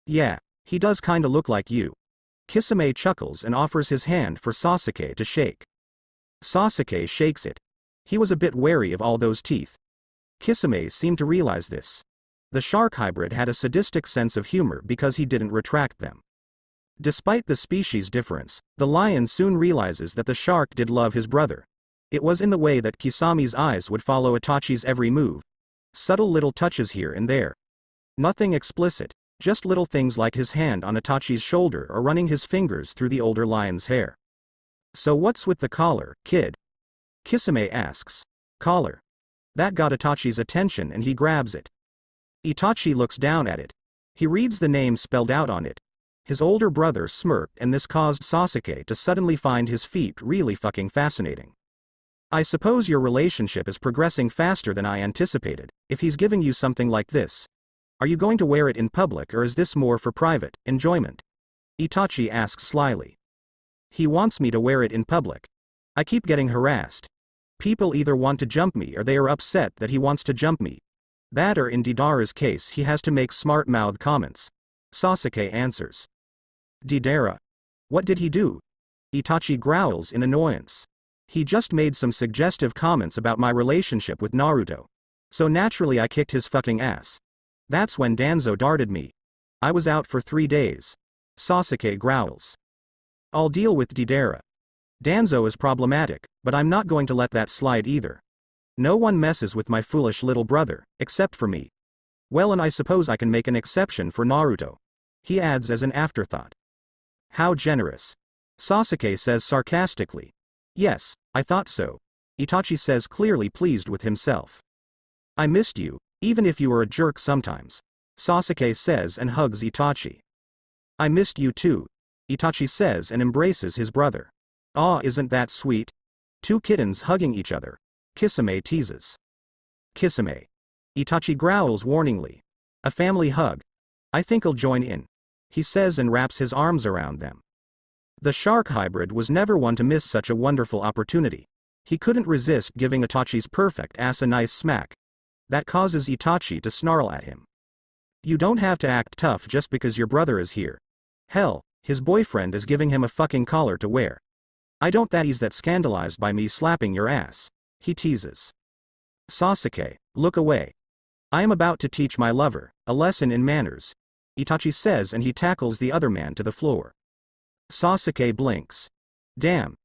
Yeah, he does kinda look like you. Kisame chuckles and offers his hand for Sasuke to shake. Sasuke shakes it. He was a bit wary of all those teeth. Kisame seemed to realize this. The shark hybrid had a sadistic sense of humor because he didn't retract them. Despite the species difference, the lion soon realizes that the shark did love his brother. It was in the way that Kisame's eyes would follow Itachi's every move. Subtle little touches here and there. Nothing explicit, just little things like his hand on Itachi's shoulder or running his fingers through the older lion's hair. So what's with the collar, kid? Kisame asks. Collar. That got Itachi's attention and he grabs it. Itachi looks down at it. He reads the name spelled out on it. His older brother smirked, and this caused Sasuke to suddenly find his feat really fucking fascinating. I suppose your relationship is progressing faster than I anticipated, if he's giving you something like this. Are you going to wear it in public, or is this more for private enjoyment? Itachi asks slyly. He wants me to wear it in public. I keep getting harassed. People either want to jump me or they are upset that he wants to jump me. That, or in Deidara's case, he has to make smart-mouthed comments. Sasuke answers. Deidara. What did he do? Itachi growls in annoyance. He just made some suggestive comments about my relationship with Naruto. So naturally I kicked his fucking ass. That's when Danzo darted me. I was out for 3 days. Sasuke growls. I'll deal with Deidara. Danzo is problematic, but I'm not going to let that slide either. No one messes with my foolish little brother, except for me. Well, and I suppose I can make an exception for Naruto. He adds as an afterthought. How generous. Sasuke says sarcastically. Yes, I thought so. Itachi says, clearly pleased with himself. I missed you, even if you were a jerk sometimes. Sasuke says and hugs Itachi. I missed you too. Itachi says and embraces his brother. Aw, isn't that sweet? Two kittens hugging each other. Kisame teases. Kisame. Itachi growls warningly. A family hug. I think I'll join in. He says and wraps his arms around them. The shark hybrid was never one to miss such a wonderful opportunity. He couldn't resist giving Itachi's perfect ass a nice smack. That causes Itachi to snarl at him. You don't have to act tough just because your brother is here. Hell, his boyfriend is giving him a fucking collar to wear. I don't that he's that scandalized by me slapping your ass. He teases. Sasuke, look away. I am about to teach my lover a lesson in manners. Itachi says and he tackles the other man to the floor. Sasuke blinks. Damn.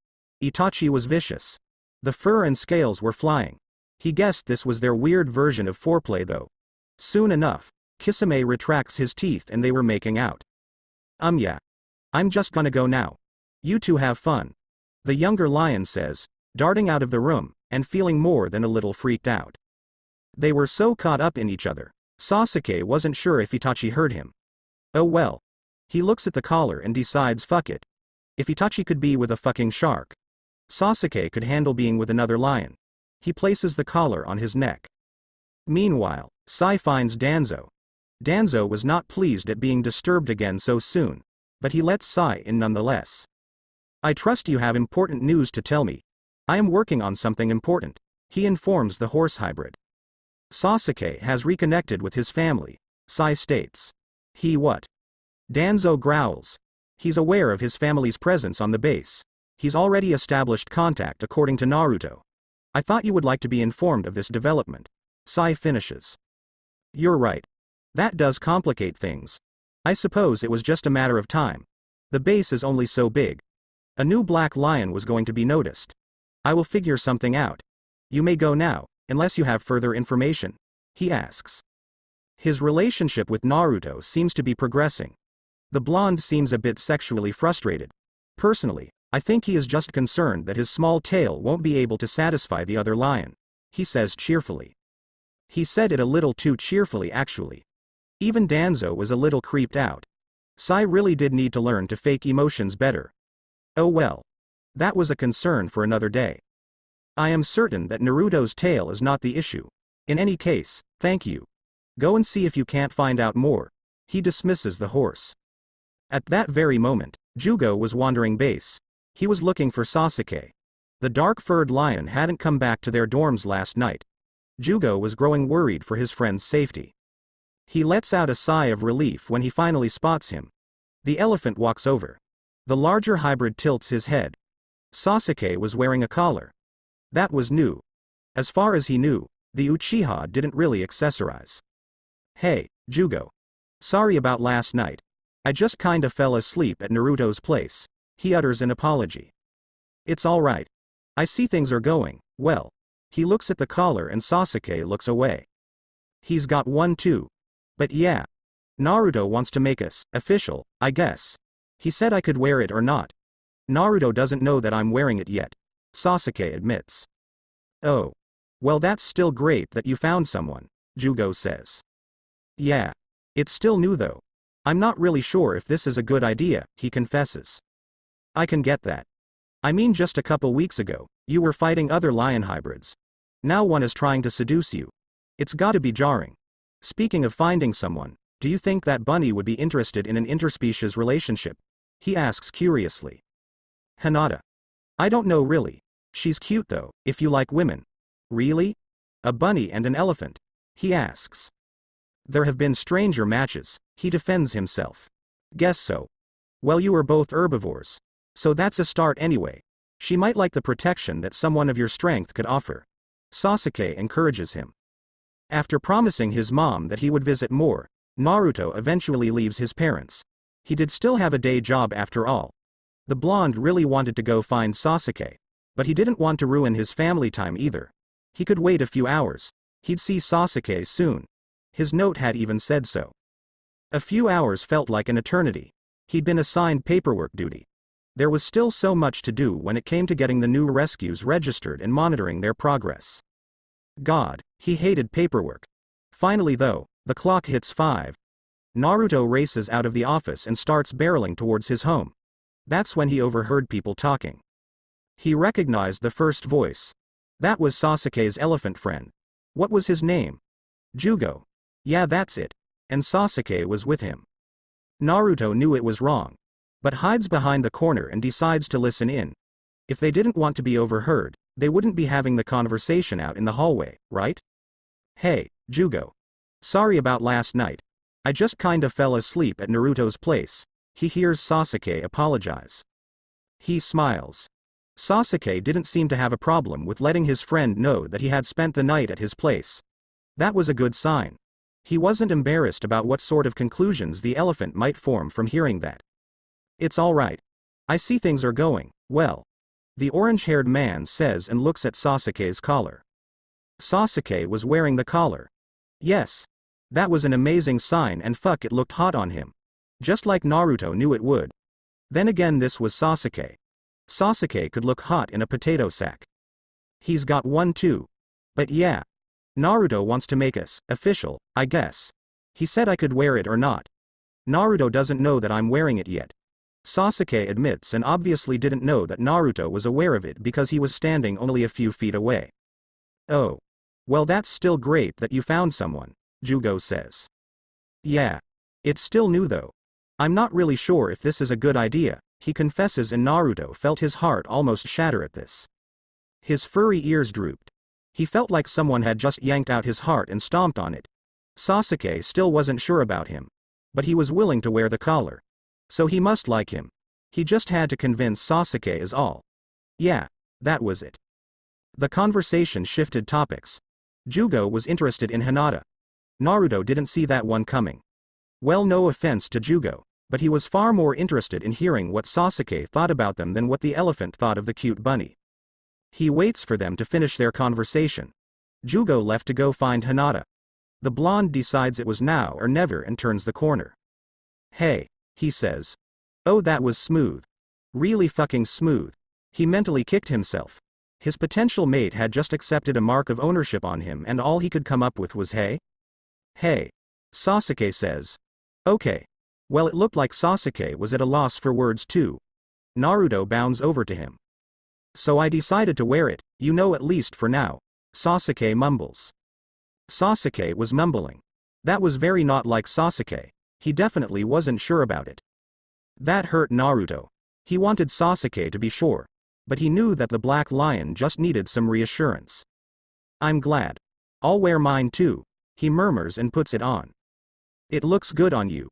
Itachi was vicious. The fur and scales were flying. He guessed this was their weird version of foreplay though. Soon enough, Kisame retracts his teeth and they were making out. Yeah. I'm just gonna go now. You two have fun. The younger lion says, darting out of the room, and feeling more than a little freaked out. They were so caught up in each other, Sasuke wasn't sure if Itachi heard him. Oh well. He looks at the collar and decides fuck it. If Itachi could be with a fucking shark, Sasuke could handle being with another lion. He places the collar on his neck. Meanwhile, Sai finds Danzo. Danzo was not pleased at being disturbed again so soon, but he lets Sai in nonetheless. I trust you have important news to tell me. I am working on something important, he informs the horse hybrid. Sasuke has reconnected with his family, Sai states. He what? Danzo growls. He's aware of his family's presence on the base. He's already established contact according to Naruto. I thought you would like to be informed of this development. Sai finishes. You're right. That does complicate things. I suppose it was just a matter of time. The base is only so big. A new black lion was going to be noticed. I will figure something out. You may go now, unless you have further information, he asks. His relationship with Naruto seems to be progressing. The blonde seems a bit sexually frustrated. Personally, I think he is just concerned that his small tail won't be able to satisfy the other lion, he says cheerfully. He said it a little too cheerfully actually. Even Danzo was a little creeped out. Sai really did need to learn to fake emotions better. Oh well. That was a concern for another day. I am certain that Naruto's tail is not the issue. In any case, thank you. Go and see if you can't find out more. He dismisses the horse. At that very moment, Jugo was wandering base. He was looking for Sasuke. The dark-furred lion hadn't come back to their dorms last night. Jugo was growing worried for his friend's safety. He lets out a sigh of relief when he finally spots him. The elephant walks over. The larger hybrid tilts his head. Sasuke was wearing a collar. That was new. As far as he knew, the Uchiha didn't really accessorize. Hey, Jugo. Sorry about last night. I just kinda fell asleep at Naruto's place. He utters an apology. It's alright. I see things are going well. He looks at the collar and Sasuke looks away. He's got one too. But yeah. Naruto wants to make us official, I guess. He said I could wear it or not. Naruto doesn't know that I'm wearing it yet, Sasuke admits. Oh. Well, that's still great that you found someone, Jugo says. Yeah. It's still new though. I'm not really sure if this is a good idea, he confesses. I can get that. I mean, just a couple weeks ago, you were fighting other lion hybrids. Now one is trying to seduce you. It's gotta be jarring. Speaking of finding someone, do you think that bunny would be interested in an interspecies relationship? He asks curiously. Hinata. I don't know really. She's cute though, if you like women. Really? A bunny and an elephant? He asks. There have been stranger matches, he defends himself. Guess so. Well, you are both herbivores. So that's a start anyway. She might like the protection that someone of your strength could offer. Sasuke encourages him. After promising his mom that he would visit more, Naruto eventually leaves his parents. He did still have a day job after all. The blonde really wanted to go find Sasuke, but he didn't want to ruin his family time either. He could wait a few hours. He'd see Sasuke soon. His note had even said so. A few hours felt like an eternity. He'd been assigned paperwork duty. There was still so much to do when it came to getting the new rescues registered and monitoring their progress. God, he hated paperwork. Finally though, the clock hits 5. Naruto races out of the office and starts barreling towards his home. That's when he overheard people talking. He recognized the first voice. That was Sasuke's elephant friend. What was his name? Jugo. Yeah, that's it. And Sasuke was with him. Naruto knew it was wrong, but hides behind the corner and decides to listen in. If they didn't want to be overheard, they wouldn't be having the conversation out in the hallway, right? Hey, Jugo. Sorry about last night. I just kinda fell asleep at Naruto's place. He hears Sasuke apologize. He smiles. Sasuke didn't seem to have a problem with letting his friend know that he had spent the night at his place. That was a good sign. He wasn't embarrassed about what sort of conclusions the elephant might form from hearing that. It's alright. I see things are going well. The orange-haired man says and looks at Sasuke's collar. Sasuke was wearing the collar. Yes. That was an amazing sign and fuck, it looked hot on him. Just like Naruto knew it would. Then again, this was Sasuke. Sasuke could look hot in a potato sack. He's got one too. But yeah. Naruto wants to make us official, I guess. He said I could wear it or not. Naruto doesn't know that I'm wearing it yet. Sasuke admits and obviously didn't know that Naruto was aware of it because he was standing only a few feet away. Oh. Well, that's still great that you found someone, Jugo says. Yeah. It's still new though. I'm not really sure if this is a good idea, he confesses, and Naruto felt his heart almost shatter at this. His furry ears drooped. He felt like someone had just yanked out his heart and stomped on it. Sasuke still wasn't sure about him. But he was willing to wear the collar. So he must like him. He just had to convince Sasuke is all. Yeah, that was it. The conversation shifted topics. Jugo was interested in Hinata. Naruto didn't see that one coming. Well, no offense to Jugo, but he was far more interested in hearing what Sasuke thought about them than what the elephant thought of the cute bunny. He waits for them to finish their conversation. Jugo left to go find Hinata. The blonde decides it was now or never and turns the corner. Hey, he says. Oh, that was smooth. Really fucking smooth. He mentally kicked himself. His potential mate had just accepted a mark of ownership on him and all he could come up with was hey? Hey. Sasuke says. Okay. Well, it looked like Sasuke was at a loss for words too. Naruto bounds over to him. So I decided to wear it, you know, at least for now. Sasuke mumbles. Sasuke was mumbling. That was very not like Sasuke. He definitely wasn't sure about it. That hurt Naruto. He wanted Sasuke to be sure. But he knew that the Black Lion just needed some reassurance. I'm glad. I'll wear mine too, he murmurs and puts it on. It looks good on you,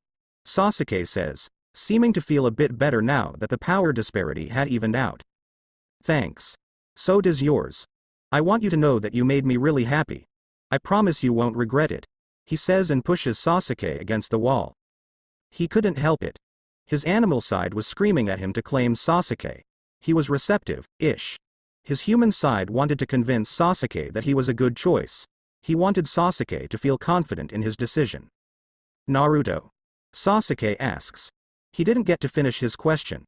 Sasuke says, seeming to feel a bit better now that the power disparity had evened out. Thanks. So does yours. I want you to know that you made me really happy. I promise you won't regret it, he says and pushes Sasuke against the wall. He couldn't help it. His animal side was screaming at him to claim Sasuke. He was receptive-ish. His human side wanted to convince Sasuke that he was a good choice. He wanted Sasuke to feel confident in his decision. Naruto? Sasuke asks. He didn't get to finish his question.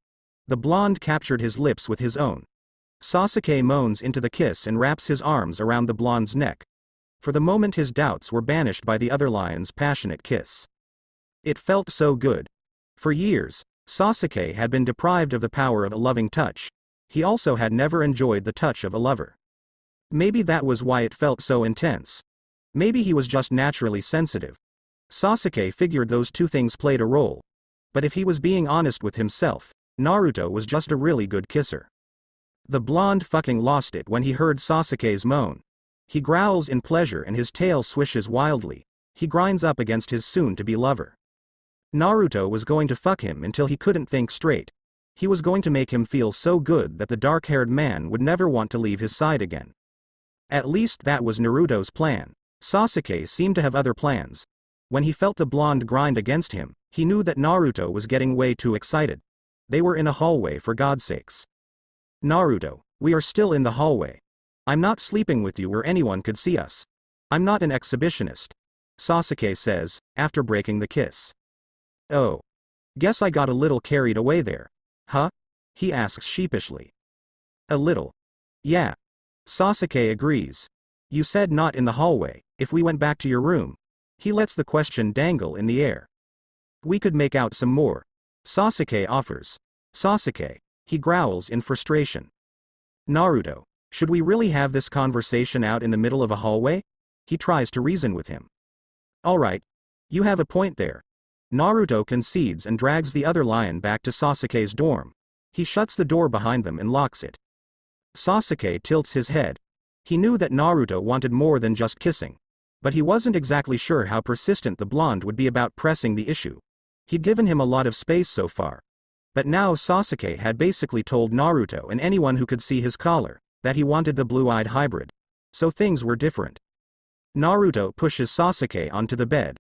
The blonde captured his lips with his own. Sasuke moans into the kiss and wraps his arms around the blonde's neck. For the moment his doubts were banished by the other lion's passionate kiss. It felt so good. For years, Sasuke had been deprived of the power of a loving touch. He also had never enjoyed the touch of a lover. Maybe that was why it felt so intense. Maybe he was just naturally sensitive. Sasuke figured those two things played a role. But if he was being honest with himself, Naruto was just a really good kisser. The blonde fucking lost it when he heard Sasuke's moan. He growls in pleasure and his tail swishes wildly. He grinds up against his soon-to-be lover. Naruto was going to fuck him until he couldn't think straight. He was going to make him feel so good that the dark-haired man would never want to leave his side again. At least that was Naruto's plan. Sasuke seemed to have other plans. When he felt the blonde grind against him, he knew that Naruto was getting way too excited. They were in a hallway, for God's sakes. Naruto, we are still in the hallway. I'm not sleeping with you where anyone could see us. I'm not an exhibitionist. Sasuke says, after breaking the kiss. Oh. Guess I got a little carried away there. Huh? He asks sheepishly. A little. Yeah. Sasuke agrees. You said not in the hallway, if we went back to your room. He lets the question dangle in the air. We could make out some more. Sasuke offers. Sasuke. He growls in frustration. Naruto. Should we really have this conversation out in the middle of a hallway? He tries to reason with him. Alright. You have a point there. Naruto concedes and drags the other lion back to Sasuke's dorm. He shuts the door behind them and locks it. Sasuke tilts his head. He knew that Naruto wanted more than just kissing. But he wasn't exactly sure how persistent the blonde would be about pressing the issue. He'd given him a lot of space so far. But now Sasuke had basically told Naruto and anyone who could see his collar, that he wanted the blue-eyed hybrid. So things were different. Naruto pushes Sasuke onto the bed.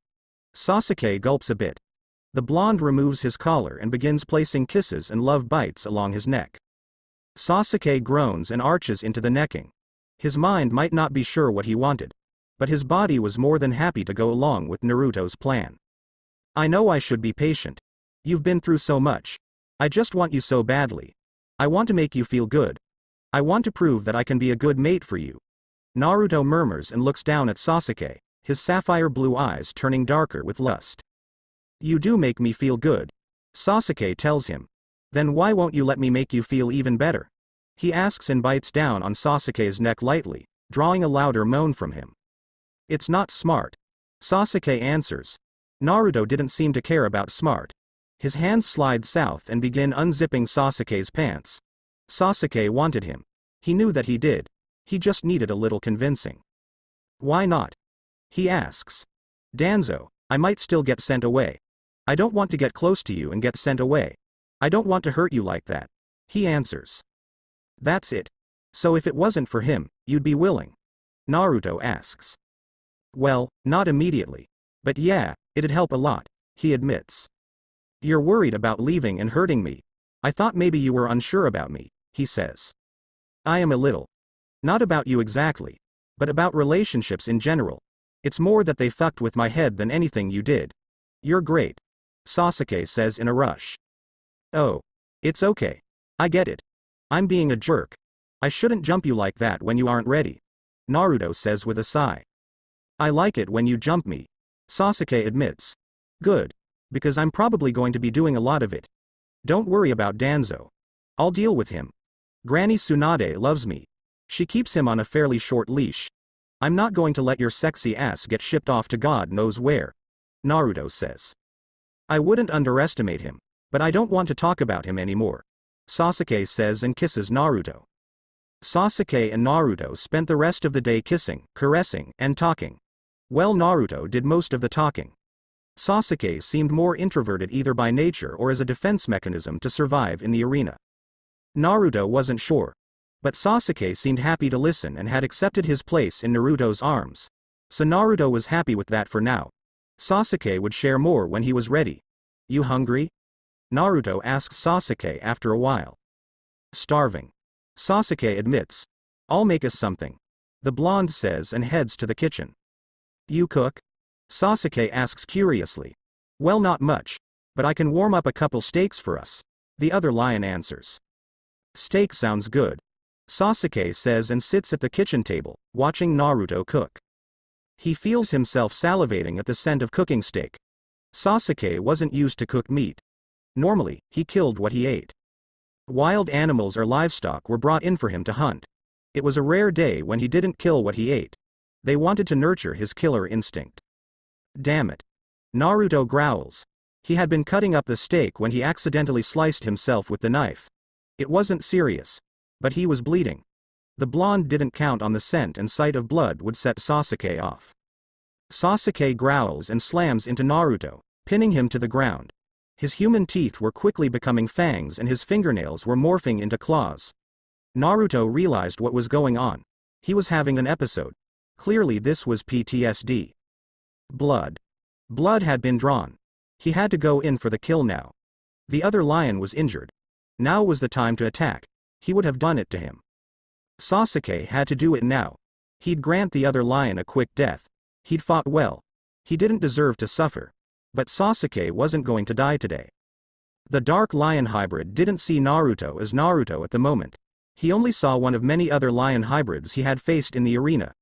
Sasuke gulps a bit. The blonde removes his collar and begins placing kisses and love bites along his neck. Sasuke groans and arches into the necking. His mind might not be sure what he wanted. But his body was more than happy to go along with Naruto's plan. I know I should be patient. You've been through so much. I just want you so badly. I want to make you feel good. I want to prove that I can be a good mate for you. Naruto murmurs and looks down at Sasuke, his sapphire blue eyes turning darker with lust. You do make me feel good. Sasuke tells him. Then why won't you let me make you feel even better? He asks and bites down on Sasuke's neck lightly, drawing a louder moan from him. It's not smart. Sasuke answers. Naruto didn't seem to care about smart. His hands slide south and begin unzipping Sasuke's pants. Sasuke wanted him. He knew that he did. He just needed a little convincing. Why not? He asks. Danzo, I might still get sent away. I don't want to get close to you and get sent away. I don't want to hurt you like that. He answers. That's it. So if it wasn't for him, you'd be willing? Naruto asks. Well, not immediately. But yeah, it'd help a lot, he admits. You're worried about leaving and hurting me. I thought maybe you were unsure about me, he says. I am a little. Not about you exactly. But about relationships in general. It's more that they fucked with my head than anything you did. You're great. Sasuke says in a rush. Oh. It's okay. I get it. I'm being a jerk. I shouldn't jump you like that when you aren't ready. Naruto says with a sigh. I like it when you jump me. Sasuke admits. Good. Because I'm probably going to be doing a lot of it. Don't worry about Danzo. I'll deal with him. Granny Tsunade loves me. She keeps him on a fairly short leash. I'm not going to let your sexy ass get shipped off to God knows where. Naruto says. I wouldn't underestimate him. But I don't want to talk about him anymore. Sasuke says and kisses Naruto. Sasuke and Naruto spent the rest of the day kissing, caressing, and talking. Well, Naruto did most of the talking. Sasuke seemed more introverted either by nature or as a defense mechanism to survive in the arena. Naruto wasn't sure. But Sasuke seemed happy to listen and had accepted his place in Naruto's arms. So Naruto was happy with that for now. Sasuke would share more when he was ready. You hungry? Naruto asks Sasuke after a while. Starving. Sasuke admits. I'll make us something. The blonde says and heads to the kitchen. You cook? Sasuke asks curiously. Well, not much. But I can warm up a couple steaks for us. The other lion answers. Steak sounds good. Sasuke says and sits at the kitchen table, watching Naruto cook. He feels himself salivating at the scent of cooking steak. Sasuke wasn't used to cooked meat. Normally, he killed what he ate. Wild animals or livestock were brought in for him to hunt. It was a rare day when he didn't kill what he ate. They wanted to nurture his killer instinct. Damn it. Naruto growls. He had been cutting up the steak when he accidentally sliced himself with the knife. It wasn't serious. But he was bleeding. The blonde didn't count on the scent and sight of blood would set Sasuke off. Sasuke growls and slams into Naruto, pinning him to the ground. His human teeth were quickly becoming fangs and his fingernails were morphing into claws. Naruto realized what was going on. He was having an episode. Clearly this was PTSD. Blood. Blood had been drawn. He had to go in for the kill now. The other lion was injured. Now was the time to attack. He would have done it to him. Sasuke had to do it now. He'd grant the other lion a quick death. He'd fought well. He didn't deserve to suffer. But Sasuke wasn't going to die today. The Dark Lion hybrid didn't see Naruto as Naruto at the moment. He only saw one of many other lion hybrids he had faced in the arena.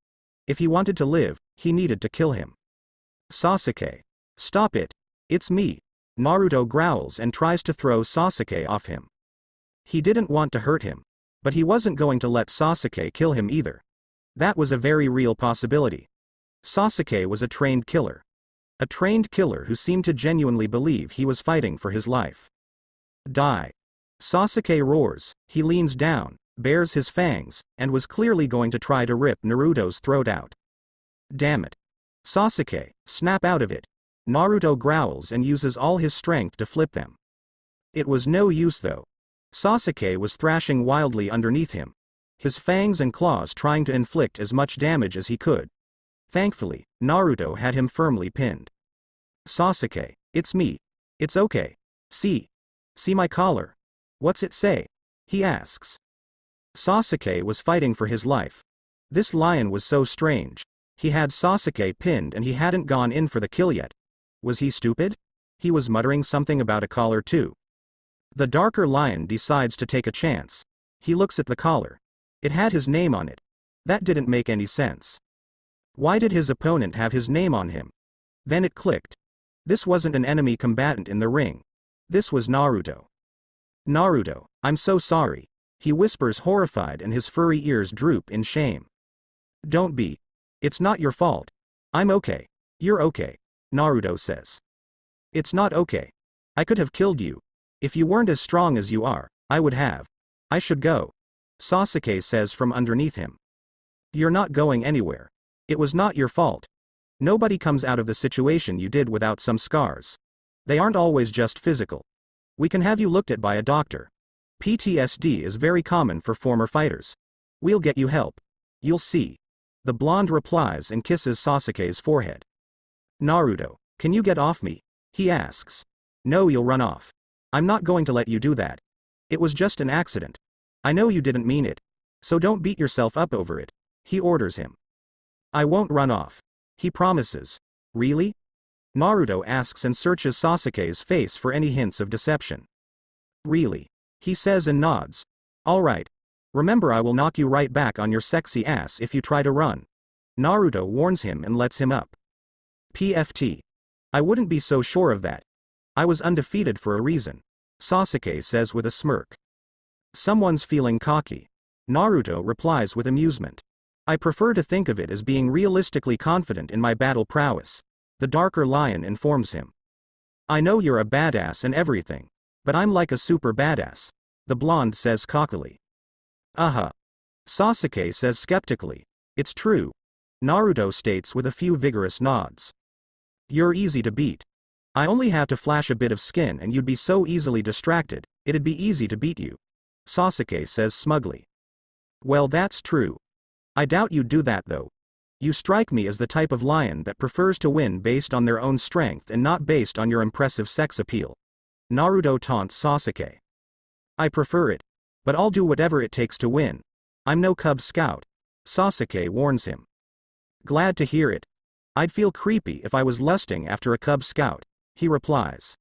If he wanted to live, he needed to kill him. Sasuke. Stop it. It's me. Naruto growls and tries to throw Sasuke off him. He didn't want to hurt him. But he wasn't going to let Sasuke kill him either. That was a very real possibility. Sasuke was a trained killer. A trained killer who seemed to genuinely believe he was fighting for his life. Die. Sasuke roars, he leans down, bares his fangs, and was clearly going to try to rip Naruto's throat out. Damn it. Sasuke, snap out of it. Naruto growls and uses all his strength to flip them. It was no use though. Sasuke was thrashing wildly underneath him, his fangs and claws trying to inflict as much damage as he could. Thankfully, Naruto had him firmly pinned. Sasuke, it's me. It's okay. See my collar? What's it say? He asks. Sasuke was fighting for his life. This lion was so strange. He had Sasuke pinned and he hadn't gone in for the kill yet. Was he stupid? He was muttering something about a collar too. The darker lion decides to take a chance. He looks at the collar. It had his name on it. That didn't make any sense. Why did his opponent have his name on him? Then it clicked. This wasn't an enemy combatant in the ring. This was Naruto. Naruto, I'm so sorry. He whispers horrified and his furry ears droop in shame. Don't be. It's not your fault. I'm okay. You're okay, Naruto says. It's not okay. I could have killed you. If you weren't as strong as you are, I would have. I should go. Sasuke says from underneath him. You're not going anywhere. It was not your fault. Nobody comes out of the situation you did without some scars. They aren't always just physical. We can have you looked at by a doctor. PTSD is very common for former fighters. We'll get you help. You'll see. The blonde replies and kisses Sasuke's forehead. Naruto, can you get off me? He asks. No, you'll run off. I'm not going to let you do that. It was just an accident. I know you didn't mean it. So don't beat yourself up over it. He orders him. I won't run off. He promises. Really? Naruto asks and searches Sasuke's face for any hints of deception. Really? He says and nods. All right. Remember, I will knock you right back on your sexy ass if you try to run. Naruto warns him and lets him up. PFT. I wouldn't be so sure of that. I was undefeated for a reason. Sasuke says with a smirk. Someone's feeling cocky. Naruto replies with amusement. I prefer to think of it as being realistically confident in my battle prowess. The darker lion informs him. I know you're a badass and everything. But I'm like a super badass. The blonde says cockily. Sasuke says skeptically. It's true. Naruto states with a few vigorous nods. You're easy to beat. I only have to flash a bit of skin and you'd be so easily distracted, it'd be easy to beat you. Sasuke says smugly. Well, that's true. I doubt you'd do that though. You strike me as the type of lion that prefers to win based on their own strength and not based on your impressive sex appeal. Naruto taunts Sasuke. I prefer it. But I'll do whatever it takes to win. I'm no Cub Scout. Sasuke warns him. Glad to hear it. I'd feel creepy if I was lusting after a Cub Scout, he replies.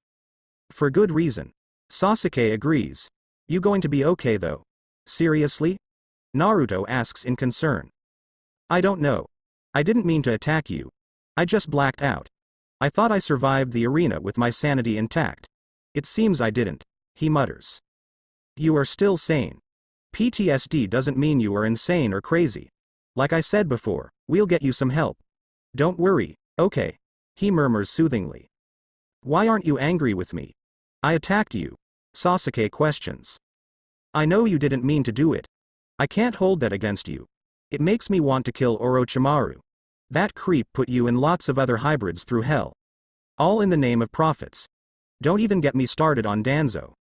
For good reason. Sasuke agrees. You going to be okay though? Seriously? Naruto asks in concern. I don't know. I didn't mean to attack you. I just blacked out. I thought I survived the arena with my sanity intact. It seems I didn't, he mutters. You are still sane. PTSD doesn't mean you are insane or crazy. Like I said before, we'll get you some help. Don't worry, okay, he murmurs soothingly. Why aren't you angry with me? I attacked you. Sasuke questions. I know you didn't mean to do it. I can't hold that against you. It makes me want to kill Orochimaru. That creep put you and lots of other hybrids through hell. All in the name of profits. Don't even get me started on Danzo.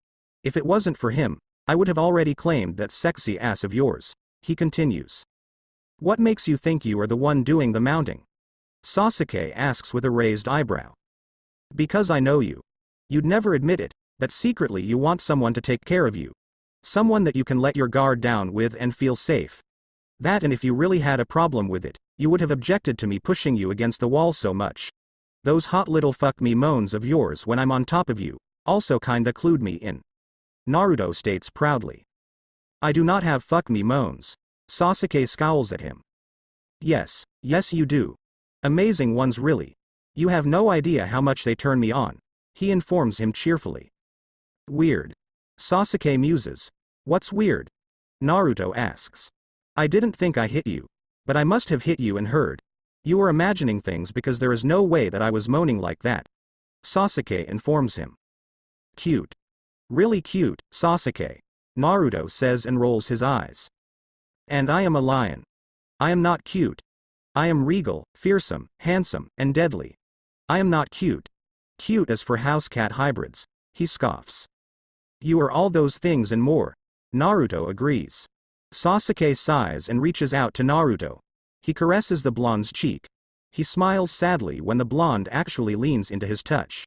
If it wasn't for him, I would have already claimed that sexy ass of yours, he continues. What makes you think you are the one doing the mounting? Sasuke asks with a raised eyebrow. Because I know you. You'd never admit it, but secretly you want someone to take care of you. Someone that you can let your guard down with and feel safe. That, and if you really had a problem with it, you would have objected to me pushing you against the wall so much. Those hot little fuck me moans of yours when I'm on top of you, also kinda clued me in. Naruto states proudly. I do not have fuck me moans. Sasuke scowls at him. Yes, yes you do. Amazing ones really. You have no idea how much they turn me on, he informs him cheerfully. Weird. Sasuke muses. What's weird? Naruto asks. I didn't think I hit you. But I must have hit you and heard. You were imagining things because there is no way that I was moaning like that. Sasuke informs him. Cute. Really cute, Sasuke. Naruto says and rolls his eyes. And I am a lion. I am not cute. I am regal, fearsome, handsome, and deadly. I am not cute. Cute as for house cat hybrids, he scoffs. You are all those things and more. Naruto agrees. Sasuke sighs and reaches out to Naruto. He caresses the blonde's cheek. He smiles sadly when the blonde actually leans into his touch.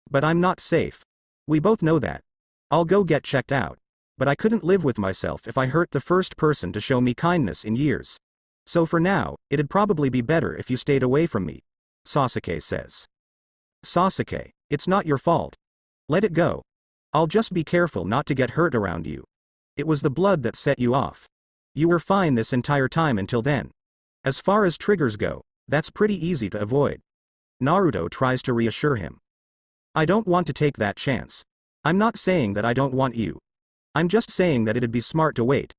But I'm not safe. We both know that. I'll go get checked out. But I couldn't live with myself if I hurt the first person to show me kindness in years. So for now, it'd probably be better if you stayed away from me, Sasuke says. Sasuke, it's not your fault. Let it go. I'll just be careful not to get hurt around you. It was the blood that set you off. You were fine this entire time until then. As far as triggers go, that's pretty easy to avoid. Naruto tries to reassure him. I don't want to take that chance. I'm not saying that I don't want you. I'm just saying that it'd be smart to wait.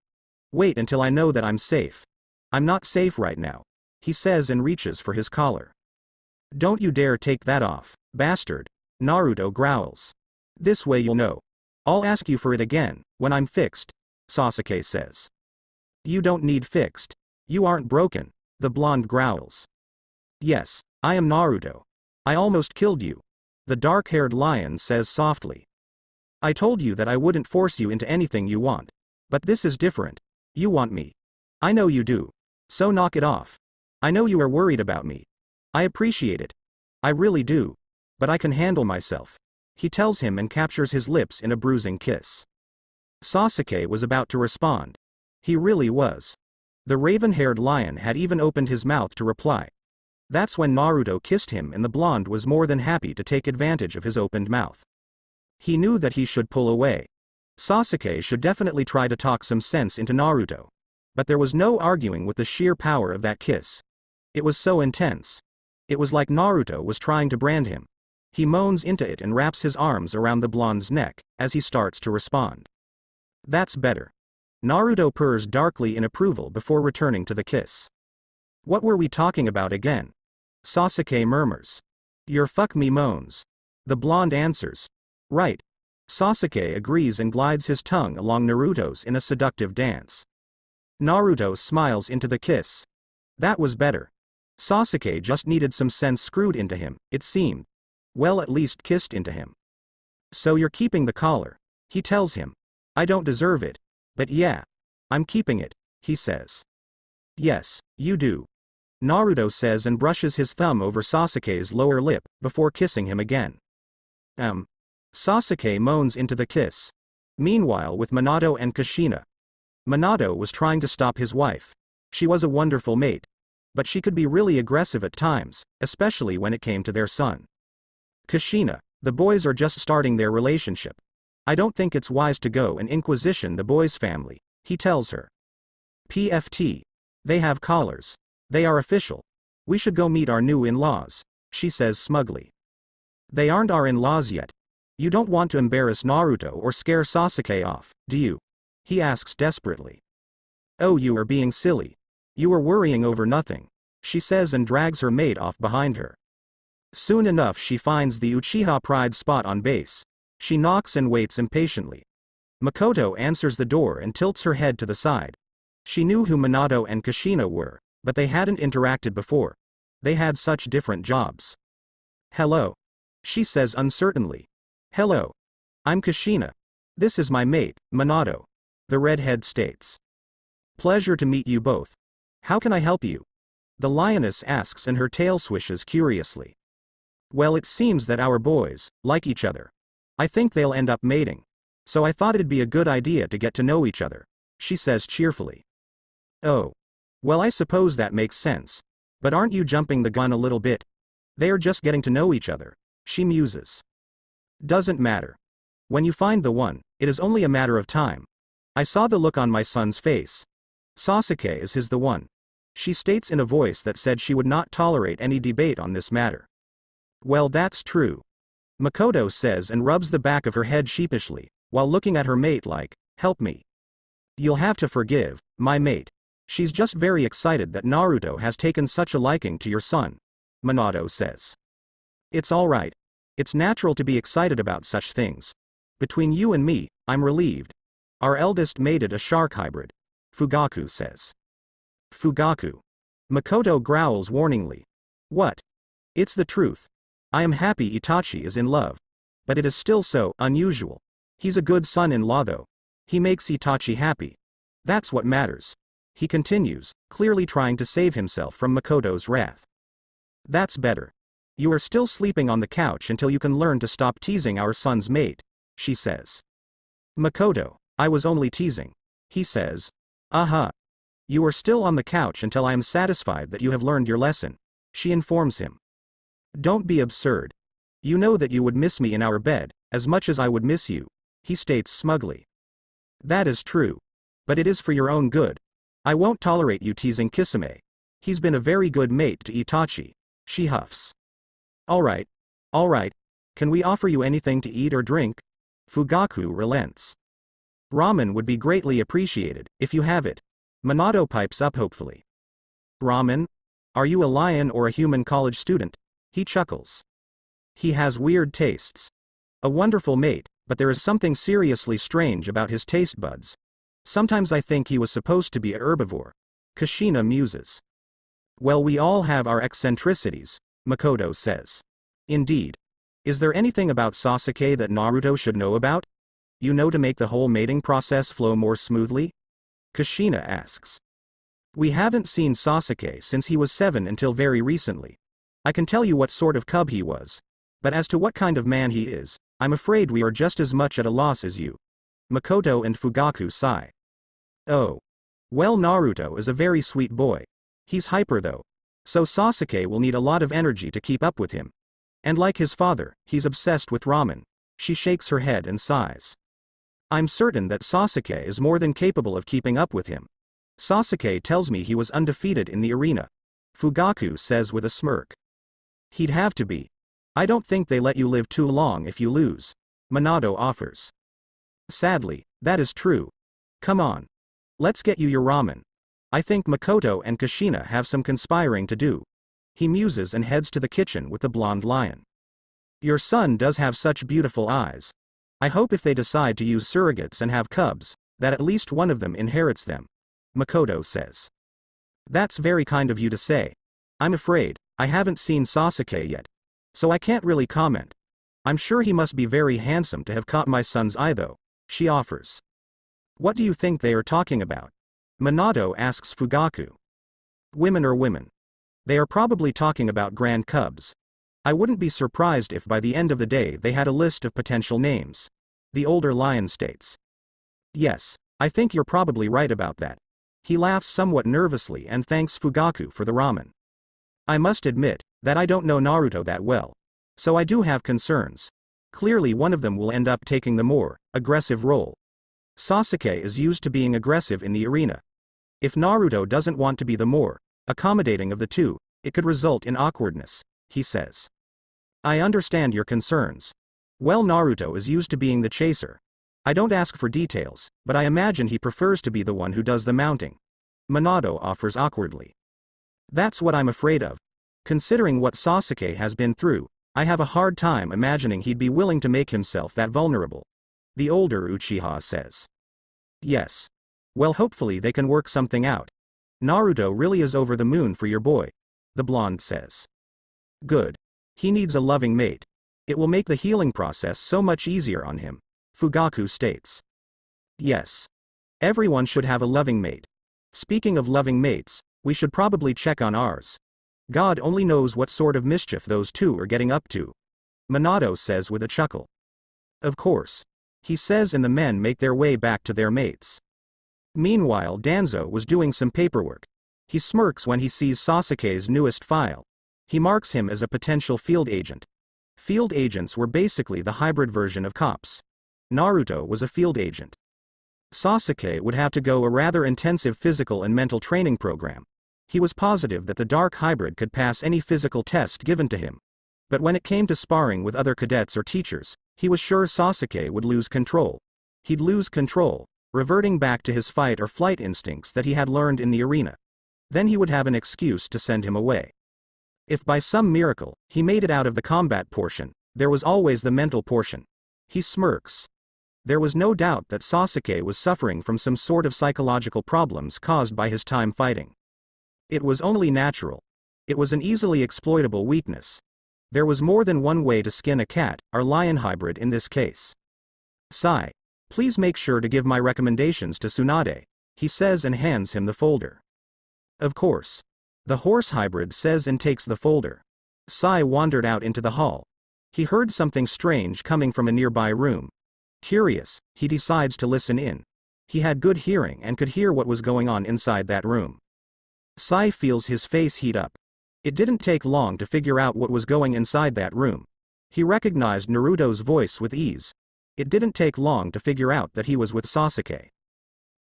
Wait until I know that I'm safe. I'm not safe right now, he says and reaches for his collar. Don't you dare take that off, bastard, Naruto growls. This way you'll know. I'll ask you for it again, when I'm fixed, Sasuke says. You don't need fixed. You aren't broken, the blonde growls. Yes, I am Naruto. I almost killed you, the dark-haired lion says softly. I told you that I wouldn't force you into anything you want. But this is different. You want me. I know you do. So knock it off. I know you are worried about me. I appreciate it. I really do. But I can handle myself, he tells him and captures his lips in a bruising kiss. Sasuke was about to respond. He really was. The raven-haired lion had even opened his mouth to reply. That's when Naruto kissed him and the blonde was more than happy to take advantage of his opened mouth. He knew that he should pull away. Sasuke should definitely try to talk some sense into Naruto. But there was no arguing with the sheer power of that kiss. It was so intense. It was like Naruto was trying to brand him. He moans into it and wraps his arms around the blonde's neck, as he starts to respond. That's better. Naruto purrs darkly in approval before returning to the kiss. What were we talking about again? Sasuke murmurs. Your fuck me moans. The blonde answers. Right. Sasuke agrees and glides his tongue along Naruto's in a seductive dance. Naruto smiles into the kiss. That was better. Sasuke just needed some sense screwed into him, it seemed. Well, at least kissed into him. So you're keeping the collar, he tells him. I don't deserve it. But yeah. I'm keeping it, he says. Yes, you do. Naruto says and brushes his thumb over Sasuke's lower lip, before kissing him again. Sasuke moans into the kiss. Meanwhile with Minato and Kushina. Minato was trying to stop his wife. She was a wonderful mate. But she could be really aggressive at times, especially when it came to their son. Kushina, the boys are just starting their relationship. I don't think it's wise to go and inquisition the boys' family, he tells her. PFT. They have collars. They are official. We should go meet our new in-laws, she says smugly. They aren't our in-laws yet. You don't want to embarrass Naruto or scare Sasuke off, do you? He asks desperately. Oh, you are being silly. You are worrying over nothing, she says and drags her mate off behind her. Soon enough she finds the Uchiha Pride spot on base. She knocks and waits impatiently. Makoto answers the door and tilts her head to the side. She knew who Minato and Kushina were, but they hadn't interacted before. They had such different jobs. Hello. She says uncertainly. Hello. I'm Kushina. This is my mate, Minato. The redhead states. Pleasure to meet you both. How can I help you? The lioness asks and her tail swishes curiously. Well, it seems that our boys like each other. I think they'll end up mating. So I thought it'd be a good idea to get to know each other, she says cheerfully. Oh. Well, I suppose that makes sense. But aren't you jumping the gun a little bit? They are just getting to know each other, she muses. Doesn't matter. When you find the one, it is only a matter of time. I saw the look on my son's face. Sasuke is the one. She states in a voice that said she would not tolerate any debate on this matter. Well, that's true. Makoto says and rubs the back of her head sheepishly, while looking at her mate like, help me. You'll have to forgive, my mate. She's just very excited that Naruto has taken such a liking to your son, Minato says. It's alright. It's natural to be excited about such things. Between you and me, I'm relieved. Our eldest mated a shark hybrid, Fugaku says. Fugaku. Makoto growls warningly. What? It's the truth. I am happy Itachi is in love. But it is still so unusual. He's a good son-in-law though. He makes Itachi happy. That's what matters. He continues, clearly trying to save himself from Makoto's wrath. That's better. You are still sleeping on the couch until you can learn to stop teasing our son's mate, she says. Makoto, I was only teasing. He says. You are still on the couch until I am satisfied that you have learned your lesson, she informs him. Don't be absurd. You know that you would miss me in our bed, as much as I would miss you, he states smugly. That is true. But it is for your own good. I won't tolerate you teasing Kisame. He's been a very good mate to Itachi, she huffs. Alright. Can we offer you anything to eat or drink? Fugaku relents. Ramen would be greatly appreciated, if you have it. Minato pipes up hopefully. Ramen? Are you a lion or a human college student? He chuckles. He has weird tastes. A wonderful mate, but there is something seriously strange about his taste buds. Sometimes I think he was supposed to be a herbivore. Kushina muses. Well, we all have our eccentricities, Makoto says. Indeed. Is there anything about Sasuke that Naruto should know about? You know, to make the whole mating process flow more smoothly? Kushina asks. We haven't seen Sasuke since he was 7 until very recently. I can tell you what sort of cub he was. But as to what kind of man he is, I'm afraid we are just as much at a loss as you. Makoto and Fugaku sigh. Oh. Well, Naruto is a very sweet boy. He's hyper though. So Sasuke will need a lot of energy to keep up with him. And like his father, he's obsessed with ramen. She shakes her head and sighs. I'm certain that Sasuke is more than capable of keeping up with him. Sasuke tells me he was undefeated in the arena. Fugaku says with a smirk. He'd have to be. I don't think they let you live too long if you lose. Minato offers. Sadly, that is true. Come on. Let's get you your ramen. I think Makoto and Kushina have some conspiring to do. He muses and heads to the kitchen with the blonde lion. Your son does have such beautiful eyes. I hope if they decide to use surrogates and have cubs, that at least one of them inherits them. Makoto says. That's very kind of you to say. I'm afraid, I haven't seen Sasuke yet. So I can't really comment. I'm sure he must be very handsome to have caught my son's eye though, she offers. What do you think they are talking about? Minato asks Fugaku. Women are women. They are probably talking about grand cubs. I wouldn't be surprised if by the end of the day they had a list of potential names. The older lion states. Yes, I think you're probably right about that. He laughs somewhat nervously and thanks Fugaku for the ramen. I must admit that I don't know Naruto that well. So I do have concerns. Clearly one of them will end up taking the more aggressive role. Sasuke is used to being aggressive in the arena. If Naruto doesn't want to be the more accommodating of the two, it could result in awkwardness, he says. I understand your concerns. Well, Naruto is used to being the chaser. I don't ask for details, but I imagine he prefers to be the one who does the mounting. Minato offers awkwardly. That's what I'm afraid of. Considering what Sasuke has been through, I have a hard time imagining he'd be willing to make himself that vulnerable. The older Uchiha says. Yes. Well, hopefully they can work something out. Naruto really is over the moon for your boy. The blonde says. Good. He needs a loving mate. It will make the healing process so much easier on him. Fugaku states. Yes. Everyone should have a loving mate. Speaking of loving mates, we should probably check on ours. God only knows what sort of mischief those two are getting up to. Minato says with a chuckle. Of course. He says, and the men make their way back to their mates. Meanwhile, Danzo was doing some paperwork. He smirks when he sees Sasuke's newest file. He marks him as a potential field agent. Field agents were basically the hybrid version of cops. Naruto was a field agent. Sasuke would have to go a rather intensive physical and mental training program. He was positive that the dark hybrid could pass any physical test given to him. But when it came to sparring with other cadets or teachers, he was sure Sasuke would lose control. He'd lose control, reverting back to his fight or flight instincts that he had learned in the arena. Then he would have an excuse to send him away. If by some miracle, he made it out of the combat portion, there was always the mental portion. He smirks. There was no doubt that Sasuke was suffering from some sort of psychological problems caused by his time fighting. It was only natural. It was an easily exploitable weakness. There was more than one way to skin a cat, or lion hybrid in this case. Sai, please make sure to give my recommendations to Tsunade, he says and hands him the folder. Of course. The horse hybrid says and takes the folder. Sai wandered out into the hall. He heard something strange coming from a nearby room. Curious, he decides to listen in. He had good hearing and could hear what was going on inside that room. Sai feels his face heat up. It didn't take long to figure out what was going inside that room. He recognized Naruto's voice with ease. It didn't take long to figure out that he was with Sasuke.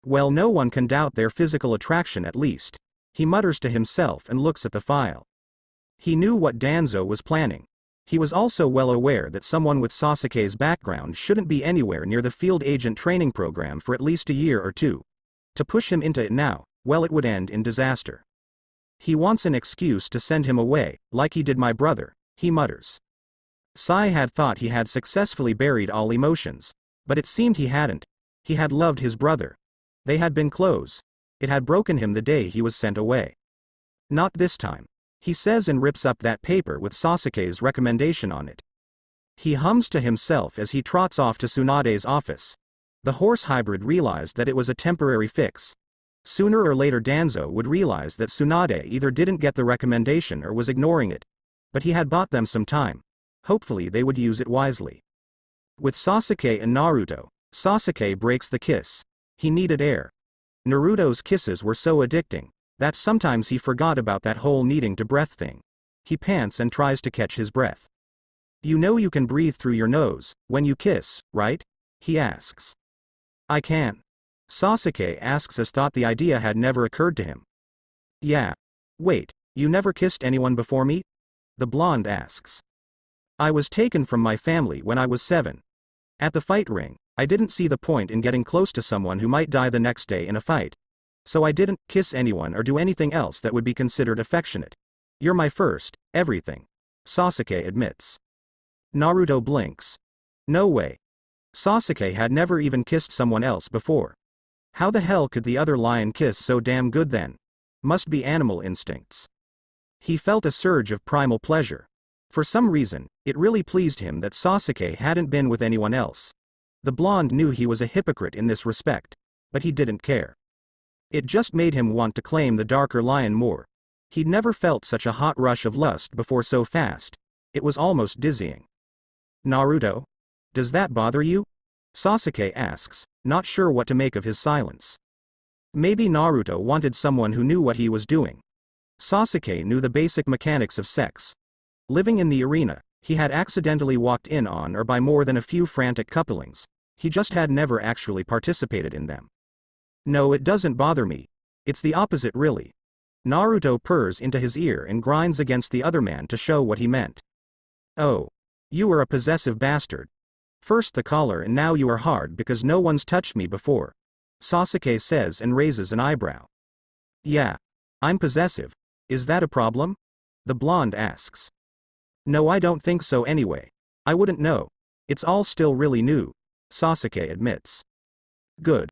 Well, no one can doubt their physical attraction at least. He mutters to himself and looks at the file. He knew what Danzo was planning. He was also well aware that someone with Sasuke's background shouldn't be anywhere near the field agent training program for at least a year or two. To push him into it now, well, it would end in disaster. He wants an excuse to send him away, like he did my brother, he mutters. Sai had thought he had successfully buried all emotions, but it seemed he hadn't. He had loved his brother. They had been close. It had broken him the day he was sent away. Not this time, he says and rips up that paper with Sasuke's recommendation on it. He hums to himself as he trots off to Tsunade's office. The horse hybrid realized that it was a temporary fix. Sooner or later Danzo would realize that Tsunade either didn't get the recommendation or was ignoring it. But he had bought them some time. Hopefully they would use it wisely. With Sasuke and Naruto, Sasuke breaks the kiss. He needed air. Naruto's kisses were so addicting that sometimes he forgot about that whole needing to breath thing. He pants and tries to catch his breath. You know you can breathe through your nose when you kiss, right? He asks. I can. Sasuke asks as thought the idea had never occurred to him. Yeah. Wait, you never kissed anyone before me? The blonde asks. I was taken from my family when I was 7. At the fight ring, I didn't see the point in getting close to someone who might die the next day in a fight. So I didn't kiss anyone or do anything else that would be considered affectionate. You're my first, everything. Sasuke admits. Naruto blinks. No way. Sasuke had never even kissed someone else before. How the hell could the other lion kiss so damn good then? Must be animal instincts. He felt a surge of primal pleasure. For some reason, it really pleased him that Sasuke hadn't been with anyone else. The blonde knew he was a hypocrite in this respect, but he didn't care. It just made him want to claim the darker lion more. He'd never felt such a hot rush of lust before so fast. It was almost dizzying. Naruto? Does that bother you? Sasuke asks, not sure what to make of his silence. Maybe Naruto wanted someone who knew what he was doing. Sasuke knew the basic mechanics of sex. Living in the arena, he had accidentally walked in on or by more than a few frantic couplings. He just had never actually participated in them. No, it doesn't bother me. It's the opposite really. Naruto purrs into his ear and grinds against the other man to show what he meant. Oh. You are a possessive bastard. First the collar and now you are hard because no one's touched me before. Sasuke says and raises an eyebrow. Yeah. I'm possessive. Is that a problem? The blonde asks. No, I don't think so anyway. I wouldn't know. It's all still really new. Sasuke admits. Good.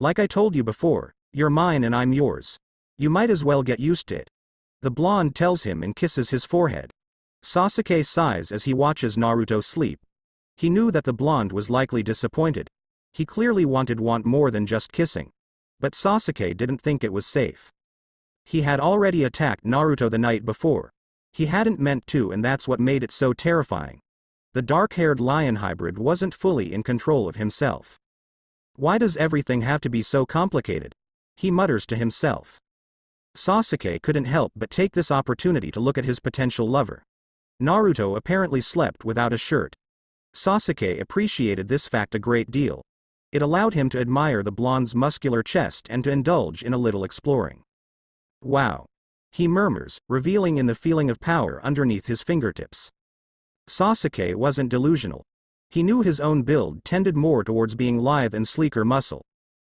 Like I told you before, you're mine and I'm yours. You might as well get used to it. The blonde tells him and kisses his forehead. Sasuke sighs as he watches Naruto sleep. He knew that the blonde was likely disappointed. He clearly wanted more than just kissing. But Sasuke didn't think it was safe. He had already attacked Naruto the night before. He hadn't meant to, and that's what made it so terrifying. The dark-haired lion hybrid wasn't fully in control of himself. Why does everything have to be so complicated? He mutters to himself. Sasuke couldn't help but take this opportunity to look at his potential lover. Naruto apparently slept without a shirt. Sasuke appreciated this fact a great deal. It allowed him to admire the blonde's muscular chest and to indulge in a little exploring. Wow! He murmurs, revealing in the feeling of power underneath his fingertips. Sasuke wasn't delusional. He knew his own build tended more towards being lithe and sleeker muscle.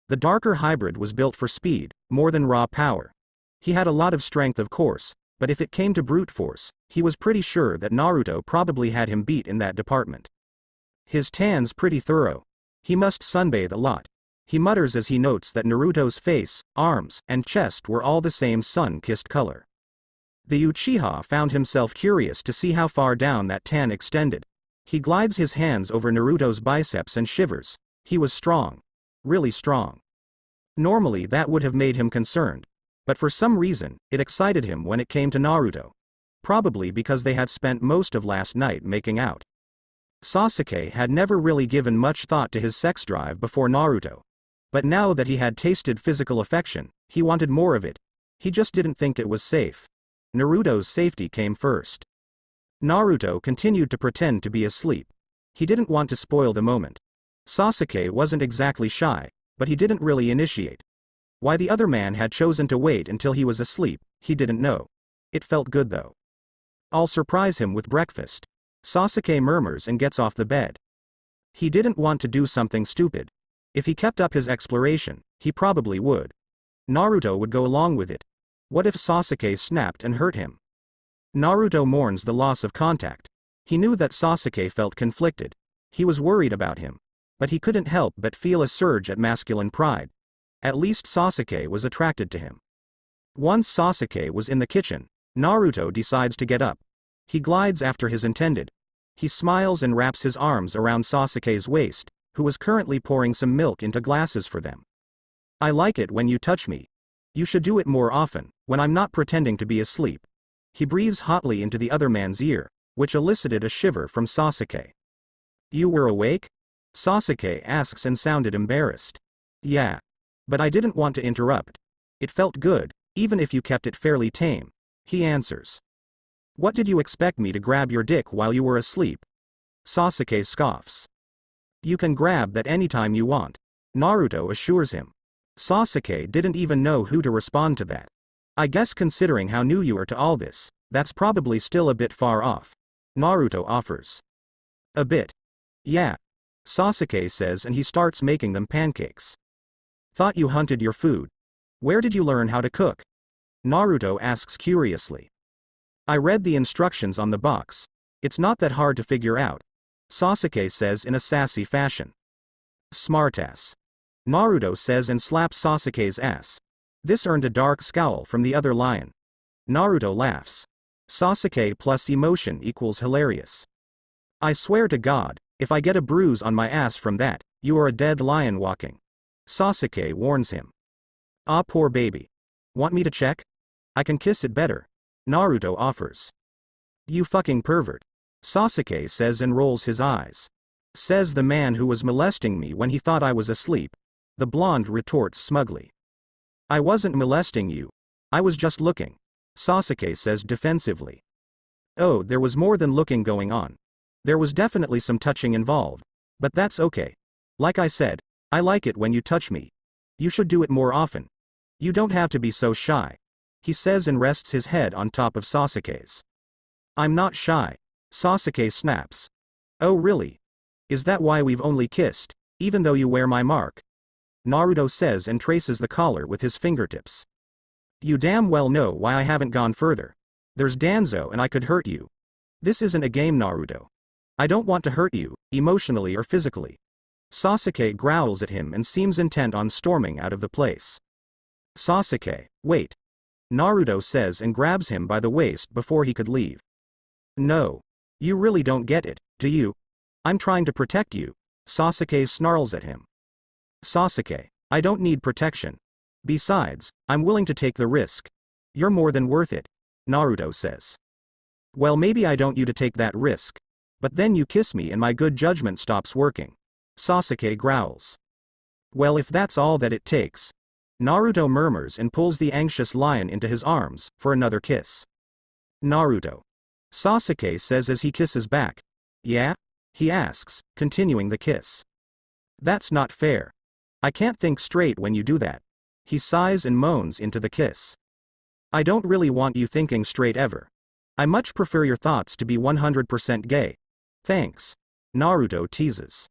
The darker hybrid was built for speed, more than raw power. He had a lot of strength of course, but if it came to brute force, he was pretty sure that Naruto probably had him beat in that department. His tan's pretty thorough. He must sunbathe a lot. He mutters as he notes that Naruto's face, arms, and chest were all the same sun-kissed color. The Uchiha found himself curious to see how far down that tan extended. He glides his hands over Naruto's biceps and shivers. He was strong. Really strong. Normally that would have made him concerned. But for some reason, it excited him when it came to Naruto. Probably because they had spent most of last night making out. Sasuke had never really given much thought to his sex drive before Naruto. But now that he had tasted physical affection, he wanted more of it. He just didn't think it was safe. Naruto's safety came first. Naruto continued to pretend to be asleep. He didn't want to spoil the moment. Sasuke wasn't exactly shy, but he didn't really initiate. Why the other man had chosen to wait until he was asleep, he didn't know. It felt good though. I'll surprise him with breakfast. Sasuke murmurs and gets off the bed. He didn't want to do something stupid. If he kept up his exploration, he probably would. Naruto would go along with it. What if Sasuke snapped and hurt him? Naruto mourns the loss of contact. He knew that Sasuke felt conflicted. He was worried about him. But he couldn't help but feel a surge at masculine pride. At least Sasuke was attracted to him. Once Sasuke was in the kitchen, Naruto decides to get up. He glides after his intended. He smiles and wraps his arms around Sasuke's waist, who was currently pouring some milk into glasses for them. I like it when you touch me. You should do it more often, when I'm not pretending to be asleep. He breathes hotly into the other man's ear, which elicited a shiver from Sasuke. You were awake? Sasuke asks and sounded embarrassed. Yeah. But I didn't want to interrupt. It felt good, even if you kept it fairly tame, he answers. What did you expect me to grab your dick while you were asleep? Sasuke scoffs. You can grab that anytime you want, Naruto assures him. Sasuke didn't even know who to respond to that. I guess considering how new you are to all this, that's probably still a bit far off, Naruto offers. A bit. Yeah. Sasuke says and he starts making them pancakes. Thought you hunted your food. Where did you learn how to cook? Naruto asks curiously. I read the instructions on the box. It's not that hard to figure out, Sasuke says in a sassy fashion. Smartass. Naruto says and slaps Sasuke's ass. This earned a dark scowl from the other lion. Naruto laughs. Sasuke plus emotion equals hilarious. I swear to God, if I get a bruise on my ass from that, you are a dead lion walking. Sasuke warns him. Ah, poor baby. Want me to check? I can kiss it better, Naruto offers. You fucking pervert, Sasuke says and rolls his eyes. Says the man who was molesting me when he thought I was asleep. The blonde retorts smugly. I wasn't molesting you. I was just looking, Sasuke says defensively. Oh, there was more than looking going on. There was definitely some touching involved. But that's okay. Like I said, I like it when you touch me. You should do it more often. You don't have to be so shy, he says and rests his head on top of Sasuke's. I'm not shy, Sasuke snaps. Oh really? Is that why we've only kissed, even though you wear my mark? Naruto says and traces the collar with his fingertips. You damn well know why I haven't gone further. There's Danzo and I could hurt you. This isn't a game, Naruto. I don't want to hurt you, emotionally or physically. Sasuke growls at him and seems intent on storming out of the place. Sasuke, wait. Naruto says and grabs him by the waist before he could leave. No. You really don't get it, do you? I'm trying to protect you, Sasuke snarls at him. Sasuke, I don't need protection. Besides, I'm willing to take the risk. You're more than worth it, Naruto says. Well, maybe I don't you to take that risk. But then you kiss me and my good judgment stops working, Sasuke growls. Well, if that's all that it takes. Naruto murmurs and pulls the anxious lion into his arms, for another kiss. Naruto. Sasuke says as he kisses back. Yeah? He asks, continuing the kiss. That's not fair. I can't think straight when you do that. He sighs and moans into the kiss. I don't really want you thinking straight ever. I much prefer your thoughts to be 100% gay. Thanks. Naruto teases.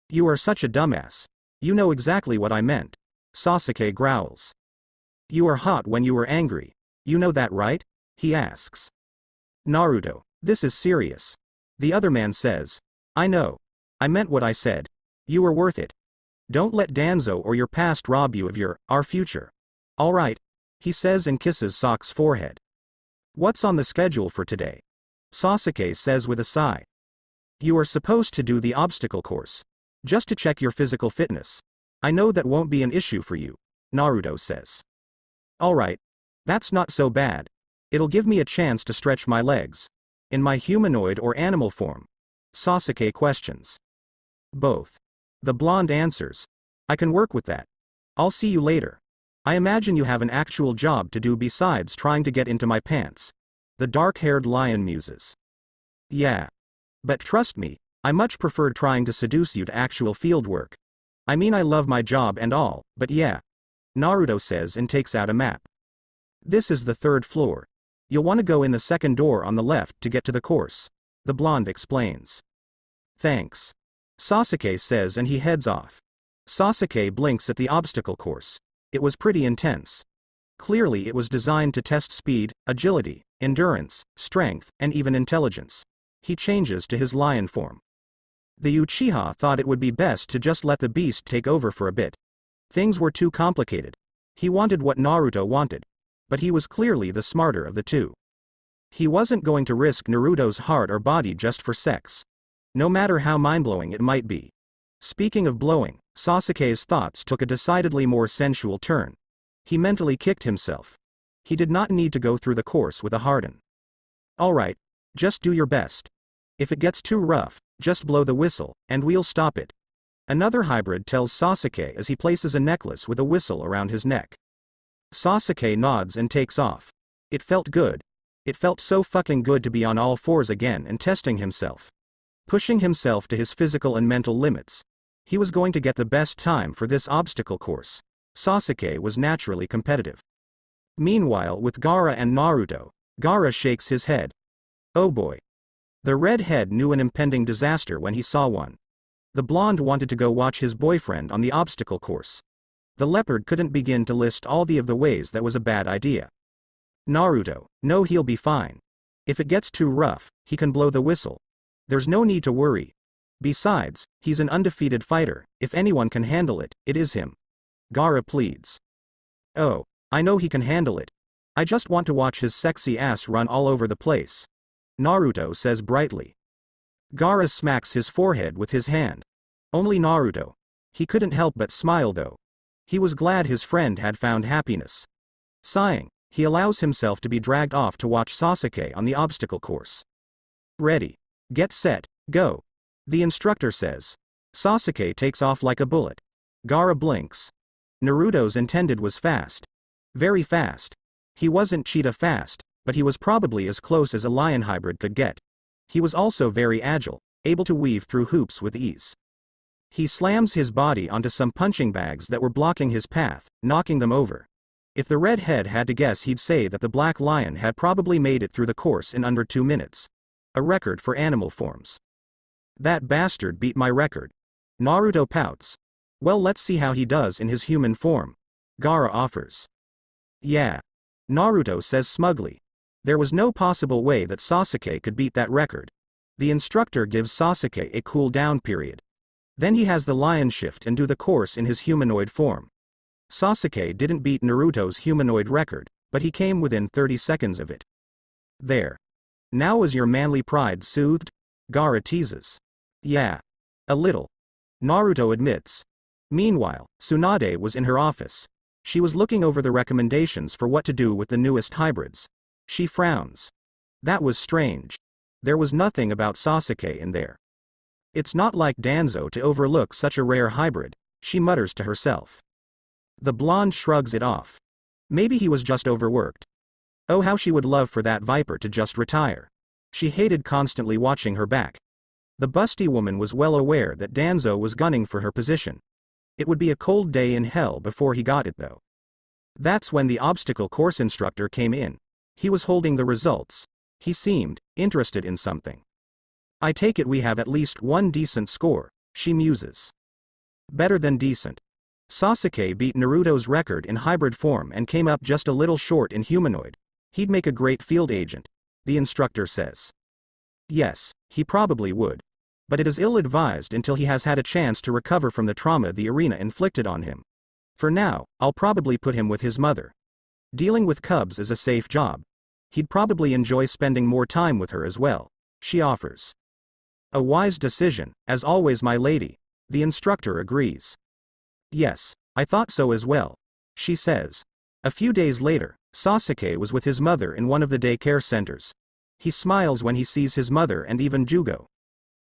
You are such a dumbass. You know exactly what I meant. Sasuke growls. You are hot when you are angry. You know that, right? He asks. Naruto, this is serious. The other man says. I know. I meant what I said. You are worth it. Don't let Danzo or your past rob you of our future. Alright. He says and kisses Sok's forehead. What's on the schedule for today? Sasuke says with a sigh. You are supposed to do the obstacle course. Just to check your physical fitness. I know that won't be an issue for you, Naruto says. Alright. That's not so bad. It'll give me a chance to stretch my legs. In my humanoid or animal form? Sasuke questions. Both. The blonde answers. I can work with that. I'll see you later. I imagine you have an actual job to do besides trying to get into my pants. The dark-haired lion muses. Yeah. But trust me, I much prefer trying to seduce you to actual field work. I mean I love my job and all, but yeah. Naruto says and takes out a map. This is the 3rd floor. You'll want to go in the 2nd door on the left to get to the course. The blonde explains. Thanks. Sasuke says and he heads off. Sasuke blinks at the obstacle course. It was pretty intense. Clearly it was designed to test speed, agility, endurance, strength, and even intelligence. He changes to his lion form. The Uchiha thought it would be best to just let the beast take over for a bit. Things were too complicated. He wanted what Naruto wanted. But he was clearly the smarter of the two. He wasn't going to risk Naruto's heart or body just for sex. No matter how mind-blowing it might be. Speaking of blowing, Sasuke's thoughts took a decidedly more sensual turn. He mentally kicked himself. He did not need to go through the course with a harden. Alright. Just do your best. If it gets too rough, just blow the whistle, and we'll stop it. Another hybrid tells Sasuke as he places a necklace with a whistle around his neck. Sasuke nods and takes off. It felt good. It felt so fucking good to be on all fours again and testing himself. Pushing himself to his physical and mental limits. He was going to get the best time for this obstacle course. Sasuke was naturally competitive. Meanwhile with Gaara and Naruto, Gaara shakes his head. Oh boy. The redhead knew an impending disaster when he saw one. The blonde wanted to go watch his boyfriend on the obstacle course. The leopard couldn't begin to list all of the ways that was a bad idea. Naruto, no, he'll be fine. If it gets too rough, he can blow the whistle. There's no need to worry. Besides, he's an undefeated fighter. If anyone can handle it, it is him. Gaara pleads. Oh, I know he can handle it. I just want to watch his sexy ass run all over the place. Naruto says brightly. Gaara smacks his forehead with his hand. Only Naruto. He couldn't help but smile though. He was glad his friend had found happiness. Sighing, he allows himself to be dragged off to watch Sasuke on the obstacle course. Ready. Get set, go. The instructor says. Sasuke takes off like a bullet. Gaara blinks. Naruto's intended was fast. Very fast. He wasn't cheetah fast, but he was probably as close as a lion hybrid could get. He was also very agile, able to weave through hoops with ease. He slams his body onto some punching bags that were blocking his path, knocking them over. If the redhead had to guess, he'd say that the black lion had probably made it through the course in under 2 minutes. A record for animal forms. That bastard beat my record. Naruto pouts. Well, let's see how he does in his human form. Gaara offers. Yeah. Naruto says smugly. There was no possible way that Sasuke could beat that record. The instructor gives Sasuke a cool down period. Then he has the lion shift and do the course in his humanoid form. Sasuke didn't beat Naruto's humanoid record, but he came within 30 seconds of it. There. Now is your manly pride soothed? Gaara teases. Yeah. A little. Naruto admits. Meanwhile, Tsunade was in her office. She was looking over the recommendations for what to do with the newest hybrids. She frowns. That was strange. There was nothing about Sasuke in there. It's not like Danzo to overlook such a rare hybrid, she mutters to herself. The blonde shrugs it off. Maybe he was just overworked. Oh, how she would love for that viper to just retire. She hated constantly watching her back. The busty woman was well aware that Danzo was gunning for her position. It would be a cold day in hell before he got it though. That's when the obstacle course instructor came in. He was holding the results. He seemed interested in something. I take it we have at least one decent score, she muses. Better than decent. Sasuke beat Naruto's record in hybrid form and came up just a little short in humanoid. He'd make a great field agent, the instructor says. Yes, he probably would. But it is ill-advised until he has had a chance to recover from the trauma the arena inflicted on him. For now, I'll probably put him with his mother. Dealing with cubs is a safe job. He'd probably enjoy spending more time with her as well, she offers. A wise decision, as always, my lady, the instructor agrees. Yes, I thought so as well, she says. A few days later, Sasuke was with his mother in one of the daycare centers. He smiles when he sees his mother and even Jugo.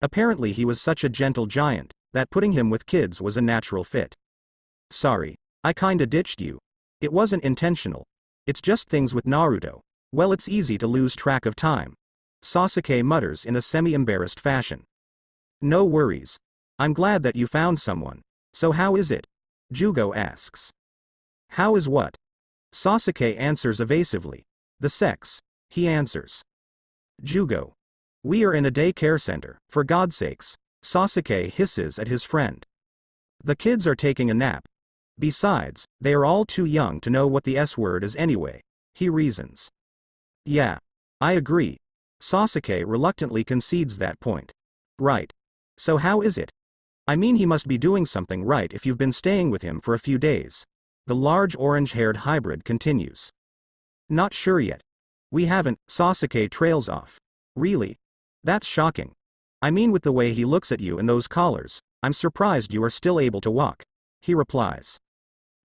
Apparently he was such a gentle giant, that putting him with kids was a natural fit. Sorry, I kinda ditched you. It wasn't intentional. It's just things with Naruto. Well, it's easy to lose track of time. Sasuke mutters in a semi-embarrassed fashion. No worries. I'm glad that you found someone. So how is it? Jugo asks. How is what? Sasuke answers evasively. The sex, he answers. Jugo. We are in a daycare center, for God's sakes, Sasuke hisses at his friend. The kids are taking a nap. Besides, they are all too young to know what the S word is anyway, he reasons. Yeah. I agree. Sasuke reluctantly concedes that point. Right. So how is it? I mean, he must be doing something right if you've been staying with him for a few days. The large orange-haired hybrid continues. Not sure yet. We haven't, Sasuke trails off. Really? That's shocking. I mean, with the way he looks at you and those collars, I'm surprised you are still able to walk, he replies.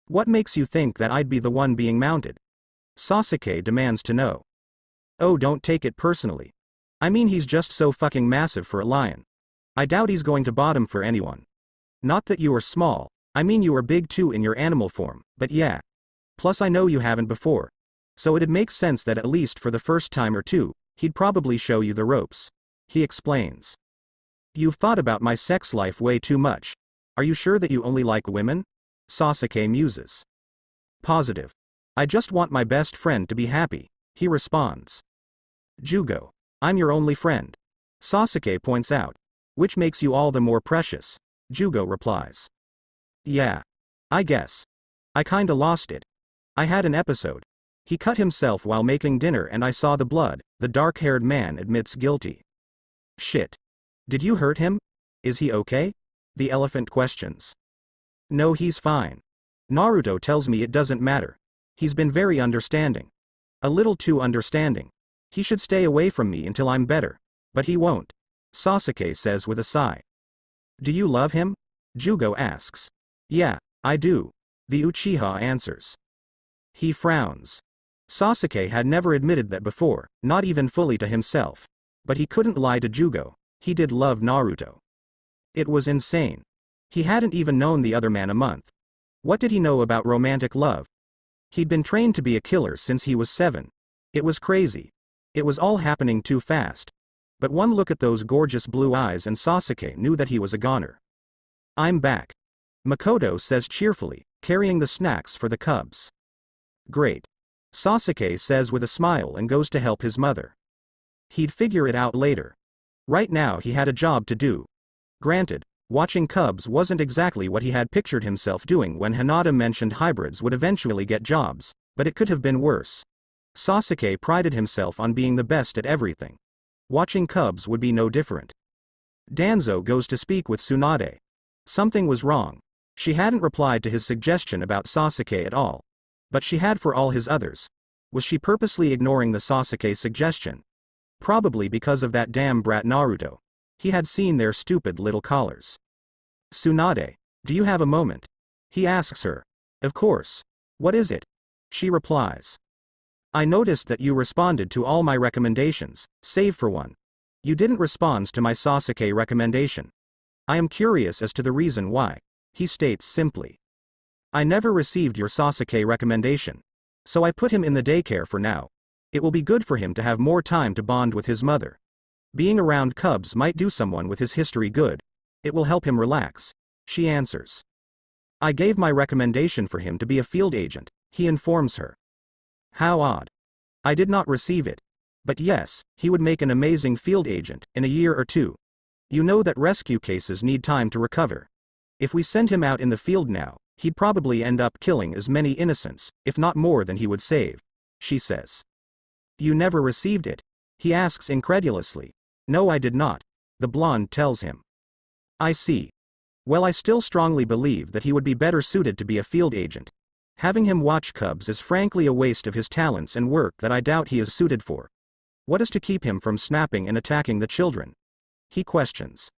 What makes you think that I'd be the one being mounted? Sasuke demands to know. Oh, don't take it personally. I mean, he's just so fucking massive for a lion. I doubt he's going to bottom for anyone. Not that you are small, I mean you are big too in your animal form, but yeah. Plus I know you haven't before. So it'd make sense that at least for the first time or two, he'd probably show you the ropes. He explains. You've thought about my sex life way too much. Are you sure that you only like women? Sasuke muses. Positive. I just want my best friend to be happy, he responds. Jugo. I'm your only friend. Sasuke points out. Which makes you all the more precious, Jugo replies. Yeah. I guess. I kinda lost it. I had an episode. He cut himself while making dinner and I saw the blood, the dark-haired man admits guilty. Shit. Did you hurt him? Is he okay? The elephant questions. No, he's fine. Naruto tells me it doesn't matter. He's been very understanding. A little too understanding. He should stay away from me until I'm better. But he won't. Sasuke says with a sigh. Do you love him? Jugo asks. Yeah, I do. The Uchiha answers. He frowns. Sasuke had never admitted that before, not even fully to himself. But he couldn't lie to Jugo. He did love Naruto. It was insane. He hadn't even known the other man a month. What did he know about romantic love? He'd been trained to be a killer since he was 7. It was crazy. It was all happening too fast. But one look at those gorgeous blue eyes and Sasuke knew that he was a goner. I'm back. Makoto says cheerfully, carrying the snacks for the cubs. Great. Sasuke says with a smile and goes to help his mother. He'd figure it out later. Right now he had a job to do. Granted, watching cubs wasn't exactly what he had pictured himself doing when Hinata mentioned hybrids would eventually get jobs, but it could have been worse. Sasuke prided himself on being the best at everything. Watching cubs would be no different. Danzo goes to speak with Tsunade. Something was wrong. She hadn't replied to his suggestion about Sasuke at all. But she had for all his others. Was she purposely ignoring the Sasuke suggestion? Probably because of that damn brat Naruto. He had seen their stupid little collars. Tsunade, do you have a moment? He asks her. Of course. What is it? She replies. I noticed that you responded to all my recommendations, save for one. You didn't respond to my Sasuke recommendation. I am curious as to the reason why. He states simply. I never received your Sasuke recommendation. So I put him in the daycare for now. It will be good for him to have more time to bond with his mother. Being around cubs might do someone with his history good. It will help him relax. She answers. I gave my recommendation for him to be a field agent, he informs her. How odd. I did not receive it. But yes, he would make an amazing field agent, in a year or two. You know that rescue cases need time to recover. If we send him out in the field now, he'd probably end up killing as many innocents, if not more than he would save, she says. You never received it? He asks incredulously. No, I did not, the blonde tells him. I see. Well, I still strongly believe that he would be better suited to be a field agent. Having him watch cubs is frankly a waste of his talents and work that I doubt he is suited for. What is to keep him from snapping and attacking the children? He questions.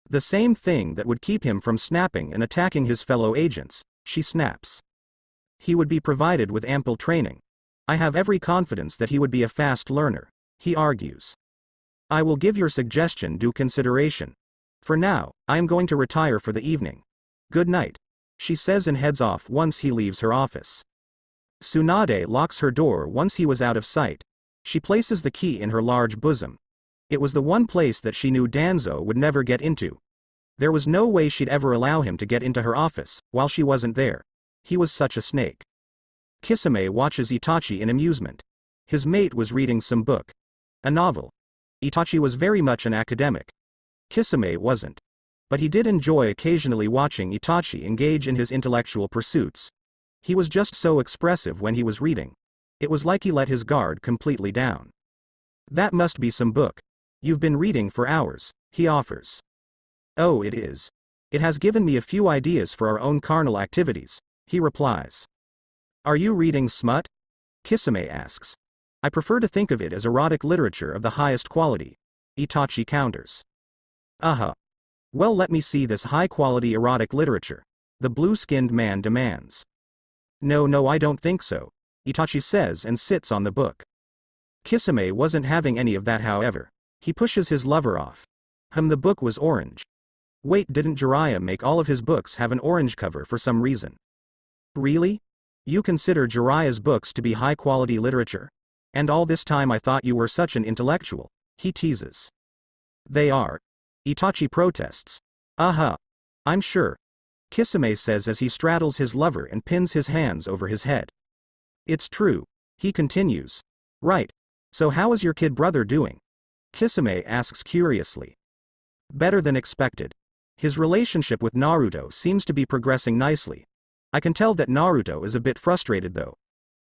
The same thing that would keep him from snapping and attacking his fellow agents, she snaps. He would be provided with ample training. I have every confidence that he would be a fast learner, he argues. I will give your suggestion due consideration. For now, I am going to retire for the evening. Good night, she says and heads off once he leaves her office. Tsunade locks her door once he was out of sight. She places the key in her large bosom. It was the one place that she knew Danzo would never get into. There was no way she'd ever allow him to get into her office, while she wasn't there. He was such a snake. Kisame watches Itachi in amusement. His mate was reading some book. A novel. Itachi was very much an academic. Kisame wasn't. But he did enjoy occasionally watching Itachi engage in his intellectual pursuits. He was just so expressive when he was reading. It was like he let his guard completely down. That must be some book. You've been reading for hours, he offers. Oh, it is. It has given me a few ideas for our own carnal activities, he replies. Are you reading smut? Kisame asks. I prefer to think of it as erotic literature of the highest quality, Itachi counters. Well, let me see this high-quality erotic literature, the blue-skinned man demands. No, I don't think so, Itachi says and sits on the book. Kisame wasn't having any of that, however. He pushes his lover off. The book was orange. Wait, didn't Jiraiya make all of his books have an orange cover for some reason? Really? You consider Jiraiya's books to be high-quality literature? And all this time I thought you were such an intellectual, he teases. They are. Itachi protests. I'm sure. Kisame says as he straddles his lover and pins his hands over his head. It's true, he continues. Right. So how is your kid brother doing? Kisame asks curiously. Better than expected. His relationship with Naruto seems to be progressing nicely. I can tell that Naruto is a bit frustrated though.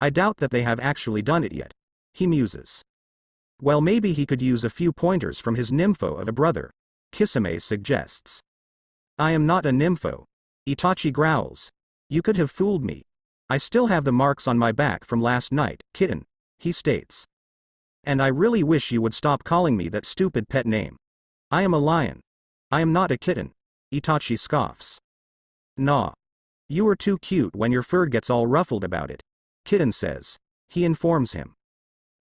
I doubt that they have actually done it yet, he muses. Well, maybe he could use a few pointers from his nympho of a brother, Kisame suggests. I am not a nympho, Itachi growls. You could have fooled me. I still have the marks on my back from last night, kitten, he states. And I really wish you would stop calling me that stupid pet name. I am a lion. I am not a kitten, Itachi scoffs. Nah. You are too cute when your fur gets all ruffled about it, Kitten says. He informs him.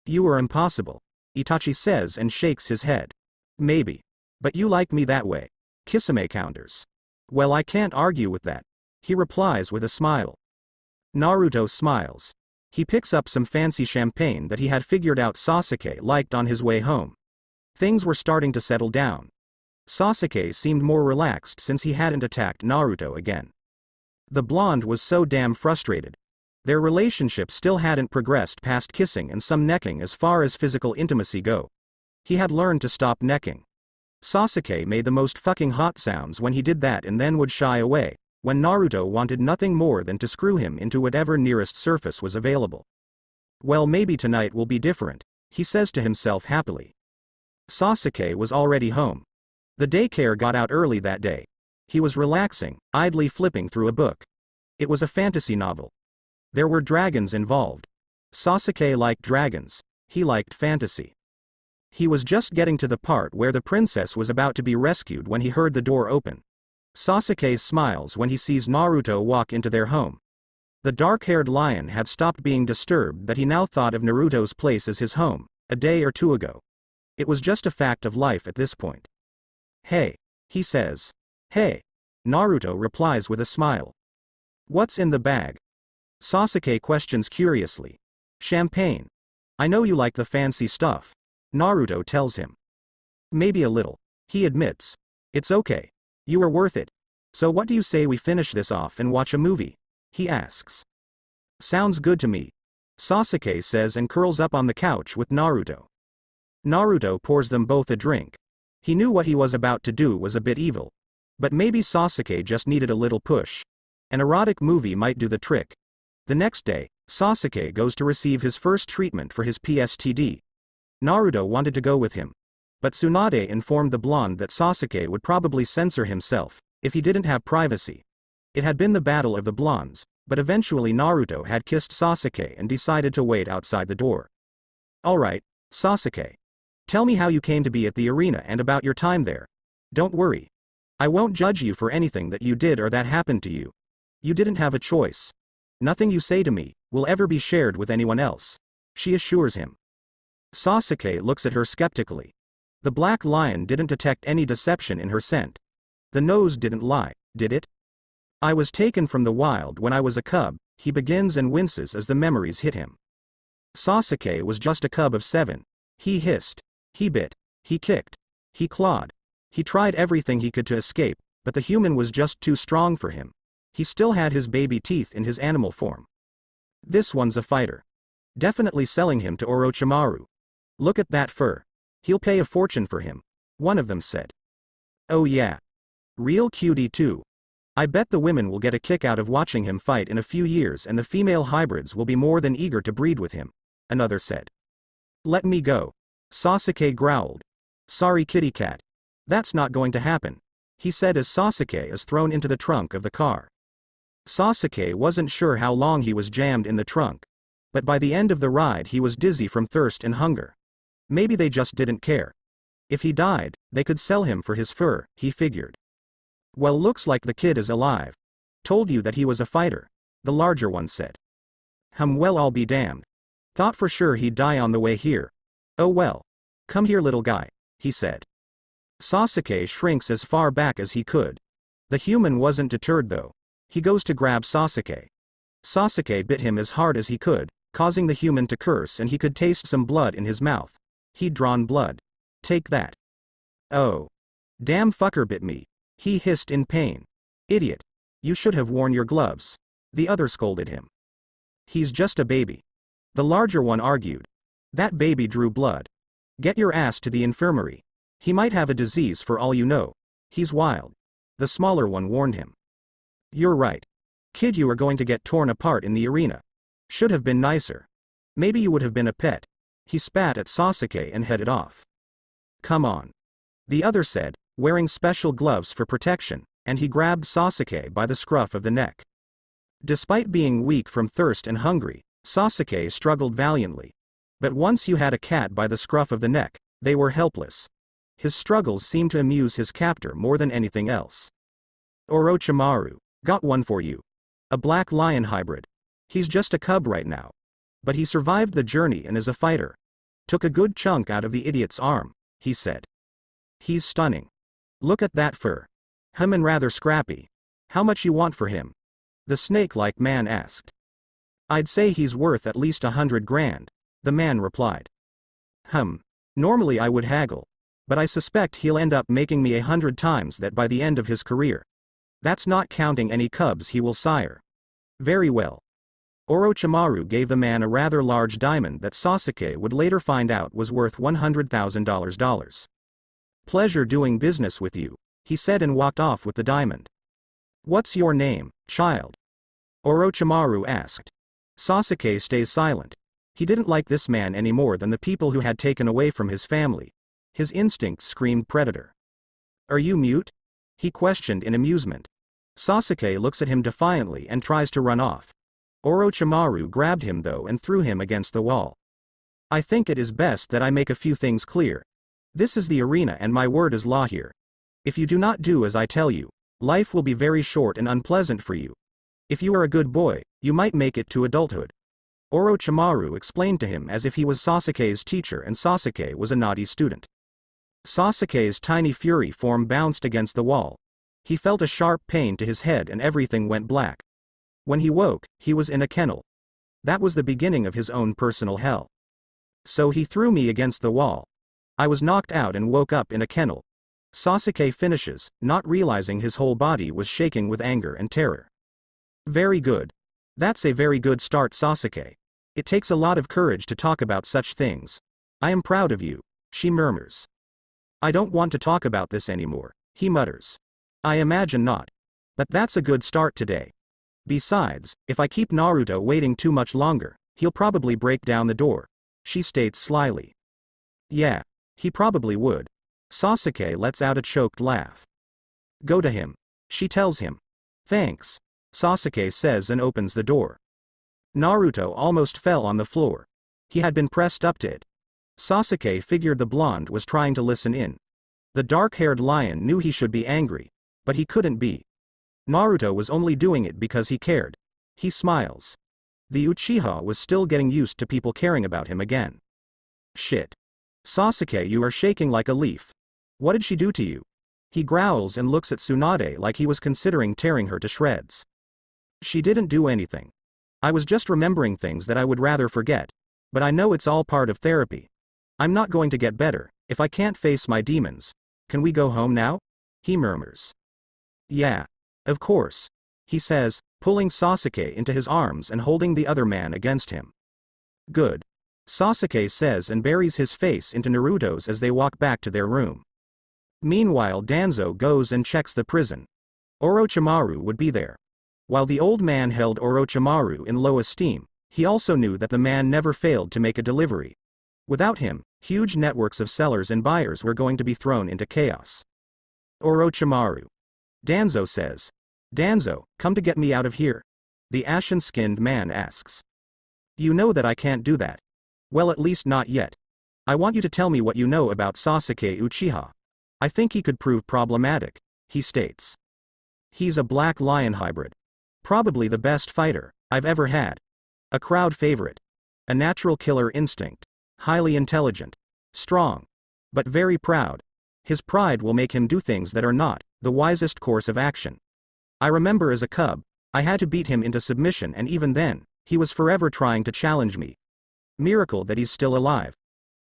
You are impossible, Itachi says and shakes his head. Maybe. But you like me that way, Kisame counters. Well, I can't argue with that, he replies with a smile. Naruto smiles. He picks up some fancy champagne that he had figured out Sasuke liked on his way home. Things were starting to settle down. Sasuke seemed more relaxed since he hadn't attacked Naruto again. The blonde was so damn frustrated. Their relationship still hadn't progressed past kissing and some necking as far as physical intimacy go. He had learned to stop necking. Sasuke made the most fucking hot sounds when he did that and then would shy away, when Naruto wanted nothing more than to screw him into whatever nearest surface was available. Well, maybe tonight will be different, he says to himself happily. Sasuke was already home. The daycare got out early that day. He was relaxing, idly flipping through a book. It was a fantasy novel. There were dragons involved. Sasuke liked dragons. He liked fantasy. He was just getting to the part where the princess was about to be rescued when he heard the door open. Sasuke smiles when he sees Naruto walk into their home. The dark-haired lion had stopped being disturbed that he now thought of Naruto's place as his home, a day or two ago. It was just a fact of life at this point. Hey, he says. Hey. Naruto replies with a smile. What's in the bag? Sasuke questions curiously. Champagne. I know you like the fancy stuff. Naruto tells him. Maybe a little. He admits. It's okay. You were worth it. So what do you say we finish this off and watch a movie? He asks. Sounds good to me. Sasuke says and curls up on the couch with Naruto. Naruto pours them both a drink. He knew what he was about to do was a bit evil. But maybe Sasuke just needed a little push. An erotic movie might do the trick. The next day, Sasuke goes to receive his first treatment for his PTSD. Naruto wanted to go with him. But Tsunade informed the blonde that Sasuke would probably censor himself if he didn't have privacy. It had been the battle of the blondes, but eventually Naruto had kissed Sasuke and decided to wait outside the door. Alright, Sasuke. Tell me how you came to be at the arena and about your time there. Don't worry. I won't judge you for anything that you did or that happened to you. You didn't have a choice. Nothing you say to me will ever be shared with anyone else, she assures him. Sasuke looks at her skeptically. The black lion didn't detect any deception in her scent. The nose didn't lie, did it? I was taken from the wild when I was a cub, he begins and winces as the memories hit him. Sasuke was just a cub of 7. He hissed. He bit. He kicked. He clawed. He tried everything he could to escape, but the human was just too strong for him. He still had his baby teeth in his animal form. This one's a fighter. Definitely selling him to Orochimaru. Look at that fur. He'll pay a fortune for him, one of them said. Oh yeah. Real cutie too. I bet the women will get a kick out of watching him fight in a few years and the female hybrids will be more than eager to breed with him, another said. Let me go. Sasuke growled. Sorry kitty cat. That's not going to happen, he said as Sasuke is thrown into the trunk of the car. Sasuke wasn't sure how long he was jammed in the trunk. But by the end of the ride he was dizzy from thirst and hunger. Maybe they just didn't care. If he died, they could sell him for his fur, he figured. Well, looks like the kid is alive. Told you that he was a fighter, the larger one said. Well, I'll be damned. Thought for sure he'd die on the way here. Oh well. Come here little guy, he said. Sasuke shrinks as far back as he could. The human wasn't deterred though. He goes to grab Sasuke. Sasuke bit him as hard as he could, causing the human to curse and he could taste some blood in his mouth. He'd drawn blood. Take that. Oh. Damn fucker bit me. He hissed in pain. Idiot. You should have worn your gloves. The other scolded him. He's just a baby. The larger one argued. That baby drew blood. Get your ass to the infirmary. He might have a disease for all you know. He's wild. The smaller one warned him. You're right. Kid, you are going to get torn apart in the arena. Should have been nicer. Maybe you would have been a pet. He spat at Sasuke and headed off. Come on. The other said, wearing special gloves for protection, and he grabbed Sasuke by the scruff of the neck. Despite being weak from thirst and hungry, Sasuke struggled valiantly. But once you had a cat by the scruff of the neck, they were helpless. His struggles seemed to amuse his captor more than anything else. Orochimaru, got one for you. A black lion hybrid. He's just a cub right now. But he survived the journey and is a fighter. Took a good chunk out of the idiot's arm, he said. He's stunning. Look at that fur. And rather scrappy. How much you want for him? The snake-like man asked. I'd say he's worth at least 100 grand, the man replied. Normally I would haggle. But I suspect he'll end up making me 100 times that by the end of his career. That's not counting any cubs he will sire. Very well. Orochimaru gave the man a rather large diamond that Sasuke would later find out was worth $100,000. Pleasure doing business with you, he said and walked off with the diamond. What's your name, child? Orochimaru asked. Sasuke stays silent. He didn't like this man any more than the people who had taken away from his family. His instincts screamed predator. Are you mute? He questioned in amusement. Sasuke looks at him defiantly and tries to run off. Orochimaru grabbed him though and threw him against the wall. I think it is best that I make a few things clear. This is the arena and my word is law here. If you do not do as I tell you, life will be very short and unpleasant for you. If you are a good boy, you might make it to adulthood. Orochimaru explained to him as if he was Sasuke's teacher and Sasuke was a naughty student. Sasuke's tiny fury form bounced against the wall. He felt a sharp pain to his head and everything went black. When he woke, he was in a kennel. That was the beginning of his own personal hell. So he threw me against the wall. I was knocked out and woke up in a kennel. Sasuke finishes, not realizing his whole body was shaking with anger and terror. Very good. That's a very good start, Sasuke. It takes a lot of courage to talk about such things. I am proud of you, she murmurs. I don't want to talk about this anymore, he mutters. I imagine not. But that's a good start today. Besides, if I keep Naruto waiting too much longer, he'll probably break down the door, she states slyly. Yeah, he probably would. Sasuke lets out a choked laugh. Go to him, she tells him. Thanks, Sasuke says and opens the door. Naruto almost fell on the floor. He had been pressed up to it. Sasuke figured the blonde was trying to listen in. The dark-haired lion knew he should be angry, but he couldn't be. Naruto was only doing it because he cared. He smiles. The Uchiha was still getting used to people caring about him again. Shit. Sasuke, you are shaking like a leaf. What did she do to you? He growls and looks at Tsunade like he was considering tearing her to shreds. She didn't do anything. I was just remembering things that I would rather forget. But I know it's all part of therapy. I'm not going to get better if I can't face my demons. Can we go home now? He murmurs. Yeah. Of course. He says, pulling Sasuke into his arms and holding the other man against him. Good. Sasuke says and buries his face into Naruto's as they walk back to their room. Meanwhile, Danzo goes and checks the prison. Orochimaru would be there. While the old man held Orochimaru in low esteem, he also knew that the man never failed to make a delivery. Without him, huge networks of sellers and buyers were going to be thrown into chaos. Orochimaru. Danzo says. Danzo, come to get me out of here? The ashen-skinned man asks. You know that I can't do that. Well, at least not yet. I want you to tell me what you know about Sasuke Uchiha. I think he could prove problematic, he states. He's a black lion hybrid. Probably the best fighter I've ever had. A crowd favorite. A natural killer instinct. Highly intelligent. Strong. But very proud. His pride will make him do things that are not the wisest course of action. I remember as a cub, I had to beat him into submission, and even then, he was forever trying to challenge me. Miracle that he's still alive.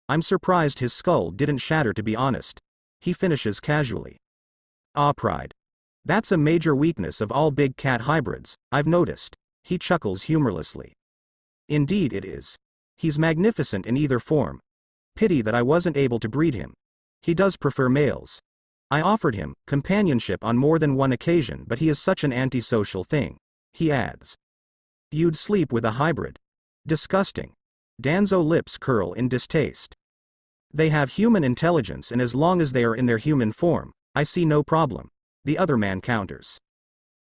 I'm surprised his skull didn't shatter, to be honest. He finishes casually. Ah, pride. That's a major weakness of all big cat hybrids, I've noticed. He chuckles humorlessly. Indeed it is. He's magnificent in either form. Pity that I wasn't able to breed him. He does prefer males. I offered him companionship on more than one occasion, but he is such an antisocial thing. He adds. You'd sleep with a hybrid. Disgusting. Danzo's lips curl in distaste. They have human intelligence, and as long as they are in their human form, I see no problem. The other man counters.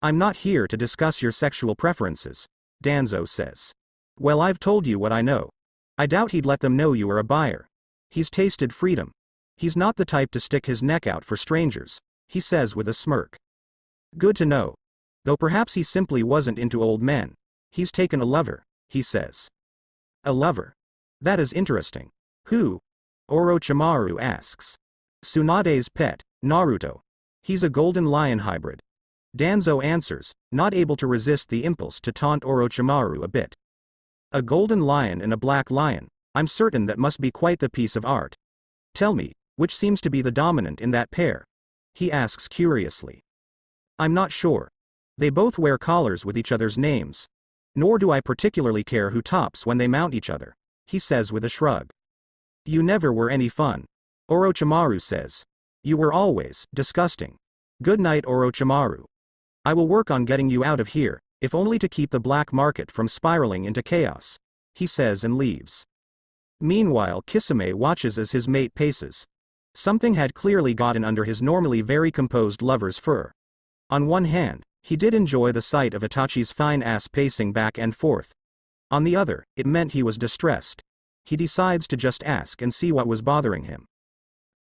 I'm not here to discuss your sexual preferences, Danzo says. Well, I've told you what I know. I doubt he'd let them know you are a buyer. He's tasted freedom. He's not the type to stick his neck out for strangers, he says with a smirk. Good to know. Though perhaps he simply wasn't into old men. He's taken a lover, he says. A lover? That is interesting. Who? Orochimaru asks. Tsunade's pet, Naruto. He's a golden lion hybrid. Danzo answers, not able to resist the impulse to taunt Orochimaru a bit. A golden lion and a black lion, I'm certain that must be quite the piece of art. Tell me, which seems to be the dominant in that pair? He asks curiously. I'm not sure. They both wear collars with each other's names. Nor do I particularly care who tops when they mount each other, he says with a shrug. You never were any fun. Orochimaru says. You were always disgusting. Good night, Orochimaru. I will work on getting you out of here, if only to keep the black market from spiraling into chaos, he says and leaves. Meanwhile, Kisame watches as his mate paces. Something had clearly gotten under his normally very composed lover's fur. On one hand, he did enjoy the sight of Itachi's fine ass pacing back and forth. On the other, it meant he was distressed. He decides to just ask and see what was bothering him.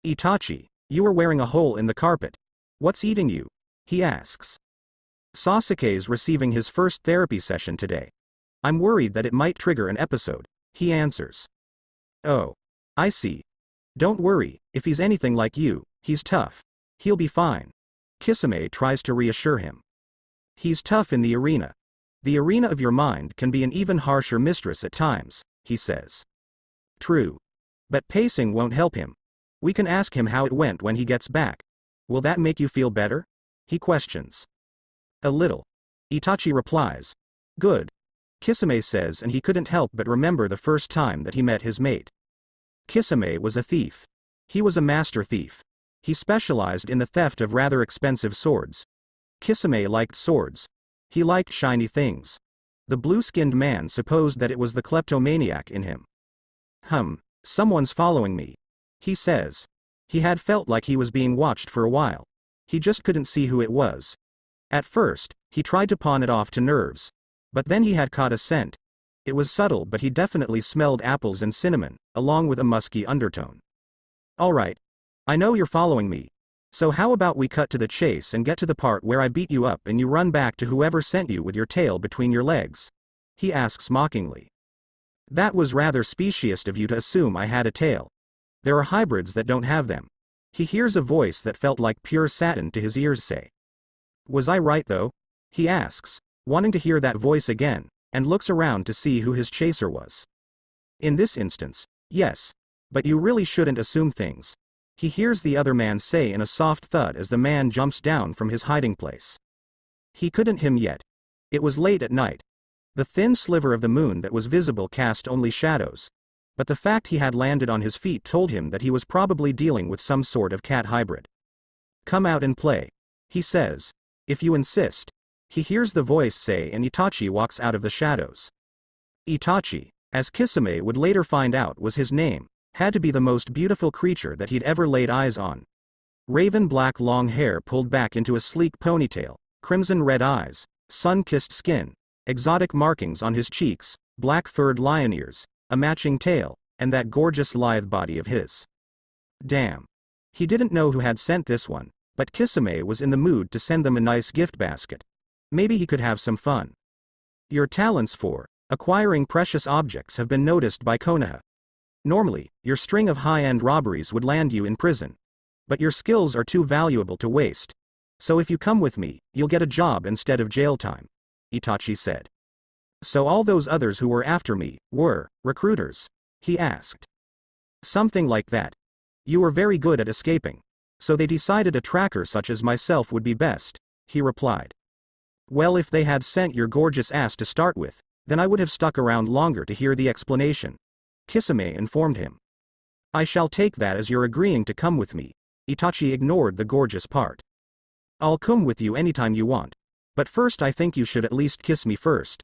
Itachi, you are wearing a hole in the carpet. What's eating you? He asks. Sasuke's receiving his first therapy session today. I'm worried that it might trigger an episode, he answers. Oh. I see. Don't worry, if he's anything like you, he's tough. He'll be fine. Kisame tries to reassure him. He's tough in the arena. The arena of your mind can be an even harsher mistress at times, he says. True. But pacing won't help him. We can ask him how it went when he gets back. Will that make you feel better? He questions. A little. Itachi replies. Good. Kisame says, and he couldn't help but remember the first time that he met his mate. Kisame was a thief. He was a master thief. He specialized in the theft of rather expensive swords. Kisame liked swords. He liked shiny things. The blue-skinned man supposed that it was the kleptomaniac in him. Someone's following me, he says. He had felt like he was being watched for a while. He just couldn't see who it was. At first, he tried to pawn it off to nerves. But then he had caught a scent. It was subtle, but he definitely smelled apples and cinnamon, along with a musky undertone. Alright. I know you're following me. So how about we cut to the chase and get to the part where I beat you up and you run back to whoever sent you with your tail between your legs? He asks mockingly. That was rather speciest of you to assume I had a tail. There are hybrids that don't have them. He hears a voice that felt like pure satin to his ears say. Was I right though? He asks, wanting to hear that voice again, and looks around to see who his chaser was. In this instance, yes. But you really shouldn't assume things. He hears the other man say in a soft thud as the man jumps down from his hiding place. He couldn't him yet. It was late at night. The thin sliver of the moon that was visible cast only shadows. But the fact he had landed on his feet told him that he was probably dealing with some sort of cat hybrid. Come out and play, he says. If you insist. He hears the voice say, and Itachi walks out of the shadows. Itachi, as Kisame would later find out was his name, had to be the most beautiful creature that he'd ever laid eyes on. Raven black long hair pulled back into a sleek ponytail, crimson red eyes, sun-kissed skin, exotic markings on his cheeks, black furred lion ears, a matching tail, and that gorgeous lithe body of his. Damn. He didn't know who had sent this one, but Kisame was in the mood to send them a nice gift basket. Maybe he could have some fun. Your talents for acquiring precious objects have been noticed by Konoha. Normally, your string of high-end robberies would land you in prison. But your skills are too valuable to waste. So if you come with me, you'll get a job instead of jail time, Itachi said. So all those others who were after me were recruiters? He asked. Something like that. You were very good at escaping. So they decided a tracker such as myself would be best, he replied. Well, if they had sent your gorgeous ass to start with, then I would have stuck around longer to hear the explanation, Kisame informed him. I shall take that as you're agreeing to come with me. Itachi ignored the gorgeous part. I'll come with you anytime you want. But first I think you should at least kiss me first.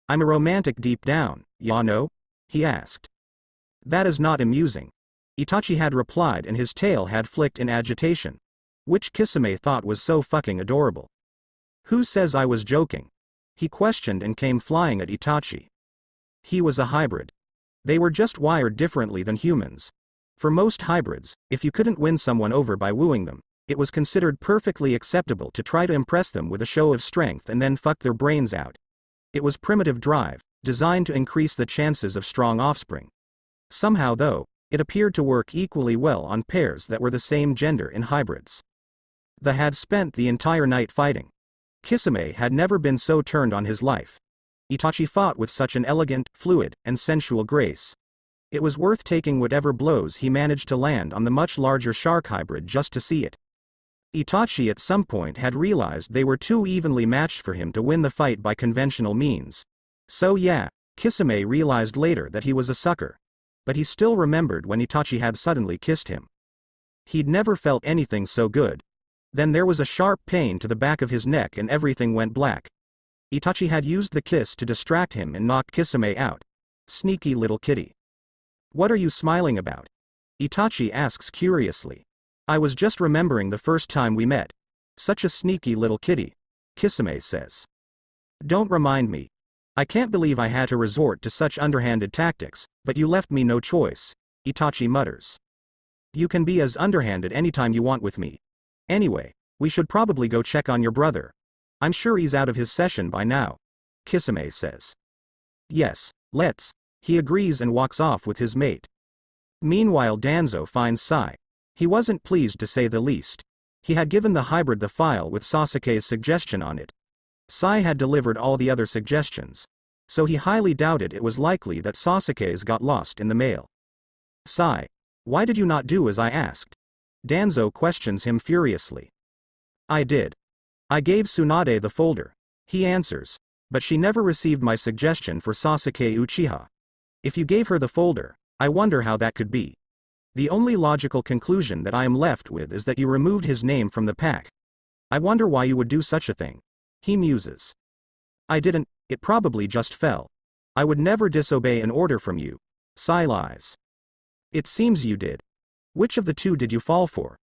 I'm a romantic deep down, ya know? He asked. That is not amusing. Itachi had replied, and his tail had flicked in agitation. Which Kisame thought was so fucking adorable. Who says I was joking? He questioned and came flying at Itachi. He was a hybrid. They were just wired differently than humans. For most hybrids, if you couldn't win someone over by wooing them, it was considered perfectly acceptable to try to impress them with a show of strength and then fuck their brains out. It was primitive drive, designed to increase the chances of strong offspring. Somehow though, it appeared to work equally well on pairs that were the same gender in hybrids. They had spent the entire night fighting. Kisame had never been so turned on his life. Itachi fought with such an elegant, fluid, and sensual grace. It was worth taking whatever blows he managed to land on the much larger shark hybrid just to see it. Itachi at some point had realized they were too evenly matched for him to win the fight by conventional means. So yeah, Kisame realized later that he was a sucker. But he still remembered when Itachi had suddenly kissed him. He'd never felt anything so good. Then there was a sharp pain to the back of his neck and everything went black. Itachi had used the kiss to distract him and knock Kisame out. Sneaky little kitty. What are you smiling about? Itachi asks curiously. I was just remembering the first time we met. Such a sneaky little kitty, Kisame says. Don't remind me. I can't believe I had to resort to such underhanded tactics, but you left me no choice, Itachi mutters. You can be as underhanded anytime you want with me. Anyway, we should probably go check on your brother. I'm sure he's out of his session by now, Kisame says. Yes, let's. He agrees and walks off with his mate. Meanwhile, Danzo finds Sai. He wasn't pleased to say the least. He had given the hybrid the file with Sasuke's suggestion on it. Sai had delivered all the other suggestions, so he highly doubted it was likely that Sasuke's got lost in the mail. Sai, why did you not do as I asked? Danzo questions him furiously. I did. I gave Tsunade the folder, he answers, but she never received my suggestion for Sasuke Uchiha. If you gave her the folder, I wonder how that could be. The only logical conclusion that I am left with is that you removed his name from the pack. I wonder why you would do such a thing. He muses. I didn't, it probably just fell. I would never disobey an order from you. Sai lies. It seems you did. Which of the two did you fall for?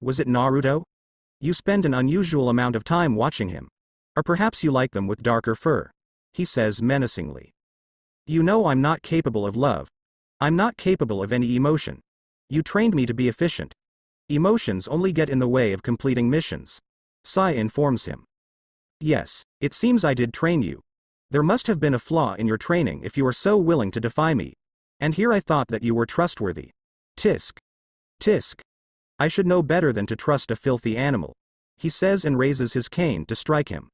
Was it Naruto? You spend an unusual amount of time watching him. Or perhaps you like them with darker fur. He says menacingly. You know I'm not capable of love. I'm not capable of any emotion. You trained me to be efficient. Emotions only get in the way of completing missions. Sai informs him. Yes, it seems I did train you. There must have been a flaw in your training if you are so willing to defy me. And here I thought that you were trustworthy. Tisk. Tisk. I should know better than to trust a filthy animal. He says and raises his cane to strike him.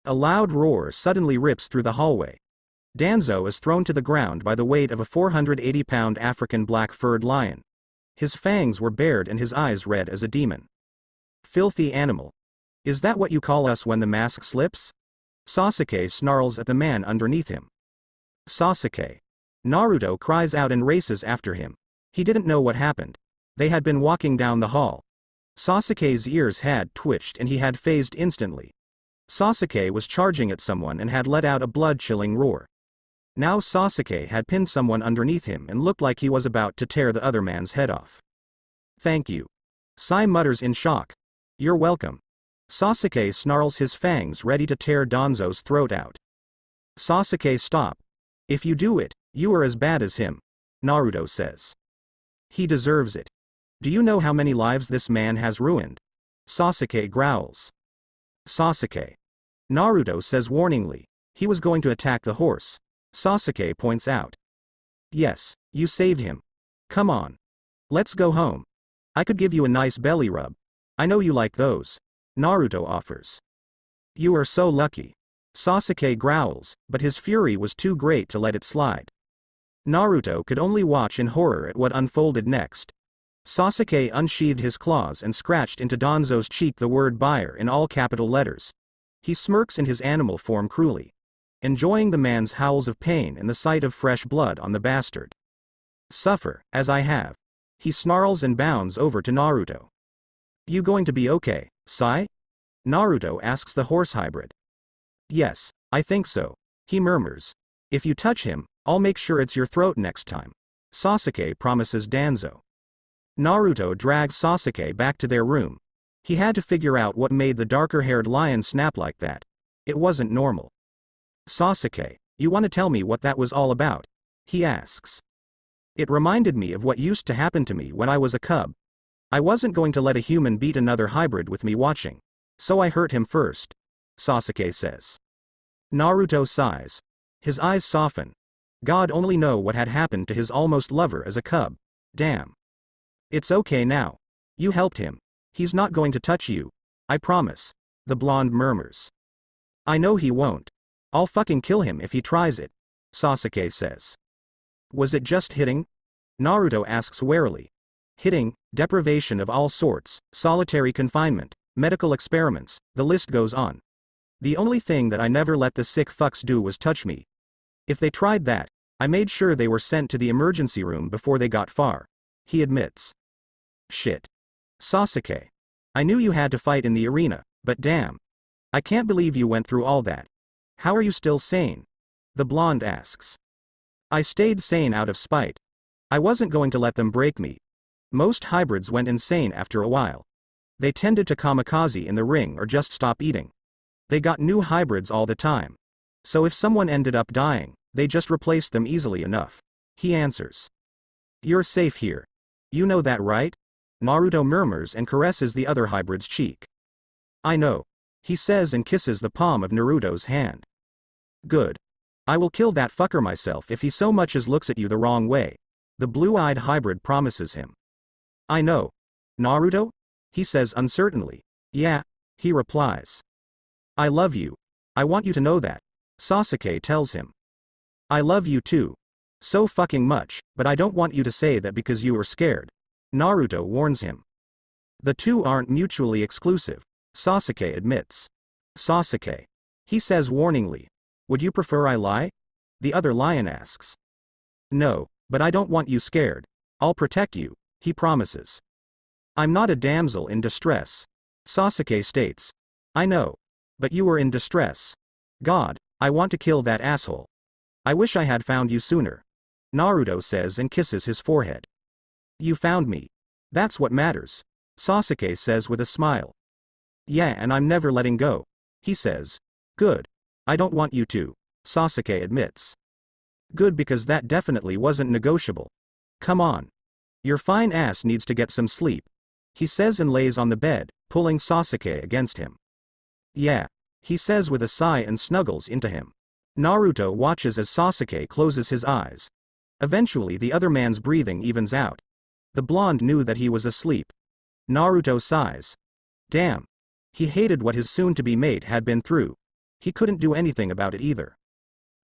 A loud roar suddenly rips through the hallway. Danzo is thrown to the ground by the weight of a 480-pound African black-furred lion. His fangs were bared and his eyes red as a demon. Filthy animal. Is that what you call us when the mask slips? Sasuke snarls at the man underneath him. Sasuke. Naruto cries out and races after him. He didn't know what happened. They had been walking down the hall. Sasuke's ears had twitched and he had phased instantly. Sasuke was charging at someone and had let out a blood-chilling roar. Now Sasuke had pinned someone underneath him and looked like he was about to tear the other man's head off. Thank you. Sai mutters in shock. You're welcome. Sasuke snarls his fangs ready to tear Danzo's throat out. Sasuke, stop. If you do it, you are as bad as him, Naruto says. He deserves it. Do you know how many lives this man has ruined? Sasuke growls. Sasuke. Naruto says warningly. He was going to attack the horse. Sasuke points out. Yes, you saved him. Come on. Let's go home. I could give you a nice belly rub. I know you like those. Naruto offers. You are so lucky. Sasuke growls, but his fury was too great to let it slide. Naruto could only watch in horror at what unfolded next. Sasuke unsheathed his claws and scratched into Danzo's cheek the word buyer in all capital letters. He smirks in his animal form cruelly, enjoying the man's howls of pain and the sight of fresh blood on the bastard. Suffer, as I have. He snarls and bounds over to Naruto. You going to be okay, Sai? Naruto asks the horse hybrid. Yes, I think so, he murmurs. If you touch him, I'll make sure it's your throat next time. Sasuke promises Danzo. Naruto drags Sasuke back to their room. He had to figure out what made the darker-haired lion snap like that. It wasn't normal. Sasuke, you want to tell me what that was all about? He asks. It reminded me of what used to happen to me when I was a cub. I wasn't going to let a human beat another hybrid with me watching. So I hurt him first. Sasuke says. Naruto sighs. His eyes soften. God only know what had happened to his almost lover as a cub. Damn. It's okay now. You helped him. He's not going to touch you. I promise. The blonde murmurs. I know he won't. I'll fucking kill him if he tries it. Sasuke says. Was it just hitting? Naruto asks warily. Hitting, deprivation of all sorts, solitary confinement, medical experiments, the list goes on. The only thing that I never let the sick fucks do was touch me. If they tried that, I made sure they were sent to the emergency room before they got far. He admits. Shit. Sasuke. I knew you had to fight in the arena, but damn. I can't believe you went through all that. How are you still sane? The blonde asks. I stayed sane out of spite. I wasn't going to let them break me. Most hybrids went insane after a while. They tended to kamikaze in the ring or just stop eating. They got new hybrids all the time. So if someone ended up dying, they just replaced them easily enough. He answers. You're safe here. You know that, right? Naruto murmurs and caresses the other hybrid's cheek. I know. He says and kisses the palm of Naruto's hand. Good. I will kill that fucker myself if he so much as looks at you the wrong way. The blue-eyed hybrid promises him. I know. Naruto? He says uncertainly. Yeah, he replies. I love you. I want you to know that. Sasuke tells him. I love you too. So fucking much, but I don't want you to say that because you were scared. Naruto warns him. The two aren't mutually exclusive, Sasuke admits. Sasuke. He says warningly. Would you prefer I lie? The other lion asks. No, but I don't want you scared. I'll protect you, he promises. I'm not a damsel in distress. Sasuke states. I know. But you were in distress. God, I want to kill that asshole. I wish I had found you sooner. Naruto says and kisses his forehead. You found me. That's what matters. Sasuke says with a smile. Yeah, and I'm never letting go. He says. Good. I don't want you to. Sasuke admits. Good, because that definitely wasn't negotiable. Come on. Your fine ass needs to get some sleep. He says and lays on the bed, pulling Sasuke against him. Yeah. He says with a sigh and snuggles into him. Naruto watches as Sasuke closes his eyes. Eventually the other man's breathing evens out. The blonde knew that he was asleep. Naruto sighs. Damn. He hated what his soon-to-be mate had been through. He couldn't do anything about it either.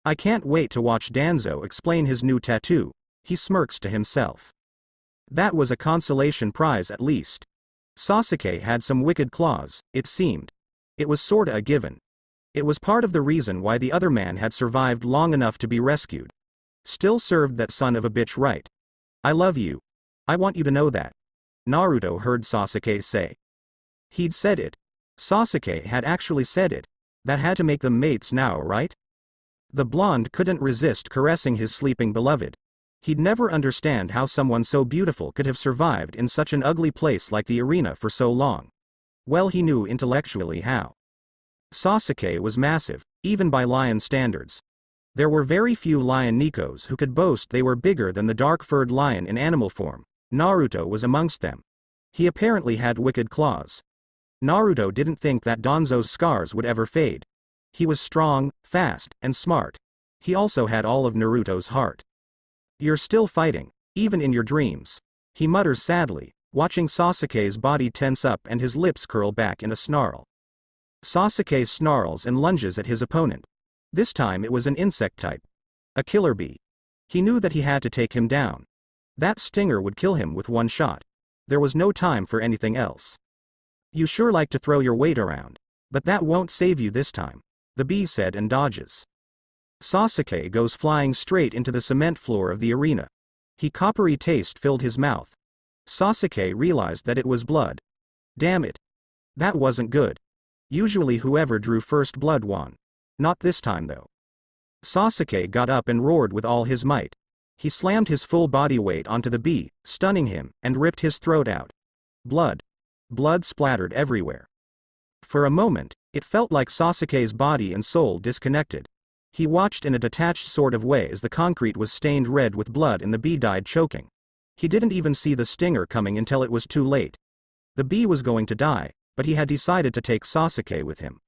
I can't wait to watch Danzo explain his new tattoo, he smirks to himself. That was a consolation prize at least. Sasuke had some wicked claws, it seemed. It was sorta a given. It was part of the reason why the other man had survived long enough to be rescued. Still served that son of a bitch right. I love you. I want you to know that. Naruto heard Sasuke say. He'd said it. Sasuke had actually said it. That had to make them mates now, right? The blonde couldn't resist caressing his sleeping beloved. He'd never understand how someone so beautiful could have survived in such an ugly place like the arena for so long. Well, he knew intellectually how. Sasuke was massive, even by lion standards. There were very few lion Nikos who could boast they were bigger than the dark-furred lion in animal form. Naruto was amongst them. He apparently had wicked claws. Naruto didn't think that Danzo's scars would ever fade. He was strong, fast, and smart. He also had all of Naruto's heart. You're still fighting, even in your dreams. He mutters sadly, watching Sasuke's body tense up and his lips curl back in a snarl. Sasuke snarls and lunges at his opponent. This time it was an insect type. A killer bee. He knew that he had to take him down. That stinger would kill him with one shot. There was no time for anything else. You sure like to throw your weight around. But that won't save you this time, the bee said and dodges. Sasuke goes flying straight into the cement floor of the arena. A coppery taste filled his mouth. Sasuke realized that it was blood. Damn it. That wasn't good. Usually whoever drew first blood won. Not this time though. Sasuke got up and roared with all his might. He slammed his full body weight onto the bee, stunning him, and ripped his throat out. Blood. Blood splattered everywhere. For a moment, it felt like Sasuke's body and soul disconnected. He watched in a detached sort of way as the concrete was stained red with blood and the bee died choking. He didn't even see the stinger coming until it was too late. The bee was going to die, but he had decided to take Sasuke with him.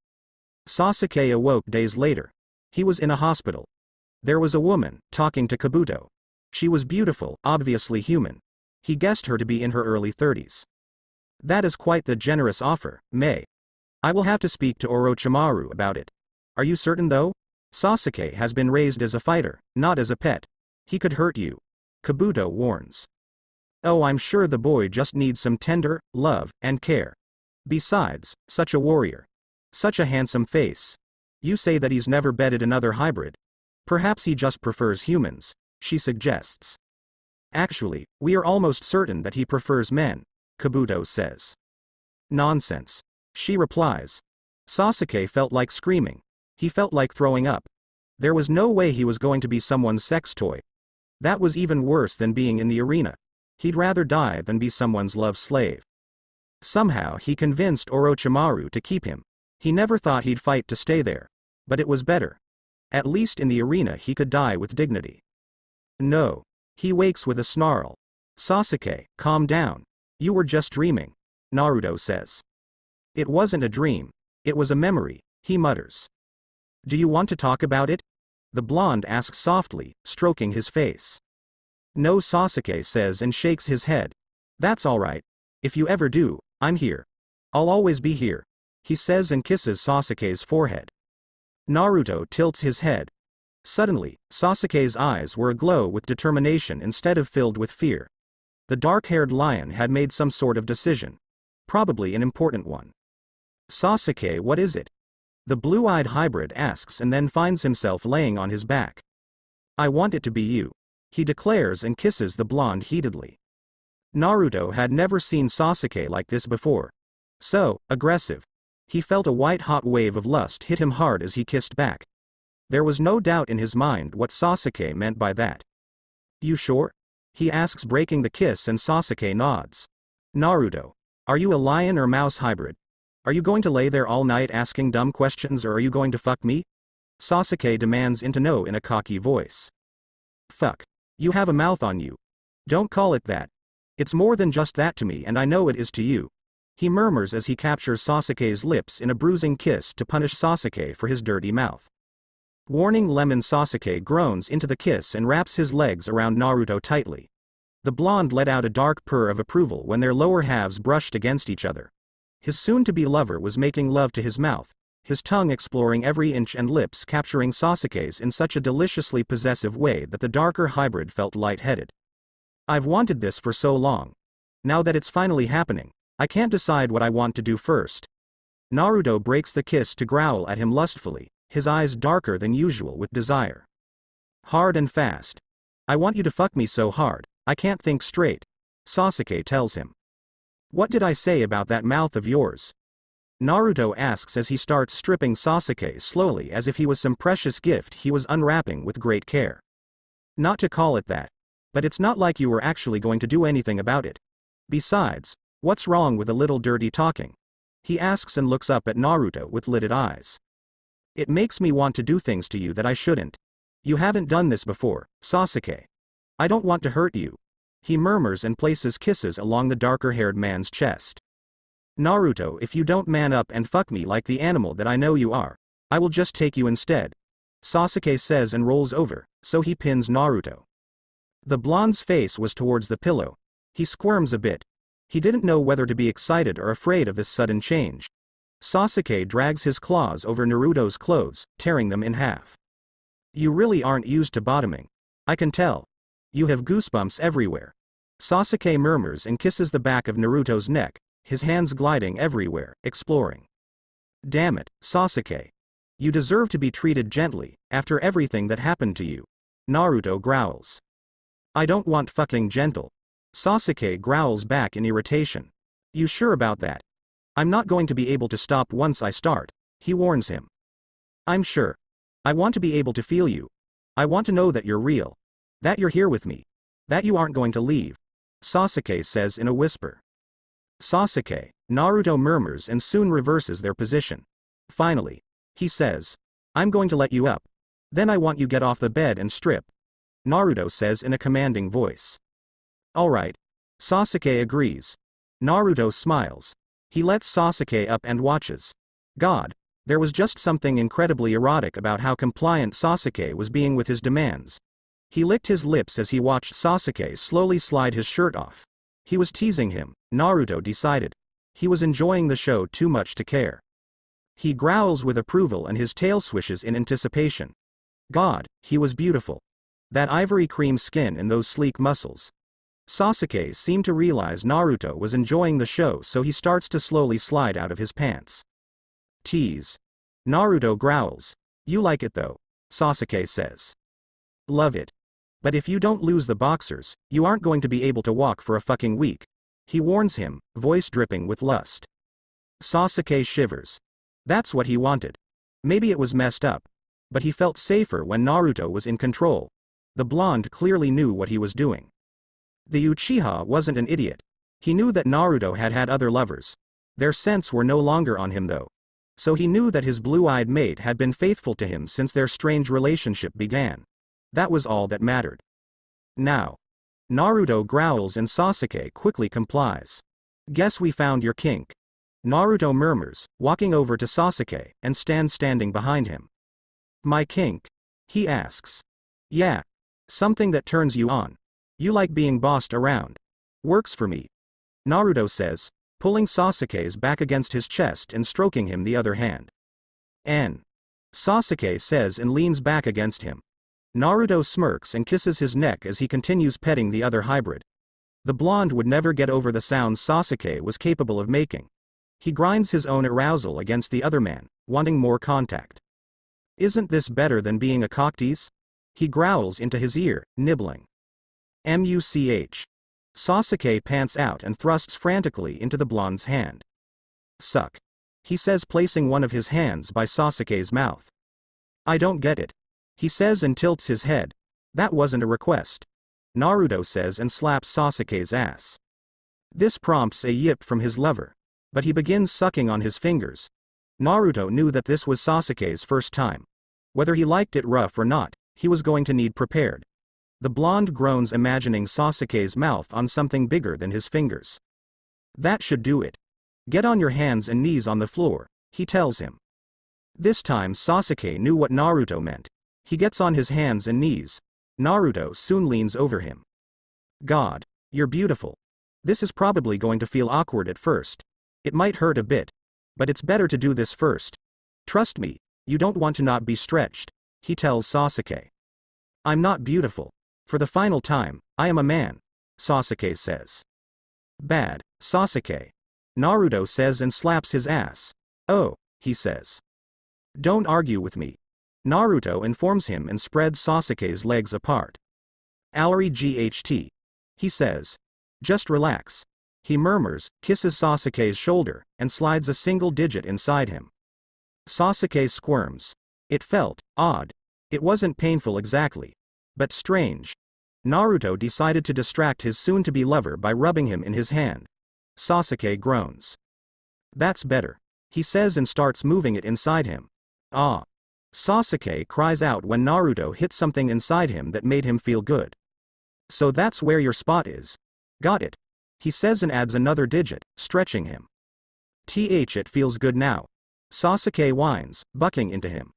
Sasuke awoke days later. He was in a hospital. There was a woman, talking to Kabuto. She was beautiful, obviously human. He guessed her to be in her early 30s. That is quite the generous offer, May. I will have to speak to Orochimaru about it. Are you certain though? Sasuke has been raised as a fighter, not as a pet. He could hurt you. Kabuto warns. Oh, I'm sure the boy just needs some tender love and care. Besides, such a warrior. Such a handsome face. You say that he's never bedded another hybrid. Perhaps he just prefers humans, she suggests. Actually, we are almost certain that he prefers men, Kabuto says. Nonsense. She replies. Sasuke felt like screaming. He felt like throwing up. There was no way he was going to be someone's sex toy. That was even worse than being in the arena. He'd rather die than be someone's love slave. Somehow he convinced Orochimaru to keep him. He never thought he'd fight to stay there. But it was better. At least in the arena he could die with dignity. No. He wakes with a snarl. Sasuke, calm down. You were just dreaming, Naruto says. It wasn't a dream. It was a memory, he mutters. Do you want to talk about it? The blonde asks softly, stroking his face. No, Sasuke says and shakes his head. That's alright. If you ever do, I'm here. I'll always be here, he says and kisses Sasuke's forehead. Naruto tilts his head. Suddenly, Sasuke's eyes were aglow with determination instead of filled with fear. The dark-haired lion had made some sort of decision. Probably an important one. Sasuke, what is it? The blue-eyed hybrid asks and then finds himself laying on his back. I want it to be you, he declares and kisses the blonde heatedly. Naruto had never seen Sasuke like this before. So aggressive. He felt a white-hot wave of lust hit him hard as he kissed back. There was no doubt in his mind what Sasuke meant by that. You sure? He asks, breaking the kiss, and Sasuke nods. Naruto, are you a lion or mouse hybrid? Are you going to lay there all night asking dumb questions, or are you going to fuck me? Sasuke demands to know in a cocky voice. Fuck. You have a mouth on you. Don't call it that. It's more than just that to me, and I know it is to you. He murmurs as he captures Sasuke's lips in a bruising kiss to punish Sasuke for his dirty mouth. Warning lemon. Sasuke groans into the kiss and wraps his legs around Naruto tightly. The blonde let out a dark purr of approval when their lower halves brushed against each other. His soon-to-be lover was making love to his mouth, his tongue exploring every inch and lips capturing Sasuke's in such a deliciously possessive way that the darker hybrid felt lightheaded. I've wanted this for so long. Now that it's finally happening, I can't decide what I want to do first. Naruto breaks the kiss to growl at him lustfully, his eyes darker than usual with desire. Hard and fast. I want you to fuck me so hard, I can't think straight, Sasuke tells him. What did I say about that mouth of yours? Naruto asks as he starts stripping Sasuke slowly as if he was some precious gift he was unwrapping with great care. Not to call it that. But it's not like you were actually going to do anything about it. Besides, what's wrong with a little dirty talking? He asks and looks up at Naruto with lidded eyes. It makes me want to do things to you that I shouldn't. You haven't done this before, Sasuke. I don't want to hurt you. He murmurs and places kisses along the darker-haired man's chest. Naruto, if you don't man up and fuck me like the animal that I know you are, I will just take you instead, Sasuke says and rolls over, so he pins Naruto. The blonde's face was towards the pillow. He squirms a bit. He didn't know whether to be excited or afraid of this sudden change. Sasuke drags his claws over Naruto's clothes, tearing them in half. You really aren't used to bottoming. I can tell. You have goosebumps everywhere. Sasuke murmurs and kisses the back of Naruto's neck, his hands gliding everywhere, exploring. Damn it, Sasuke. You deserve to be treated gently, after everything that happened to you. Naruto growls. I don't want fucking gentle. Sasuke growls back in irritation. You sure about that? I'm not going to be able to stop once I start, he warns him. I'm sure. I want to be able to feel you. I want to know that you're real. That you're here with me. That you aren't going to leave, Sasuke says in a whisper. Sasuke, Naruto murmurs and soon reverses their position. Finally, he says, I'm going to let you up. Then I want you get off the bed and strip, Naruto says in a commanding voice. Alright. Sasuke agrees. Naruto smiles. He lets Sasuke up and watches. God, there was just something incredibly erotic about how compliant Sasuke was being with his demands. He licked his lips as he watched Sasuke slowly slide his shirt off. He was teasing him, Naruto decided. He was enjoying the show too much to care. He growls with approval and his tail swishes in anticipation. God, he was beautiful. That ivory cream skin and those sleek muscles. Sasuke seemed to realize Naruto was enjoying the show, so he starts to slowly slide out of his pants. Tease. Naruto growls. You like it though, Sasuke says. Love it. But if you don't lose the boxers, you aren't going to be able to walk for a fucking week, he warns him, voice dripping with lust. Sasuke shivers. That's what he wanted. Maybe it was messed up. But he felt safer when Naruto was in control. The blonde clearly knew what he was doing. The Uchiha wasn't an idiot. He knew that Naruto had had other lovers. Their scents were no longer on him though. So he knew that his blue-eyed mate had been faithful to him since their strange relationship began. That was all that mattered. Now. Naruto growls and Sasuke quickly complies. Guess we found your kink. Naruto murmurs, walking over to Sasuke, and standing behind him. My kink? He asks. Yeah. Something that turns you on. You like being bossed around. Works for me, Naruto says, pulling Sasuke's back against his chest and stroking him the other hand. N. Sasuke says and leans back against him. Naruto smirks and kisses his neck as he continues petting the other hybrid. The blonde would never get over the sounds Sasuke was capable of making. He grinds his own arousal against the other man, wanting more contact. Isn't this better than being a cocktease? He growls into his ear, nibbling. Much. Sasuke pants out and thrusts frantically into the blonde's hand. Suck. He says, placing one of his hands by Sasuke's mouth. I don't get it. He says and tilts his head. That wasn't a request. Naruto says and slaps Sasuke's ass. This prompts a yip from his lover, but he begins sucking on his fingers. Naruto knew that this was Sasuke's first time. Whether he liked it rough or not, he was going to need prepared. The blonde groans, imagining Sasuke's mouth on something bigger than his fingers. That should do it. Get on your hands and knees on the floor, he tells him. This time Sasuke knew what Naruto meant. He gets on his hands and knees. Naruto soon leans over him. God, you're beautiful. This is probably going to feel awkward at first. It might hurt a bit. But it's better to do this first. Trust me, you don't want to not be stretched, he tells Sasuke. I'm not beautiful. For the final time, I am a man, Sasuke says. Bad, Sasuke. Naruto says and slaps his ass. Oh, he says. Don't argue with me. Naruto informs him and spreads Sasuke's legs apart. Allery GHT. He says. Just relax. He murmurs, kisses Sasuke's shoulder, and slides a single digit inside him. Sasuke squirms. It felt odd. It wasn't painful exactly, but strange. Naruto decided to distract his soon-to-be lover by rubbing him in his hand. Sasuke groans. That's better, he says and starts moving it inside him. Ah. Sasuke cries out when Naruto hits something inside him that made him feel good. So that's where your spot is. Got it. He says and adds another digit, stretching him. It feels good now. Sasuke whines, bucking into him.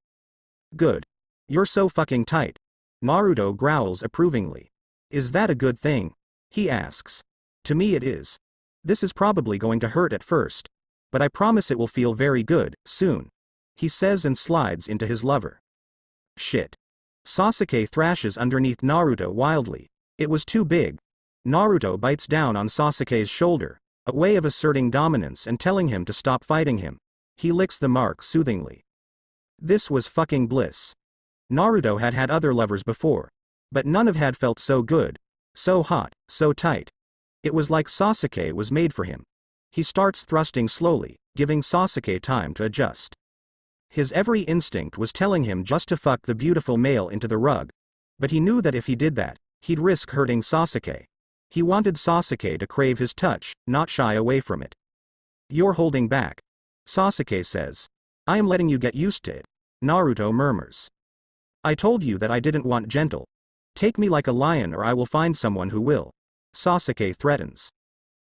Good. You're so fucking tight. Naruto growls approvingly. Is that a good thing? He asks. To me it is. This is probably going to hurt at first. But I promise it will feel very good, soon. He says and slides into his lover. Shit. Sasuke thrashes underneath Naruto wildly. It was too big. Naruto bites down on Sasuke's shoulder, a way of asserting dominance and telling him to stop fighting him. He licks the mark soothingly. This was fucking bliss. Naruto had had other lovers before, but none of had felt so good, so hot, so tight. It was like Sasuke was made for him. He starts thrusting slowly, giving Sasuke time to adjust. His every instinct was telling him just to fuck the beautiful male into the rug, but he knew that if he did that, he'd risk hurting Sasuke. He wanted Sasuke to crave his touch, not shy away from it. You're holding back. Sasuke says. I am letting you get used to it. Naruto murmurs. I told you that I didn't want gentle. Take me like a lion or I will find someone who will. Sasuke threatens.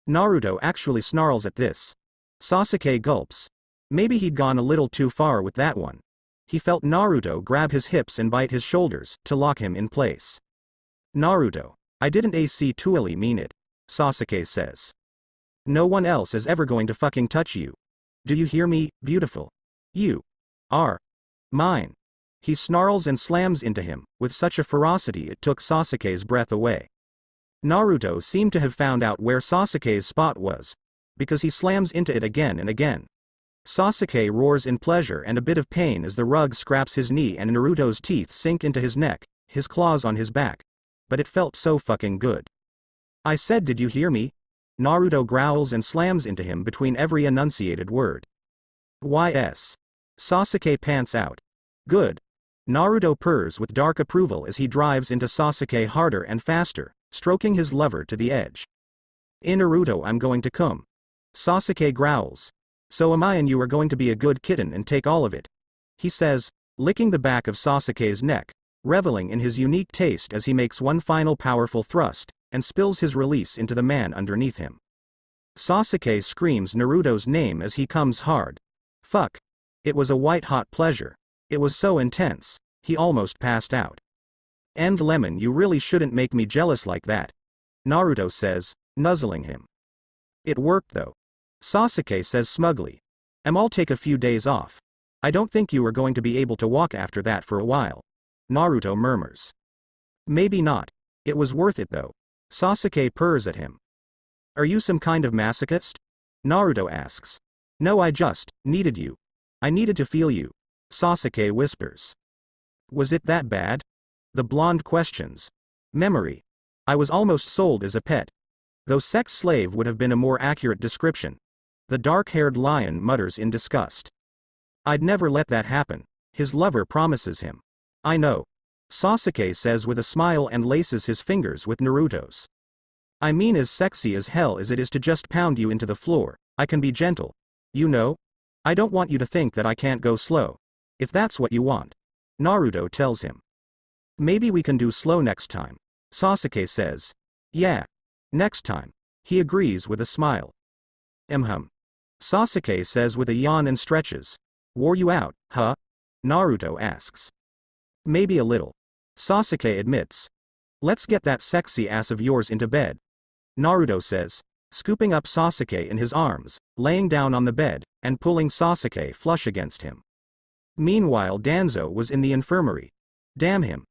Naruto actually snarls at this. Sasuke gulps. Maybe he'd gone a little too far with that one. He felt Naruto grab his hips and bite his shoulders to lock him in place. Naruto. I didn't actually mean it, Sasuke says. No one else is ever going to fucking touch you. Do you hear me, beautiful? You are mine. He snarls and slams into him, with such a ferocity it took Sasuke's breath away. Naruto seemed to have found out where Sasuke's spot was, because he slams into it again and again. Sasuke roars in pleasure and a bit of pain as the rug scraps his knee and Naruto's teeth sink into his neck, his claws on his back. But it felt so fucking good. I said, did you hear me? Naruto growls and slams into him between every enunciated word. YS. Sasuke pants out. Good. Naruto purrs with dark approval as he drives into Sasuke harder and faster, stroking his lover to the edge. In Naruto, I'm going to come. Sasuke growls. So am I, and you are going to be a good kitten and take all of it. He says, licking the back of Sasuke's neck, reveling in his unique taste as he makes one final powerful thrust, and spills his release into the man underneath him. Sasuke screams Naruto's name as he comes hard. Fuck. It was a white-hot pleasure. It was so intense, he almost passed out. And Lemon, you really shouldn't make me jealous like that, Naruto says, nuzzling him. It worked though. Sasuke says smugly. I'll take a few days off. I don't think you are going to be able to walk after that for a while. Naruto murmurs. Maybe not. It was worth it though. Sasuke purrs at him. Are you some kind of masochist? Naruto asks. No, I just needed you. I needed to feel you. Sasuke whispers. Was it that bad? The blonde questions. Memory. I was almost sold as a pet. Though sex slave would have been a more accurate description. The dark-haired lion mutters in disgust. I'd never let that happen, his lover promises him. I know. Sasuke says with a smile and laces his fingers with Naruto's. I mean, as sexy as hell as it is to just pound you into the floor, I can be gentle. You know? I don't want you to think that I can't go slow. If that's what you want. Naruto tells him. Maybe we can do slow next time. Sasuke says. Yeah. Next time. He agrees with a smile. Sasuke says with a yawn and stretches. Wore you out, huh? Naruto asks. Maybe a little. Sasuke admits. Let's get that sexy ass of yours into bed. Naruto says, scooping up Sasuke in his arms, laying down on the bed, and pulling Sasuke flush against him. Meanwhile, Danzo was in the infirmary. Damn him.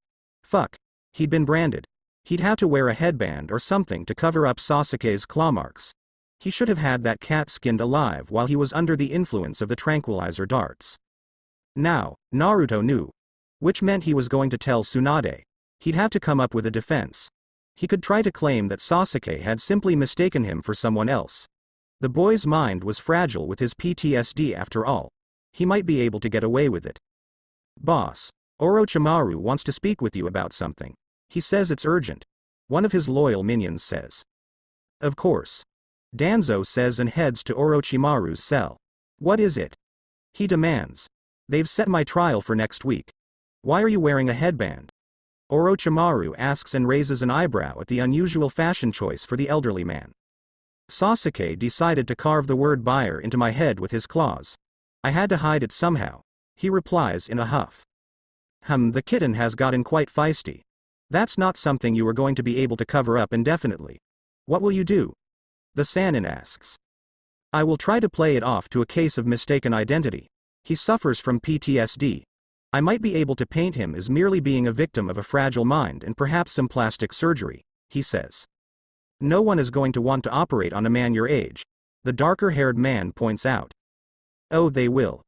Fuck. He'd been branded. He'd have to wear a headband or something to cover up Sasuke's claw marks. He should have had that cat skinned alive while he was under the influence of the tranquilizer darts. Now, Naruto knew. Which meant he was going to tell Tsunade. He'd have to come up with a defense. He could try to claim that Sasuke had simply mistaken him for someone else. The boy's mind was fragile with his PTSD after all. He might be able to get away with it. Boss, Orochimaru wants to speak with you about something. He says it's urgent. One of his loyal minions says. Of course. Danzo says and heads to Orochimaru's cell. What is it? He demands. They've set my trial for next week. Why are you wearing a headband? Orochimaru asks and raises an eyebrow at the unusual fashion choice for the elderly man. Sasuke decided to carve the word buyer into my head with his claws. I had to hide it somehow. He replies in a huff. The kitten has gotten quite feisty. That's not something you are going to be able to cover up indefinitely. What will you do? The Sannin asks. I will try to play it off to a case of mistaken identity. He suffers from PTSD. I might be able to paint him as merely being a victim of a fragile mind and perhaps some plastic surgery, he says. No one is going to want to operate on a man your age, the darker-haired man points out. Oh, they will.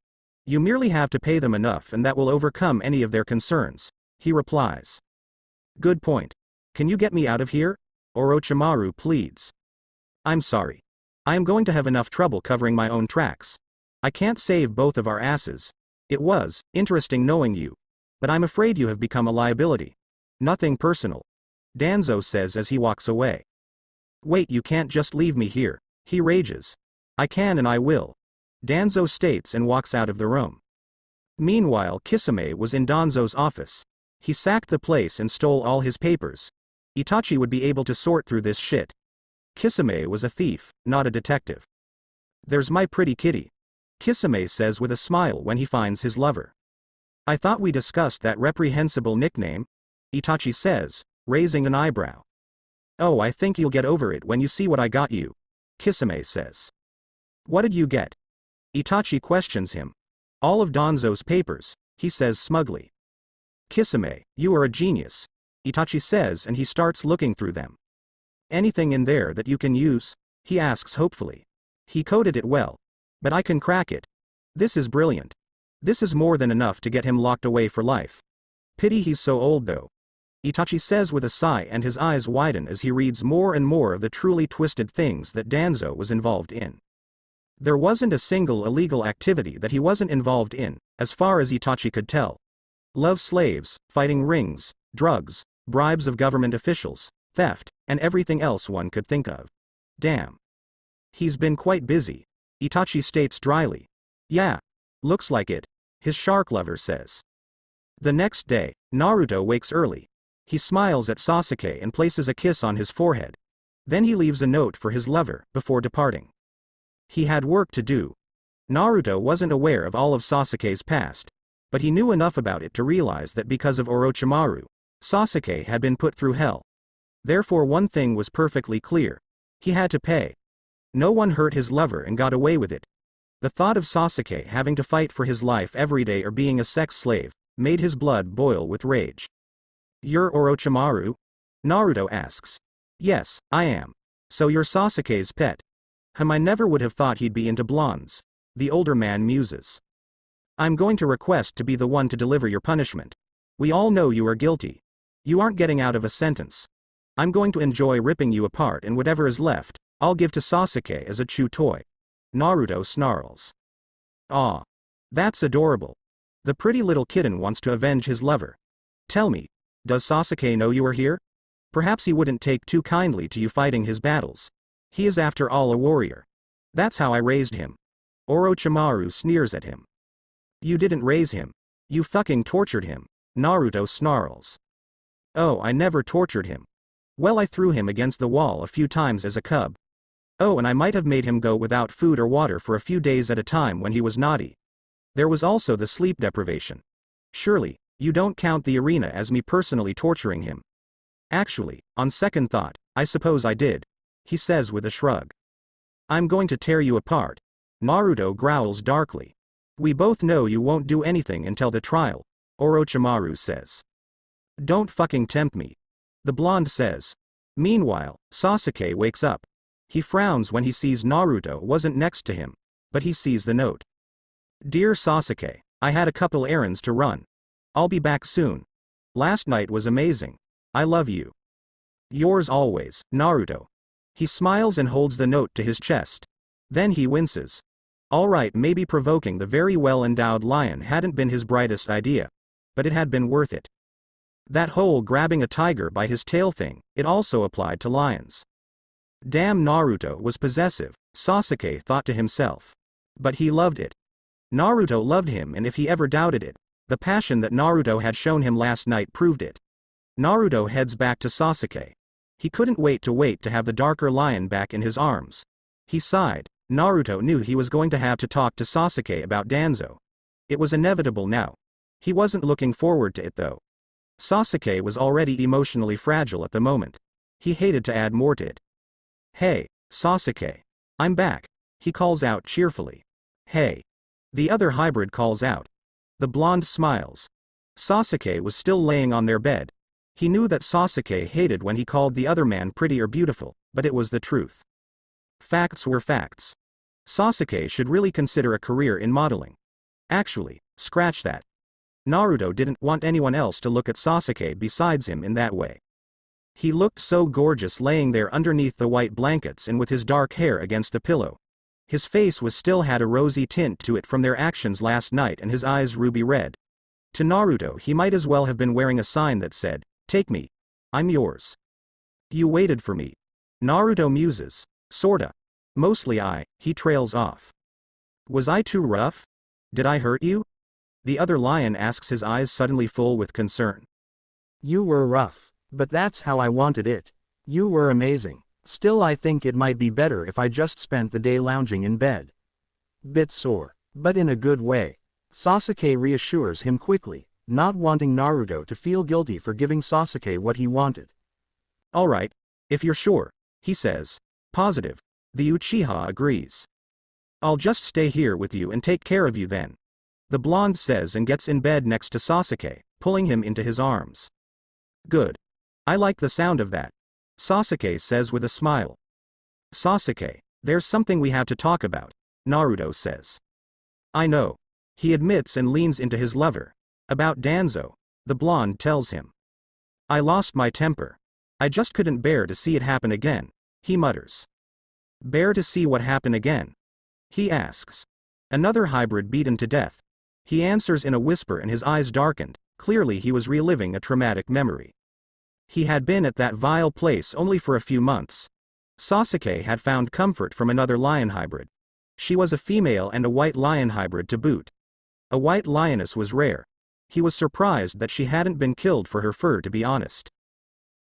You merely have to pay them enough and that will overcome any of their concerns, he replies. Good point. Can you get me out of here? Orochimaru pleads. I'm sorry. I am going to have enough trouble covering my own tracks. I can't save both of our asses. It was interesting knowing you. But I'm afraid you have become a liability. Nothing personal. Danzo says as he walks away. Wait, you can't just leave me here, he rages. I can and I will. Danzo states and walks out of the room. Meanwhile, Kisame was in Danzo's office. He sacked the place and stole all his papers. Itachi would be able to sort through this shit. Kisame was a thief, not a detective. There's my pretty kitty. Kisame says with a smile when he finds his lover. I thought we discussed that reprehensible nickname, Itachi says, raising an eyebrow. Oh, I think you'll get over it when you see what I got you, Kisame says. What did you get? Itachi questions him. All of Danzo's papers, he says smugly. Kisame, you are a genius, Itachi says and he starts looking through them. Anything in there that you can use? He asks hopefully. He coded it well. But I can crack it. This is brilliant. This is more than enough to get him locked away for life. Pity he's so old though. Itachi says with a sigh and his eyes widen as he reads more and more of the truly twisted things that Danzo was involved in. There wasn't a single illegal activity that he wasn't involved in, as far as Itachi could tell. Love slaves, fighting rings, drugs, bribes of government officials, theft, and everything else one could think of. Damn. He's been quite busy, Itachi states dryly. Yeah. Looks like it, his shark lover says. The next day, Naruto wakes early. He smiles at Sasuke and places a kiss on his forehead. Then he leaves a note for his lover, before departing. He had work to do. Naruto wasn't aware of all of Sasuke's past, but he knew enough about it to realize that because of Orochimaru, Sasuke had been put through hell. Therefore one thing was perfectly clear. He had to pay. No one hurt his lover and got away with it. The thought of Sasuke having to fight for his life every day or being a sex slave made his blood boil with rage. "You're Orochimaru?" Naruto asks. "Yes, I am. So you're Sasuke's pet." I never would have thought he'd be into blondes," the older man muses. "I'm going to request to be the one to deliver your punishment. We all know you are guilty. You aren't getting out of a sentence. I'm going to enjoy ripping you apart, and whatever is left, I'll give to Sasuke as a chew toy." Naruto snarls. "Aw. That's adorable. The pretty little kitten wants to avenge his lover. Tell me, does Sasuke know you are here? Perhaps he wouldn't take too kindly to you fighting his battles. He is after all a warrior. That's how I raised him." Orochimaru sneers at him. "You didn't raise him. You fucking tortured him," Naruto snarls. "Oh, I never tortured him. Well, I threw him against the wall a few times as a cub. Oh, and I might have made him go without food or water for a few days at a time when he was naughty. There was also the sleep deprivation. Surely, you don't count the arena as me personally torturing him." "Actually, on second thought, I suppose I did," he says with a shrug. "I'm going to tear you apart," Naruto growls darkly. "We both know you won't do anything until the trial," Orochimaru says. "Don't fucking tempt me," the blonde says. Meanwhile, Sasuke wakes up. He frowns when he sees Naruto wasn't next to him, but he sees the note. "Dear Sasuke, I had a couple errands to run. I'll be back soon. Last night was amazing. I love you. Yours always, Naruto." He smiles and holds the note to his chest. Then he winces. Alright, maybe provoking the very well-endowed lion hadn't been his brightest idea, but it had been worth it. That whole grabbing a tiger by his tail thing, it also applied to lions. Damn, Naruto was possessive, Sasuke thought to himself. But he loved it. Naruto loved him, and if he ever doubted it, the passion that Naruto had shown him last night proved it. Naruto heads back to Sasuke. He couldn't wait to have the darker lion back in his arms. He sighed. Naruto knew he was going to have to talk to Sasuke about Danzo. It was inevitable now. He wasn't looking forward to it though. Sasuke was already emotionally fragile at the moment. He hated to add more to it. "Hey, Sasuke. I'm back," he calls out cheerfully. "Hey." The other hybrid calls out. The blonde smiles. Sasuke was still laying on their bed. He knew that Sasuke hated when he called the other man pretty or beautiful, but it was the truth. Facts were facts. Sasuke should really consider a career in modeling. Actually, scratch that. Naruto didn't want anyone else to look at Sasuke besides him in that way. He looked so gorgeous laying there underneath the white blankets and with his dark hair against the pillow. His face still had a rosy tint to it from their actions last night, and his eyes ruby red. To Naruto, he might as well have been wearing a sign that said, "Take me. I'm yours." "You waited for me." Naruto muses. "Sorta. Mostly he trails off. "Was I too rough? Did I hurt you?" the other lion asks, his eyes suddenly full with concern. "You were rough, but that's how I wanted it. You were amazing. Still, I think it might be better if I just spent the day lounging in bed." "Bit sore, but in a good way." Sasuke reassures him quickly, not wanting Naruto to feel guilty for giving Sasuke what he wanted. "Alright, if you're sure," he says. "Positive." The Uchiha agrees. "I'll just stay here with you and take care of you then," the blonde says, and gets in bed next to Sasuke, pulling him into his arms. "Good. I like the sound of that," Sasuke says with a smile. "Sasuke, there's something we have to talk about," Naruto says. "I know," he admits and leans into his lover. "About Danzo," the blonde tells him. "I lost my temper. I just couldn't bear to see it happen again," he mutters. "Bear to see what happened again?" he asks. "Another hybrid beaten to death," he answers in a whisper, and his eyes darkened. Clearly he was reliving a traumatic memory. He had been at that vile place only for a few months. Sasuke had found comfort from another lion hybrid. She was a female and a white lion hybrid to boot. A white lioness was rare. He was surprised that she hadn't been killed for her fur, to be honest.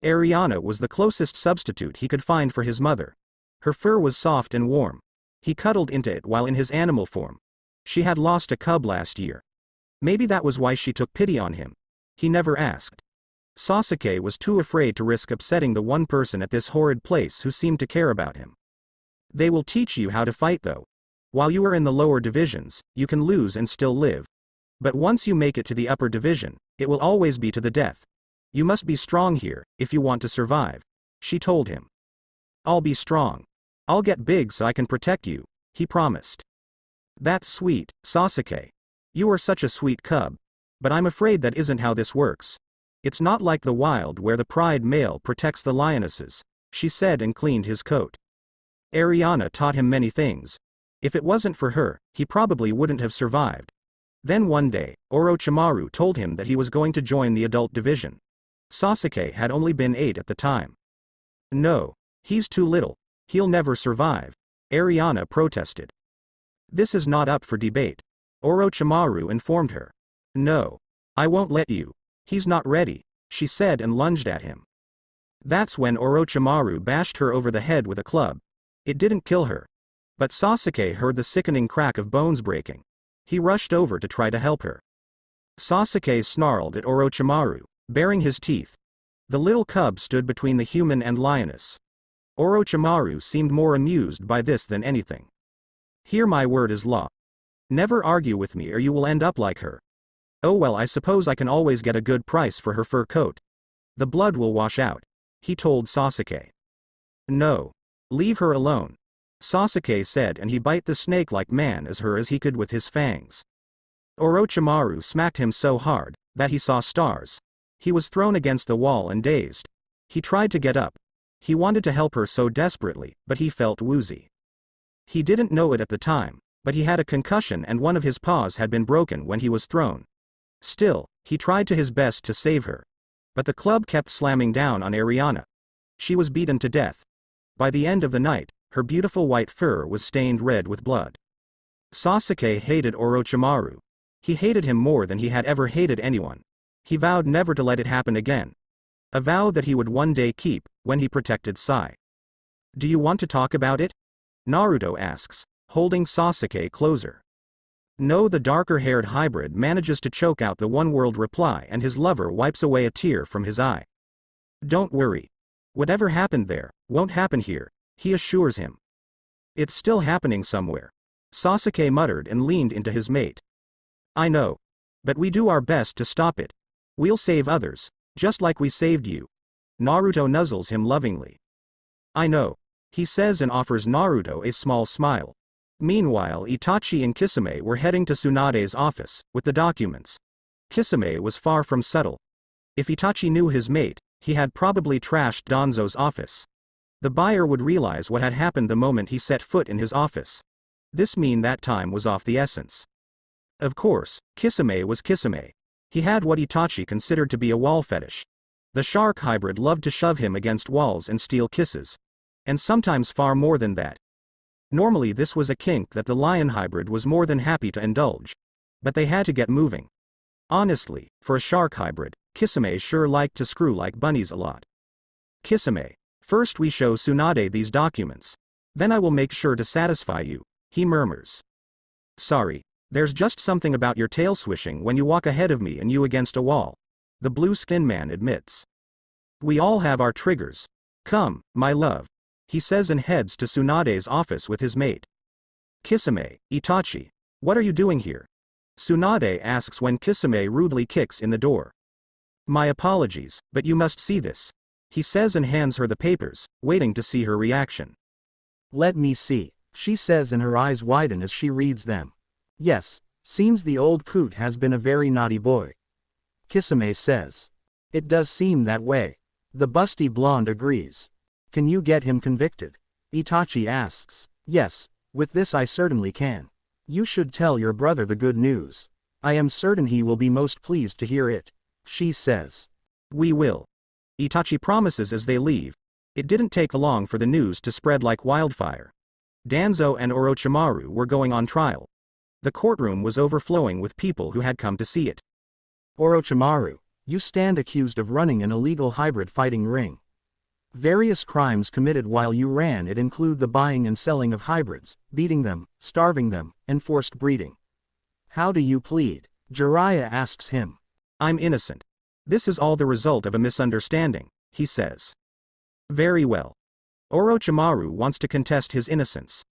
Ariana was the closest substitute he could find for his mother. Her fur was soft and warm. He cuddled into it while in his animal form. She had lost a cub last year. Maybe that was why she took pity on him. He never asked. Sasuke was too afraid to risk upsetting the one person at this horrid place who seemed to care about him. "They will teach you how to fight though," While you are in the lower divisions, you can lose and still live. But once you make it to the upper division, it will always be to the death. You must be strong here, if you want to survive. She told him. I'll be strong. I'll get big so I can protect you, he promised. That's sweet, Sasuke. You are such a sweet cub. But I'm afraid that isn't how this works. It's not like the wild where the pride male protects the lionesses, she said and cleaned his coat. Ariana taught him many things. If it wasn't for her, he probably wouldn't have survived. Then one day, Orochimaru told him that he was going to join the adult division. Sasuke had only been 8 at the time. No, he's too little. He'll never survive, Ariana protested. This is not up for debate, Orochimaru informed her. No. I won't let you. He's not ready, she said and lunged at him. That's when Orochimaru bashed her over the head with a club. It didn't kill her. But Sasuke heard the sickening crack of bones breaking. He rushed over to try to help her. Sasuke snarled at Orochimaru, baring his teeth. The little cub stood between the human and lioness. Orochimaru seemed more amused by this than anything. Here my word is law. Never argue with me or you will end up like her. Oh well, I suppose I can always get a good price for her fur coat. The blood will wash out, he told Sasuke. No. Leave her alone, Sasuke said, and he bite the snake like man as her as he could with his fangs. Orochimaru smacked him so hard that he saw stars. He was thrown against the wall and dazed. He tried to get up. He wanted to help her so desperately, but he felt woozy. He didn't know it at the time, but he had a concussion and one of his paws had been broken when he was thrown. Still, he tried to his best to save her. But the club kept slamming down on Ariana. She was beaten to death. By the end of the night, her beautiful white fur was stained red with blood. Sasuke hated Orochimaru. He hated him more than he had ever hated anyone. He vowed never to let it happen again. A vow that he would one day keep, when he protected Sai. Do you want to talk about it? Naruto asks, holding Sasuke closer. No, the darker-haired hybrid manages to choke out the one-word reply and his lover wipes away a tear from his eye. Don't worry. Whatever happened there, won't happen here, he assures him. It's still happening somewhere, Sasuke muttered and leaned into his mate. I know. But we do our best to stop it. We'll save others, just like we saved you. Naruto nuzzles him lovingly. I know, he says and offers Naruto a small smile. Meanwhile, Itachi and Kisame were heading to Tsunade's office, with the documents. Kisame was far from subtle. If Itachi knew his mate, he had probably trashed Danzo's office. The buyer would realize what had happened the moment he set foot in his office. This meant that time was of the essence. Of course, Kisame was Kisame. He had what Itachi considered to be a wall fetish. The shark hybrid loved to shove him against walls and steal kisses. And sometimes far more than that. Normally this was a kink that the lion hybrid was more than happy to indulge. But they had to get moving. Honestly, for a shark hybrid, Kisame sure liked to screw like bunnies a lot. Kisame, first we show Tsunade these documents. Then I will make sure to satisfy you, he murmurs. Sorry, there's just something about your tail swishing when you walk ahead of me and you against a wall, the blue skin man admits. We all have our triggers. Come, my love, he says and heads to Tsunade's office with his mate. Kisame, Itachi, what are you doing here? Tsunade asks when Kisame rudely kicks in the door. My apologies, but you must see this, he says and hands her the papers, waiting to see her reaction. Let me see, she says and her eyes widen as she reads them. Yes, seems the old coot has been a very naughty boy. Kisame says. It does seem that way. The busty blonde agrees. Can you get him convicted? Itachi asks. Yes, with this I certainly can. You should tell your brother the good news. I am certain he will be most pleased to hear it, she says. We will. Itachi promises as they leave. It didn't take long for the news to spread like wildfire. Danzo and Orochimaru were going on trial. The courtroom was overflowing with people who had come to see it. Orochimaru, you stand accused of running an illegal hybrid fighting ring. Various crimes committed while you ran it include the buying and selling of hybrids, beating them, starving them, and forced breeding. How do you plead? Jiraiya asks him. I'm innocent. This is all the result of a misunderstanding, he says. Very well. Orochimaru wants to contest his innocence.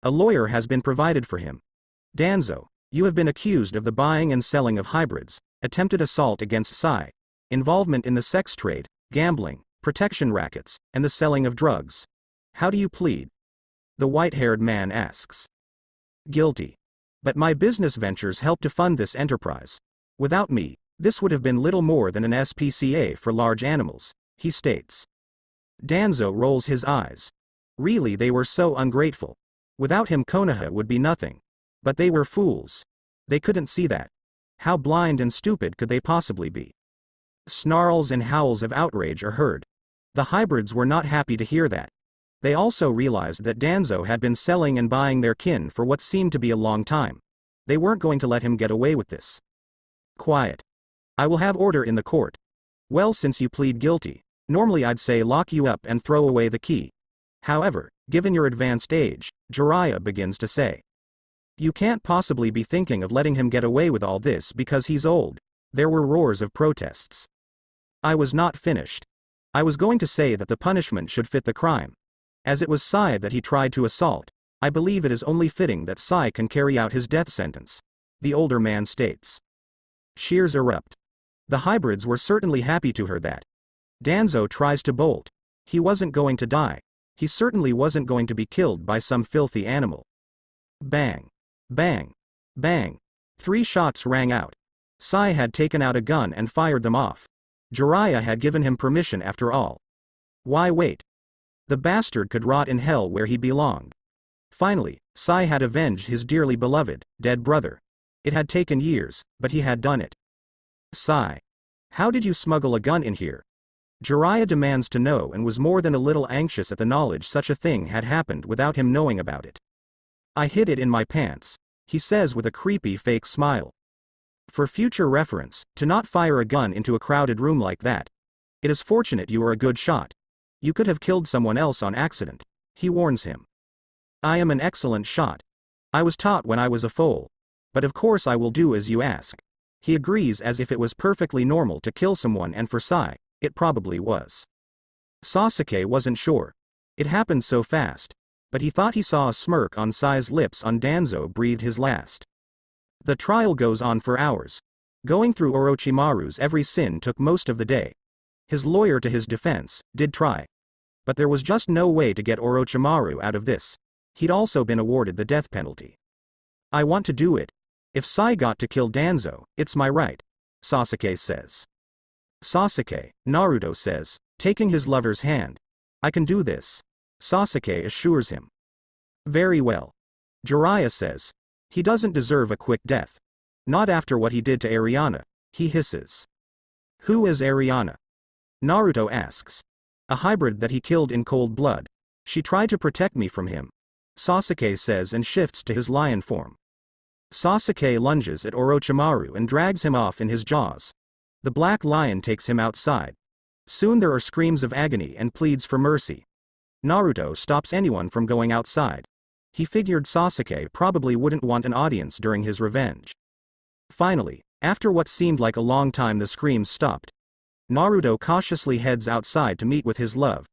A lawyer has been provided for him. Danzo, you have been accused of the buying and selling of hybrids, attempted assault against Sai, involvement in the sex trade, gambling, protection rackets, and the selling of drugs. How do you plead? The white-haired man asks. Guilty. But my business ventures helped to fund this enterprise. Without me, this would have been little more than an SPCA for large animals, he states. Danzo rolls his eyes. Really, they were so ungrateful. Without him Konoha would be nothing. But they were fools. They couldn't see that. How blind and stupid could they possibly be? Snarls and howls of outrage are heard. The hybrids were not happy to hear that. They also realized that Danzo had been selling and buying their kin for what seemed to be a long time. They weren't going to let him get away with this. Quiet. I will have order in the court. Well, since you plead guilty, normally I'd say lock you up and throw away the key. However, given your advanced age, Jiraiya begins to say. You can't possibly be thinking of letting him get away with all this because he's old. There were roars of protests. I was not finished. I was going to say that the punishment should fit the crime. As it was Sai that he tried to assault, I believe it is only fitting that Sai can carry out his death sentence. The older man states. Cheers erupt. The hybrids were certainly happy to hear that. Danzo tries to bolt. He wasn't going to die. He certainly wasn't going to be killed by some filthy animal. Bang. Bang. Bang. 3 shots rang out. Sai had taken out a gun and fired them off. Jiraiya had given him permission after all. Why wait? The bastard could rot in hell where he belonged. Finally, Sai had avenged his dearly beloved, dead brother. It had taken years, but he had done it. Sai. How did you smuggle a gun in here? Jiraiya demands to know and was more than a little anxious at the knowledge such a thing had happened without him knowing about it. I hid it in my pants, he says with a creepy fake smile. For future reference, to not fire a gun into a crowded room like that. It is fortunate you are a good shot. You could have killed someone else on accident, he warns him. I am an excellent shot. I was taught when I was a foal. But of course I will do as you ask. He agrees as if it was perfectly normal to kill someone, and for Sai, it probably was. Sasuke wasn't sure. It happened so fast. But he thought he saw a smirk on Sai's lips on Danzo breathed his last. The trial goes on for hours. Going through Orochimaru's every sin took most of the day. His lawyer to his defense did try. But there was just no way to get Orochimaru out of this. He'd also been awarded the death penalty. I want to do it. If Sai got to kill Danzo, it's my right, Sasuke says. Sasuke, Naruto says, taking his lover's hand. I can do this, Sasuke assures him. Very well. Jiraiya says. He doesn't deserve a quick death. Not after what he did to Ariana, he hisses. Who is Ariana? Naruto asks. A hybrid that he killed in cold blood. She tried to protect me from him, Sasuke says and shifts to his lion form. Sasuke lunges at Orochimaru and drags him off in his jaws. The black lion takes him outside. Soon there are screams of agony and pleads for mercy. Naruto stops anyone from going outside. He figured Sasuke probably wouldn't want an audience during his revenge. Finally, after what seemed like a long time, the screams stopped. Naruto cautiously heads outside to meet with his love.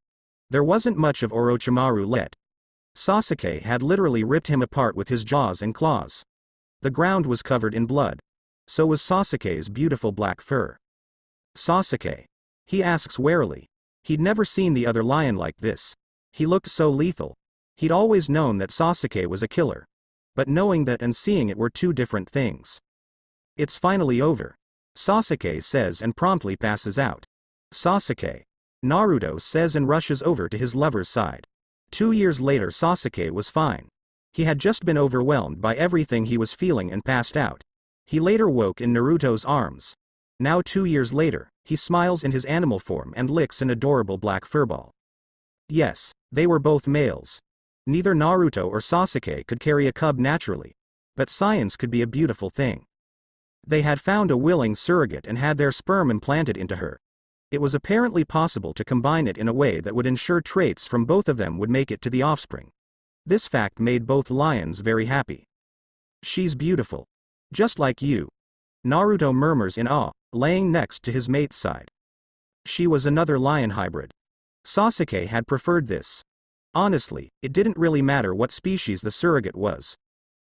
There wasn't much of Orochimaru left. Sasuke had literally ripped him apart with his jaws and claws. The ground was covered in blood. So was Sasuke's beautiful black fur. Sasuke? He asks warily. He'd never seen the other lion like this. He looked so lethal. He'd always known that Sasuke was a killer. But knowing that and seeing it were two different things. It's finally over, Sasuke says and promptly passes out. Sasuke. Naruto says and rushes over to his lover's side. 2 years later, Sasuke was fine. He had just been overwhelmed by everything he was feeling and passed out. He later woke in Naruto's arms. Now 2 years later, he smiles in his animal form and licks an adorable black furball. Yes, they were both males. Neither Naruto or Sasuke could carry a cub naturally. But science could be a beautiful thing. They had found a willing surrogate and had their sperm implanted into her. It was apparently possible to combine it in a way that would ensure traits from both of them would make it to the offspring. This fact made both lions very happy. She's beautiful. Just like you. Naruto murmurs in awe, laying next to his mate's side. She was another lion hybrid. Sasuke had preferred this. Honestly, it didn't really matter what species the surrogate was.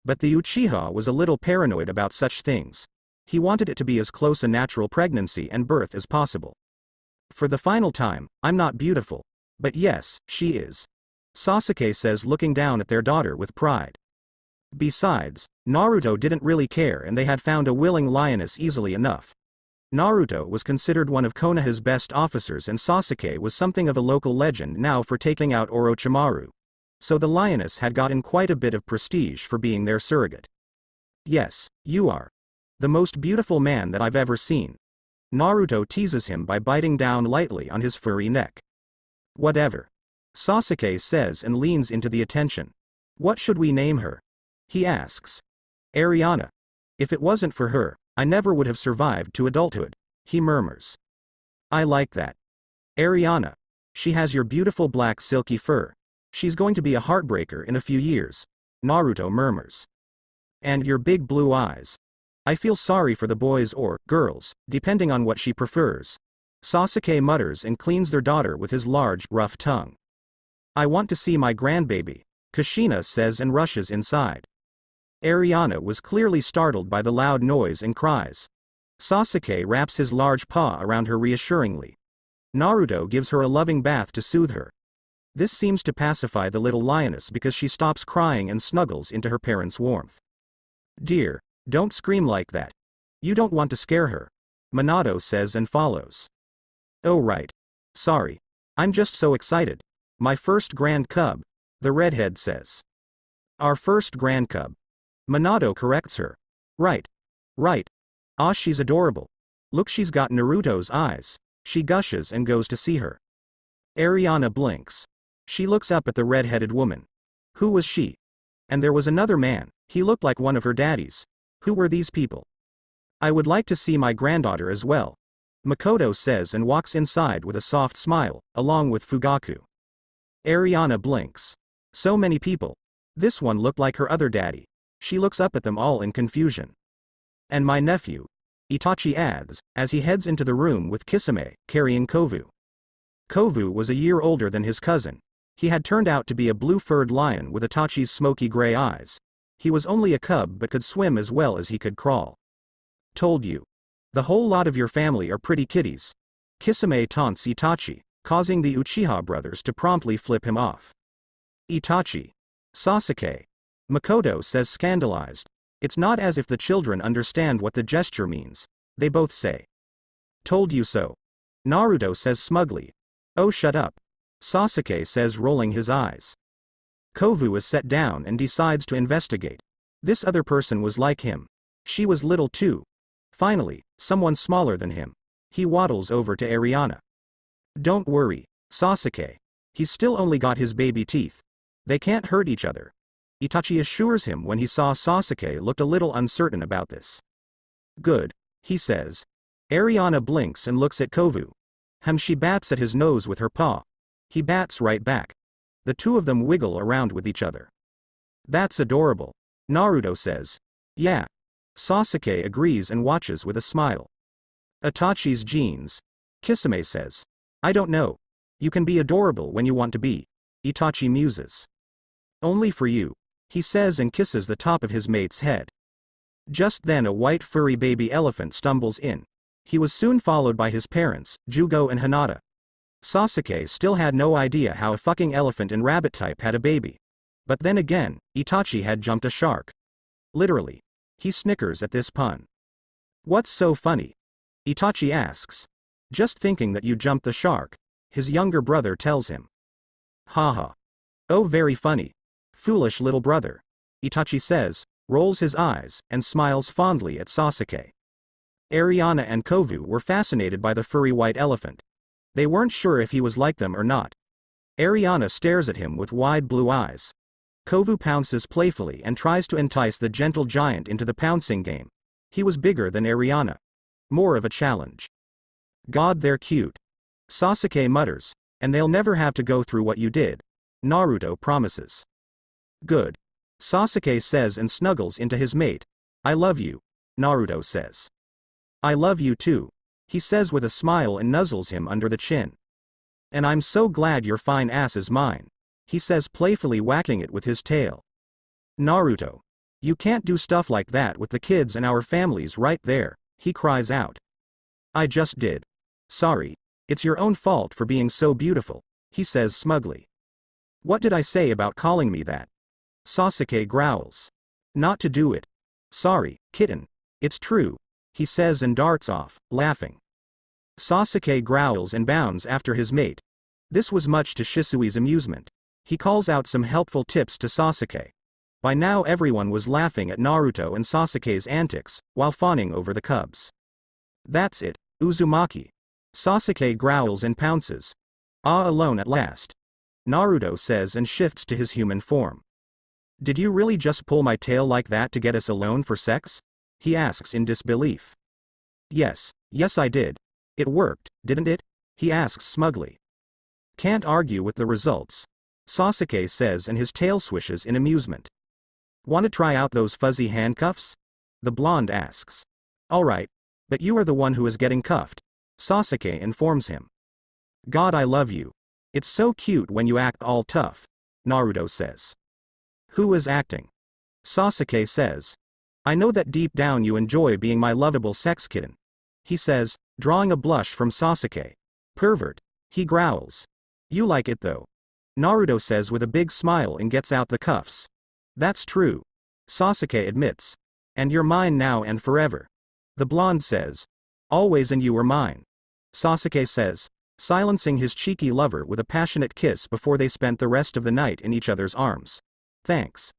But the Uchiha was a little paranoid about such things. He wanted it to be as close a natural pregnancy and birth as possible. For the final time, I'm not beautiful. But yes, she is. Sasuke says, looking down at their daughter with pride. Besides, Naruto didn't really care and they had found a willing lioness easily enough. Naruto was considered one of Konoha's best officers and Sasuke was something of a local legend now for taking out Orochimaru. So the lioness had gotten quite a bit of prestige for being their surrogate. Yes, you are the most beautiful man that I've ever seen. Naruto teases him by biting down lightly on his furry neck. Whatever. Sasuke says and leans into the attention. What should we name her? He asks. Ariana. If it wasn't for her, I never would have survived to adulthood, he murmurs. I like that. Ariana. She has your beautiful black silky fur. She's going to be a heartbreaker in a few years, Naruto murmurs. And your big blue eyes. I feel sorry for the boys or girls, depending on what she prefers. Sasuke mutters and cleans their daughter with his large, rough tongue. I want to see my grandbaby, Kushina says and rushes inside. Ariana was clearly startled by the loud noise and cries. Sasuke wraps his large paw around her reassuringly. Naruto gives her a loving bath to soothe her. This seems to pacify the little lioness because she stops crying and snuggles into her parents' warmth. Dear, don't scream like that. You don't want to scare her, Minato says and follows. Oh right. Sorry. I'm just so excited. My first grand cub, the redhead says. Our first grand cub. Minato corrects her. Right. Right. Ah, she's adorable. Look, she's got Naruto's eyes. She gushes and goes to see her. Ariana blinks. She looks up at the red-headed woman. Who was she? And there was another man, he looked like one of her daddies. Who were these people? I would like to see my granddaughter as well, Makoto says and walks inside with a soft smile, along with Fugaku. Ariana blinks. So many people. This one looked like her other daddy. She looks up at them all in confusion. And my nephew, Itachi adds, as he heads into the room with Kisame, carrying Kovu. Kovu was a year older than his cousin. He had turned out to be a blue-furred lion with Itachi's smoky gray eyes. He was only a cub but could swim as well as he could crawl. Told you. The whole lot of your family are pretty kitties. Kisame taunts Itachi, causing the Uchiha brothers to promptly flip him off. Itachi. Sasuke. Makoto says scandalized. It's not as if the children understand what the gesture means. They both say. Told you so. Naruto says smugly. Oh, shut up. Sasuke says, rolling his eyes. Kovu is set down and decides to investigate. This other person was like him. She was little too. Finally, someone smaller than him. He waddles over to Ariana. Don't worry, Sasuke. He's still only got his baby teeth. They can't hurt each other. Itachi assures him when he saw Sasuke looked a little uncertain about this. Good, he says. Ariana blinks and looks at Kovu. She bats at his nose with her paw. He bats right back. The two of them wiggle around with each other. That's adorable, Naruto says. Yeah. Sasuke agrees and watches with a smile. Itachi's genes. Kisame says. I don't know. You can be adorable when you want to be. Itachi muses. Only for you, he says and kisses the top of his mate's head. Just then a white furry baby elephant stumbles in. He was soon followed by his parents, Jugo and Hinata. Sasuke still had no idea how a fucking elephant and rabbit type had a baby. But then again, Itachi had jumped a shark. Literally. He snickers at this pun. What's so funny? Itachi asks. Just thinking that you jumped the shark, his younger brother tells him. Haha. Oh, very funny. Foolish little brother. Itachi says, rolls his eyes, and smiles fondly at Sasuke. Ariana and Kovu were fascinated by the furry white elephant. They weren't sure if he was like them or not. Ariana stares at him with wide blue eyes. Kovu pounces playfully and tries to entice the gentle giant into the pouncing game. He was bigger than Ariana. More of a challenge. God, they're cute. Sasuke mutters, and they'll never have to go through what you did. Naruto promises. Good. Sasuke says and snuggles into his mate. I love you, Naruto says. I love you too, he says with a smile and nuzzles him under the chin. And I'm so glad your fine ass is mine, he says, playfully whacking it with his tail. Naruto. You can't do stuff like that with the kids and our families right there, he cries out. I just did. Sorry. It's your own fault for being so beautiful, he says smugly. What did I say about calling me that? Sasuke growls. Not to do it. Sorry, kitten. It's true, he says and darts off, laughing. Sasuke growls and bounds after his mate. This was much to Shisui's amusement. He calls out some helpful tips to Sasuke. By now everyone was laughing at Naruto and Sasuke's antics, while fawning over the cubs. That's it, Uzumaki. Sasuke growls and pounces. Ah, alone at last. Naruto says and shifts to his human form. Did you really just pull my tail like that to get us alone for sex? He asks in disbelief. Yes I did. It worked, didn't it? He asks smugly. Can't argue with the results. Sasuke says and his tail swishes in amusement. Want to try out those fuzzy handcuffs? The blonde asks. Alright. But you are the one who is getting cuffed. Sasuke informs him. God, I love you. It's so cute when you act all tough. Naruto says. Who is acting? Sasuke says. I know that deep down you enjoy being my lovable sex kitten. He says, drawing a blush from Sasuke. Pervert. He growls. You like it though. Naruto says with a big smile and gets out the cuffs. That's true. Sasuke admits. And you're mine now and forever. The blonde says. Always, and you were mine. Sasuke says, silencing his cheeky lover with a passionate kiss before they spent the rest of the night in each other's arms. Thanks.